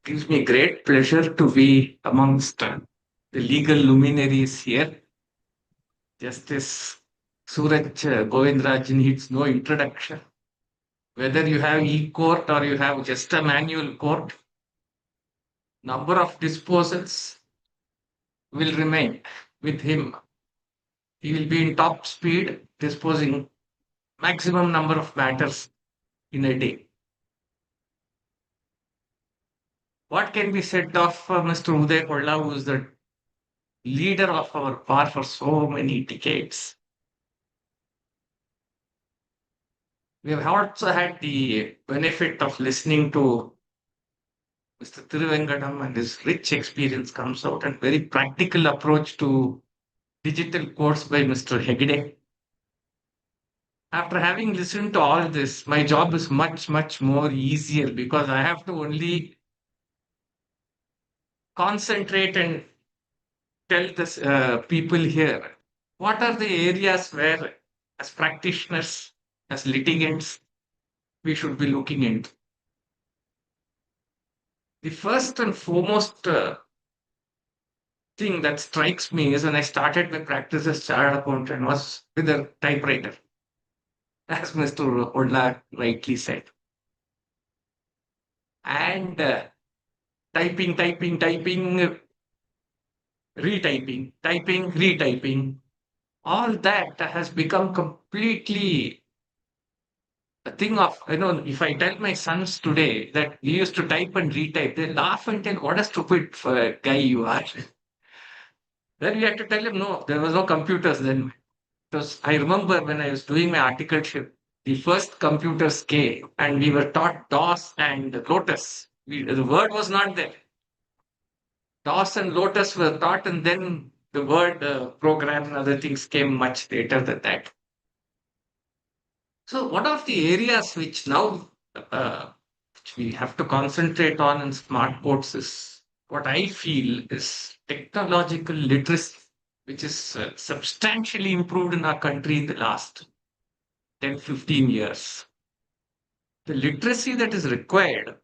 Gives me great pleasure to be amongst the legal luminaries here. Justice Suraj Govindraj needs no introduction. Whether you have e-court or you have just a manual court, number of disposals will remain with him. He will be in top speed, disposing maximum number of matters in a day. What can be said of Mr. Uday Kolla, who is the leader of our bar for so many decades? We have also had the benefit of listening to Mr. Thiruvengadam, and his rich experience comes out, and very practical approach to digital course by Mr. Hegde. After having listened to all this, my job is much, much more easier because I have to only concentrate and tell the people here what are the areas where, as practitioners, as litigants, we should be looking into. The first and foremost thing that strikes me is when I started my practice as chartered accountant was with a typewriter, as Mr. Odla rightly said. And typing, retyping, all that has become completely a thing of, if I tell my sons today that we used to type and retype, they laugh and tell, what a stupid guy you are. Then we had to tell him, no, there was no computers then. Because I remember when I was doing my articleship, the first computers came and we were taught DOS and Lotus. The word was not there. DOS and Lotus were taught, and then the word program and other things came much later than that. So one of the areas which now which we have to concentrate on in smart courts is what I feel is technological literacy, which is substantially improved in our country in the last 10, 15 years. The literacy that is required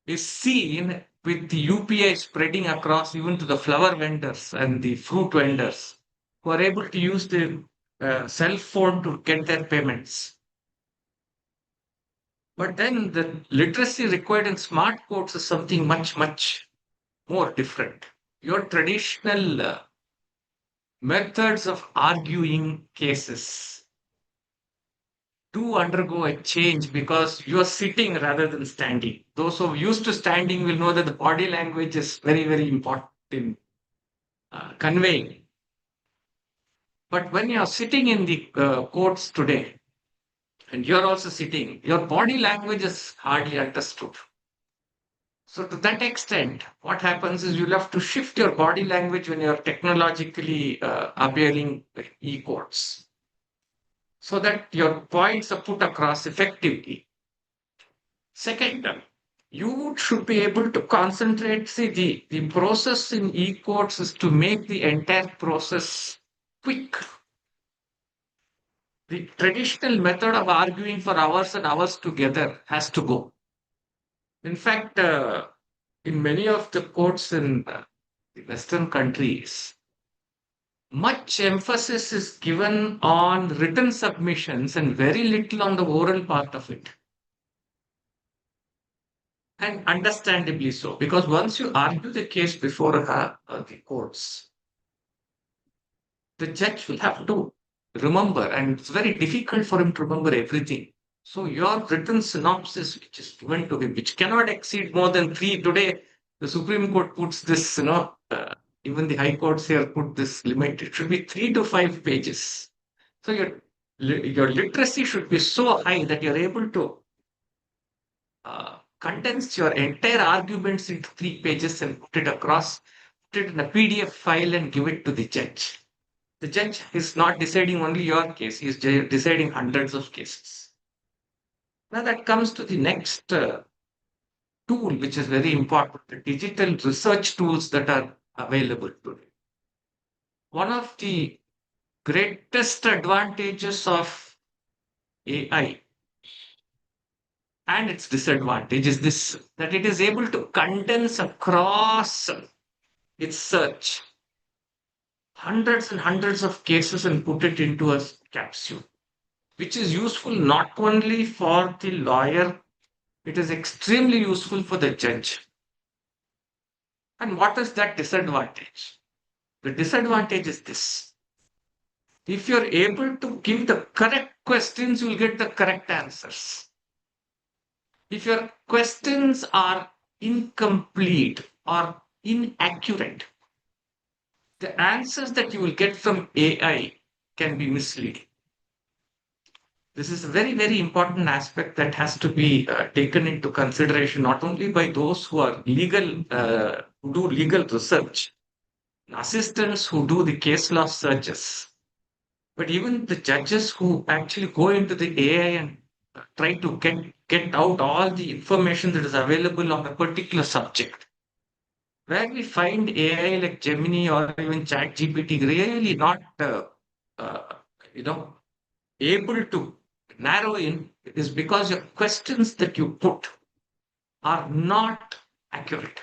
is seen with the UPI spreading across even to the flower vendors and the fruit vendors who are able to use their cell phone to get their payments. But then the literacy required in smart courts is something much, much more different. Your traditional methods of arguing cases do undergo a change because you are sitting rather than standing. Those who are used to standing will know that the body language is very, very important in conveying. But when you are sitting in the courts today, and you're also sitting, your body language is hardly understood. So to that extent, what happens is you'll have to shift your body language when you're technologically appearing e-courts, so that your points are put across effectively. Second, you should be able to concentrate. See, the process in e-courts is to make the entire process quick. The traditional method of arguing for hours and hours together has to go. In fact, in many of the courts in the Western countries, much emphasis is given on written submissions and very little on the oral part of it. And understandably so, because once you argue the case before the courts, the judge will have to remember, and it's very difficult for him to remember everything. So your written synopsis, which is given to him, which cannot exceed more than 3. Today, the Supreme Court puts this, even the high courts here put this limit. It should be 3 to 5 pages. So your literacy should be so high that you're able to condense your entire arguments into 3 pages and put it across, put it in a PDF file and give it to the judge. The judge is not deciding only your case, he is deciding hundreds of cases. Now that comes to the next tool, which is very important, the digital research tools that are available today. One of the greatest advantages of AI and its disadvantage is this, that it is able to condense across its search hundreds and hundreds of cases and put it into a capsule, which is useful not only for the lawyer, it is extremely useful for the judge. And what is that disadvantage? The disadvantage is this. If you're able to give the correct questions, you'll get the correct answers. If your questions are incomplete or inaccurate, the answers that you will get from AI can be misleading. This is a very, very important aspect that has to be taken into consideration, not only by those who are who do legal research, assistants who do the case law searches, but even the judges who actually go into the AI and try to get out all the information that is available on a particular subject. Where we find AI like Gemini or even ChatGPT really not, able to narrow in, is because your questions that you put are not accurate.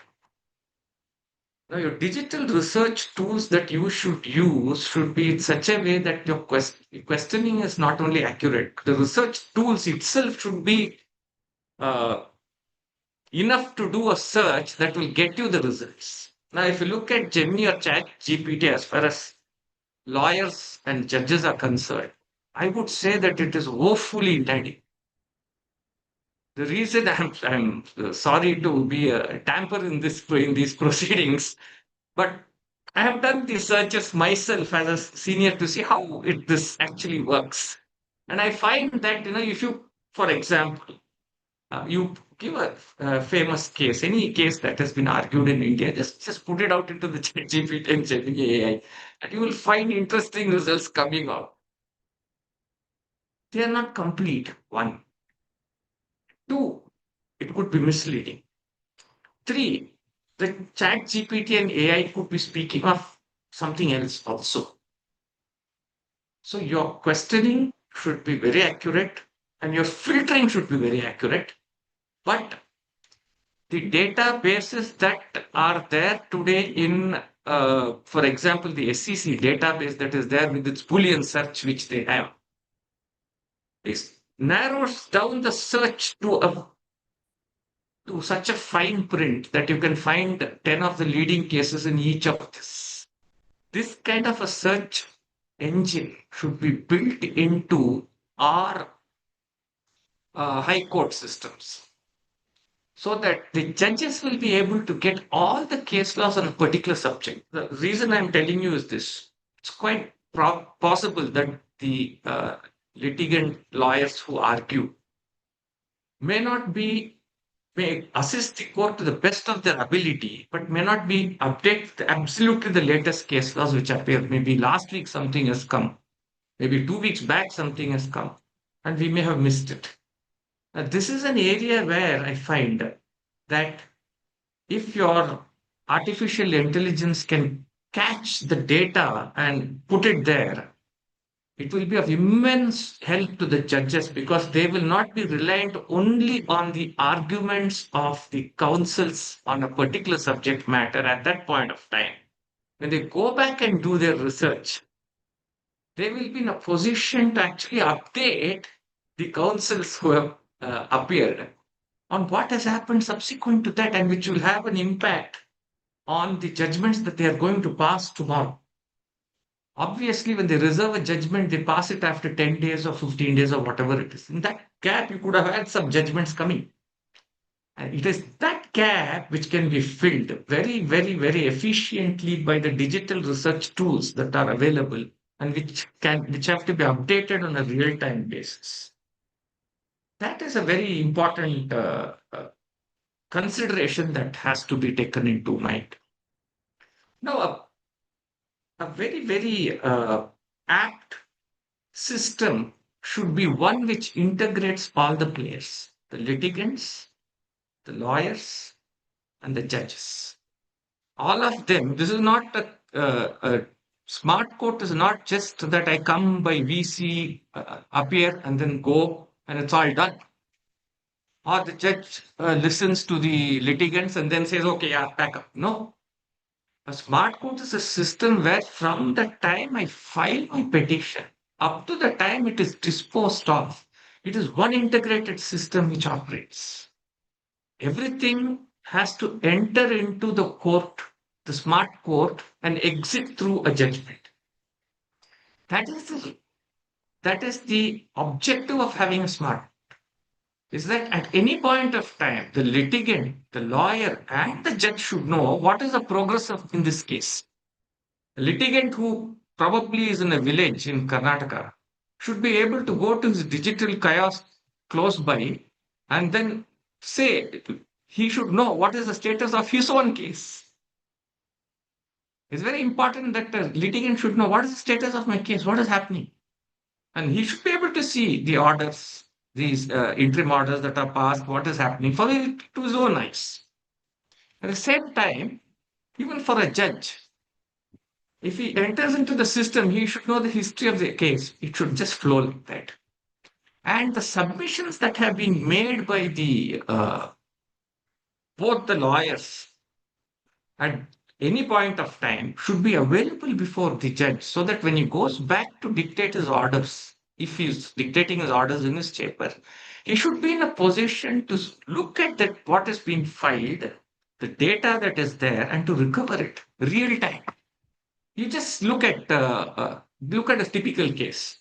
Now, your digital research tools that you should use should be in such a way that your questioning is not only accurate, the research tools itself should be enough to do a search that will get you the results. Now, if you look at Gemini or ChatGPT as far as lawyers and judges are concerned, I would say that it is woefully inadequate. The reason I'm sorry to be a tamper in these proceedings, but I have done the searches myself as a senior to see how this actually works, and I find that if you, for example, you give a famous case, any case that has been argued in India, just put it out into the ChatGPT and Gemini AI, and you will find interesting results coming out. They are not complete. 1. 2, it could be misleading. 3, the ChatGPT and AI could be speaking of something else also. So your questioning should be very accurate and your filtering should be very accurate. But the databases that are there today in, for example, the SEC database that is there with its Boolean search, which they have, this narrows down the search to such a fine print that you can find 10 of the leading cases in each of this. This kind of a search engine should be built into our high court systems, so that the judges will be able to get all the case laws on a particular subject. The reason I'm telling you is this. It's quite possible that the litigant lawyers who argue may assist the court to the best of their ability, but may not be update absolutely the latest case laws which appear. Maybe last week something has come. Maybe 2 weeks back something has come, and we may have missed it. Now, this is an area where I find that if your artificial intelligence can catch the data and put it there, it will be of immense help to the judges because they will not be reliant only on the arguments of the counsels on a particular subject matter at that point of time. When they go back and do their research, they will be in a position to actually update the counsels who have appeared on what has happened subsequent to that, and which will have an impact on the judgments that they are going to pass tomorrow. Obviously, when they reserve a judgment, they pass it after 10 days or 15 days or whatever it is. In that gap, you could have had some judgments coming. And it is that gap which can be filled very, very, very efficiently by the digital research tools that are available and which have to be updated on a real-time basis. That is a very important consideration that has to be taken into mind. Now, a very, very apt system should be one which integrates all the players, the litigants, the lawyers, and the judges. All of them. This is not a smart court is not just that I come by VC, appear and then go and it's all done. Or the judge listens to the litigants and then says, okay, yeah, back up. No. A smart court is a system where from the time I file my petition up to the time it is disposed of, it is one integrated system which operates. Everything has to enter into the court, the smart court, and exit through a judgment. That is the objective of having a smart court. Is that at any point of time, the litigant, the lawyer, and the judge should know what is the progress of in this case. A litigant who probably is in a village in Karnataka should be able to go to his digital kiosk close by and then say he should know what is the status of his own case. It's very important that the litigant should know what is the status of my case, what is happening. And he should be able to see the orders, these interim orders that are passed, what is happening for it to his own eyes. At the same time, even for a judge, if he enters into the system, he should know the history of the case. It should just flow like that. And the submissions that have been made by the both the lawyers at any point of time should be available before the judge so that when he goes back to dictate his orders, if he's dictating his orders in his chamber, he should be in a position to look at that what has been filed, the data that is there, and to recover it real time. You just look at a typical case.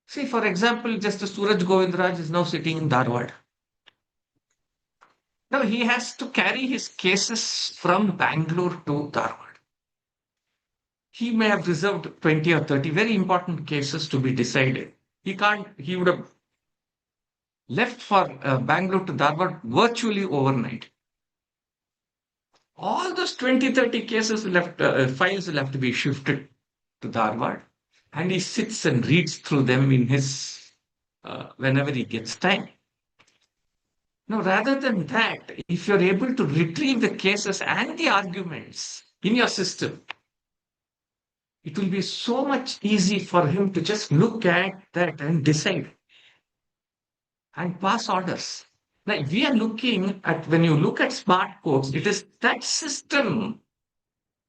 See, for example, Justice Suraj Govindraj is now sitting in Dharwad. Now he has to carry his cases from Bangalore to Dharwad. He may have reserved 20 or 30 very important cases to be decided. He would have left for Bangalore to Dharwad virtually overnight. All those 20, 30 cases files will have to be shifted to Dharwad, and he sits and reads through them in his whenever he gets time. Now, rather than that, if you're able to retrieve the cases and the arguments in your system, it will be so much easy for him to just look at that and decide and pass orders. Now, we are looking at, when you look at smart courts, it is that system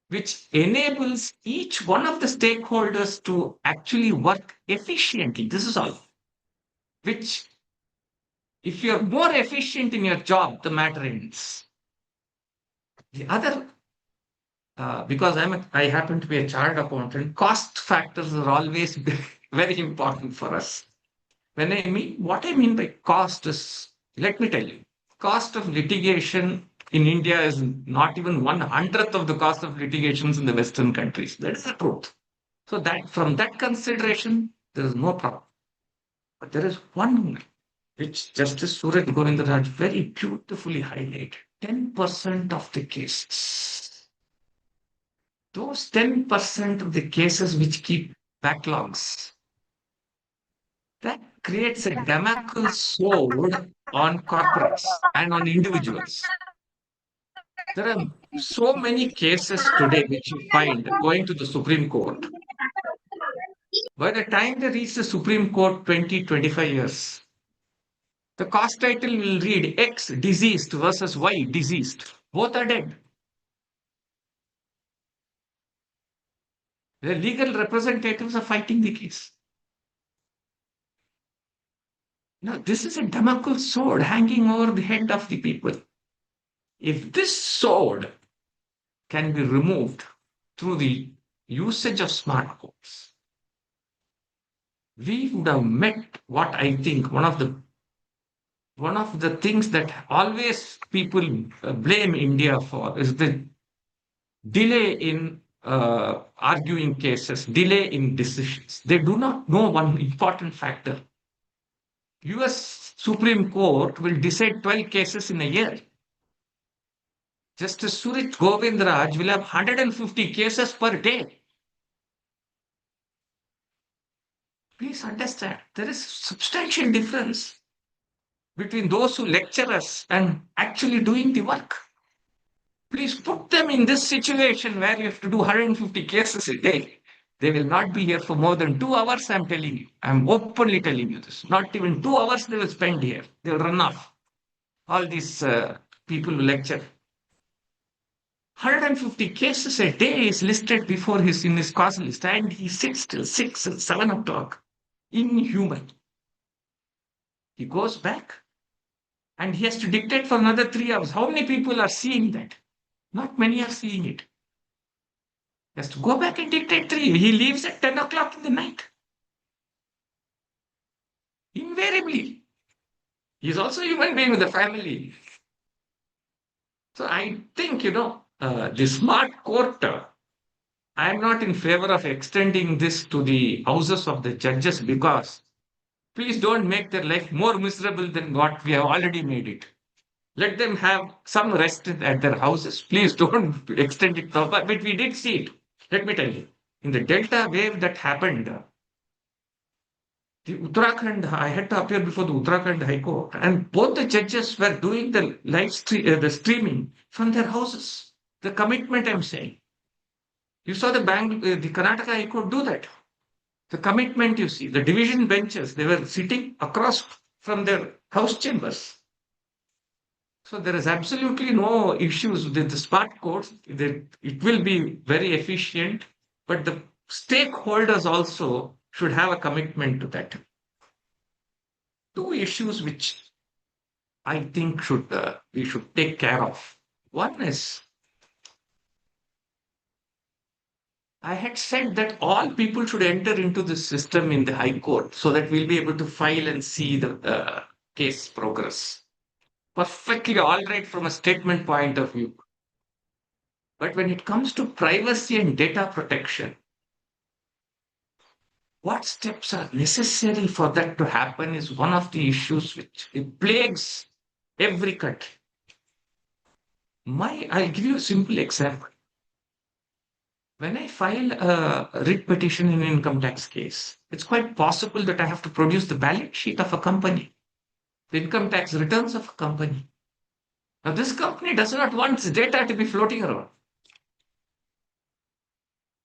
which enables each one of the stakeholders to actually work efficiently. This is all. Which, if you're more efficient in your job, the matter ends. The other, because I happen to be a chartered accountant, cost factors are always very important for us. What I mean by cost is, let me tell you, cost of litigation in India is not even 1/100th of the cost of litigations in the Western countries. That is the truth. So that from that consideration, there is no problem. But there is one which Justice Suraj Govindraj very beautifully highlighted. 10% of the cases. Those 10% of the cases which keep backlogs, that creates a Damocles sword on corporates and on individuals. There are so many cases today which you find going to the Supreme Court By the time they reach the Supreme Court, 20-25 years, the cause title will read X deceased versus Y deceased. Both are dead. The legal representatives are fighting the case. Now, this is a Damocles sword hanging over the head of the people. If this sword can be removed through the usage of smart courts, we would have met what I think one of the things that always people blame India for is the delay in arguing cases, delay in decisions. They do not know one important factor. US Supreme Court will decide 12 cases in a year. Justice Surit Govindraj will have 150 cases per day. Please understand, there is substantial difference between those who lecture us and actually doing the work. Please put them in this situation where you have to do 150 cases a day. They will not be here for more than 2 hours, I'm telling you. I'm openly telling you this. Not even 2 hours they will spend here. They will run off. All these people who lecture. 150 cases a day is listed before in his cause list, and he sits till 6 and 7 o'clock. Inhuman. He goes back and he has to dictate for another 3 hours. How many people are seeing that? Not many are seeing it. He has to go back and dictate 3. He leaves at 10 o'clock in the night. Invariably. He's also a human being with a family. So I think, the smart court, I am not in favor of extending this to the houses of the judges because please don't make their life more miserable than what we have already made it. Let them have some rest at their houses. Please don't extend it. But we did see it. Let me tell you. In the Delta wave that happened, the Uttarakhand, I had to appear before the Uttarakhand High Court, and both the judges were doing the the streaming from their houses. The commitment I'm saying. You saw the Karnataka High Court do that. The commitment you see, the division benches, they were sitting across from their house chambers. So there is absolutely no issues with the smart courts. It will be very efficient, but the stakeholders also should have a commitment to that. 2 issues which I think we should take care of. One is, I had said that all people should enter into the system in the High Court so that we'll be able to file and see the case progress. Perfectly all right from a statement point of view. But when it comes to privacy and data protection, what steps are necessary for that to happen is one of the issues which plagues every country. I'll give you a simple example. When I file a writ petition in an income tax case, it's quite possible that I have to produce the balance sheet of a company, the income tax returns of a company. Now, this company does not want its data to be floating around.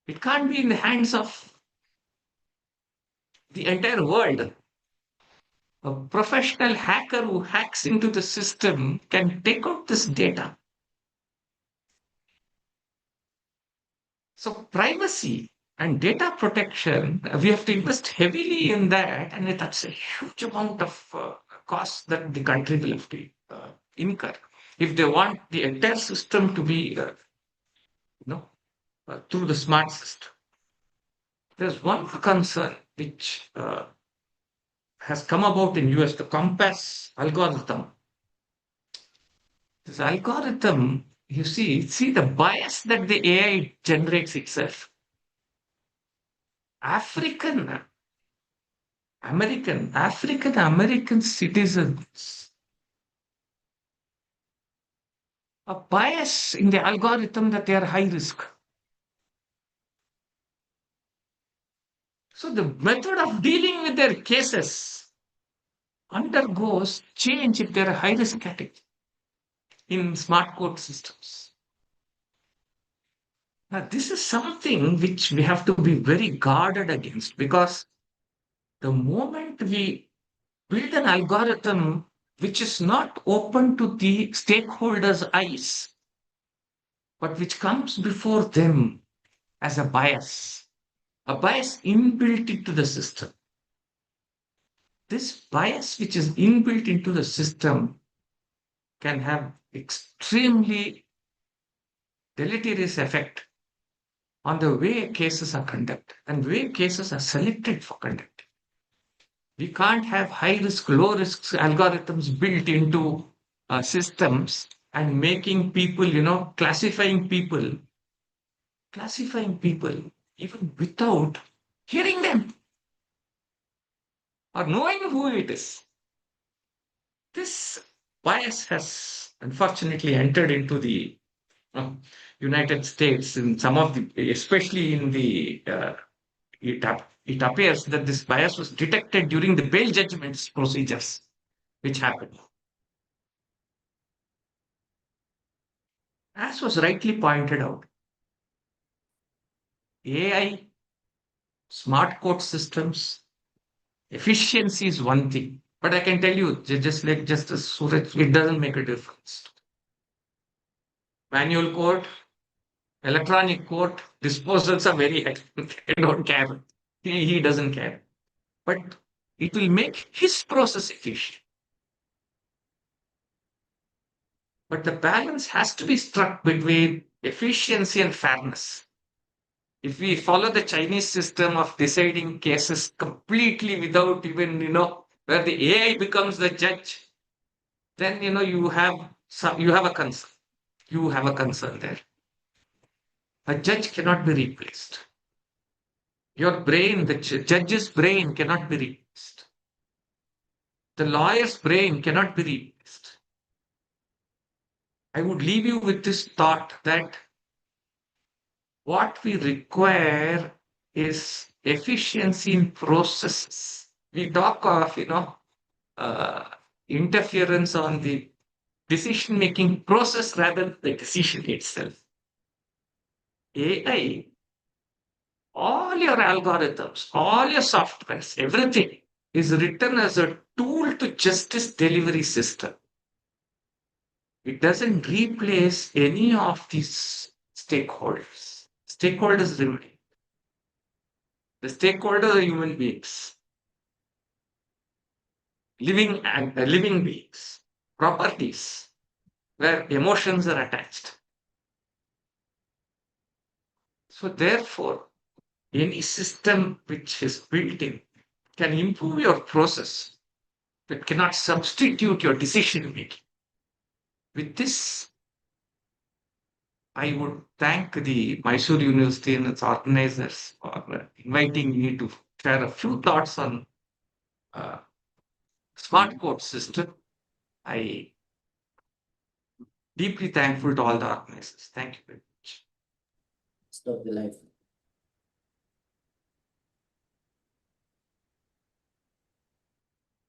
It can't be in the hands of the entire world. A professional hacker who hacks into the system can take out this data. So privacy and data protection, we have to invest heavily in that, and that's a huge amount of cost that the country will have to incur if they want the entire system to be, through the smart system. There's one concern which has come about in US, the Compass algorithm. This algorithm, you see the bias that the AI generates itself. African American citizens, a bias in the algorithm that they are high risk. So the method of dealing with their cases undergoes change if they're a high risk category in smart court systems. Now, this is something which we have to be very guarded against, because the moment we build an algorithm which is not open to the stakeholders' eyes, but which comes before them as a bias inbuilt into the system. This bias which is inbuilt into the system can have extremely deleterious effect on the way cases are conducted and way cases are selected for conduct. We can't have high risk, low risk algorithms built into systems and making people, classifying people even without hearing them or knowing who it is. This bias has unfortunately entered into the United States in some of the, especially in the, it appears that this bias was detected during the bail judgments procedures which happened. As was rightly pointed out, AI, smart court systems, efficiency is one thing, but I can tell you, just like Justice Suraj, it doesn't make a difference. Manual court, electronic court, disposals are very high. They don't care. He doesn't care. But it will make his process efficient. But the balance has to be struck between efficiency and fairness. If we follow the Chinese system of deciding cases completely without even, where the AI becomes the judge, then, you have a concern. You have a concern there. A judge cannot be replaced. Your brain, the judge's brain cannot be replaced. The lawyer's brain cannot be replaced. I would leave you with this thought that what we require is efficiency in processes. We talk of, interference on the decision-making process rather than the decision itself. AI, all your algorithms, all your softwares, everything is written as a tool to justice delivery system. It doesn't replace any of these stakeholders. Stakeholders remain. The stakeholders are human beings, living beings, properties where emotions are attached. So therefore, any system which is built in can improve your process, but cannot substitute your decision making. With this, I would thank the Mysore University and its organizers for inviting me to share a few thoughts on smart court system. I deeply thankful to all the organizers. Thank you very much. Stop the live.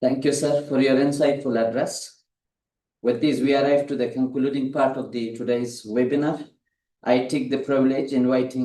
Thank you, sir, for your insightful address. With this, we arrive to the concluding part of today's webinar. I take the privilege inviting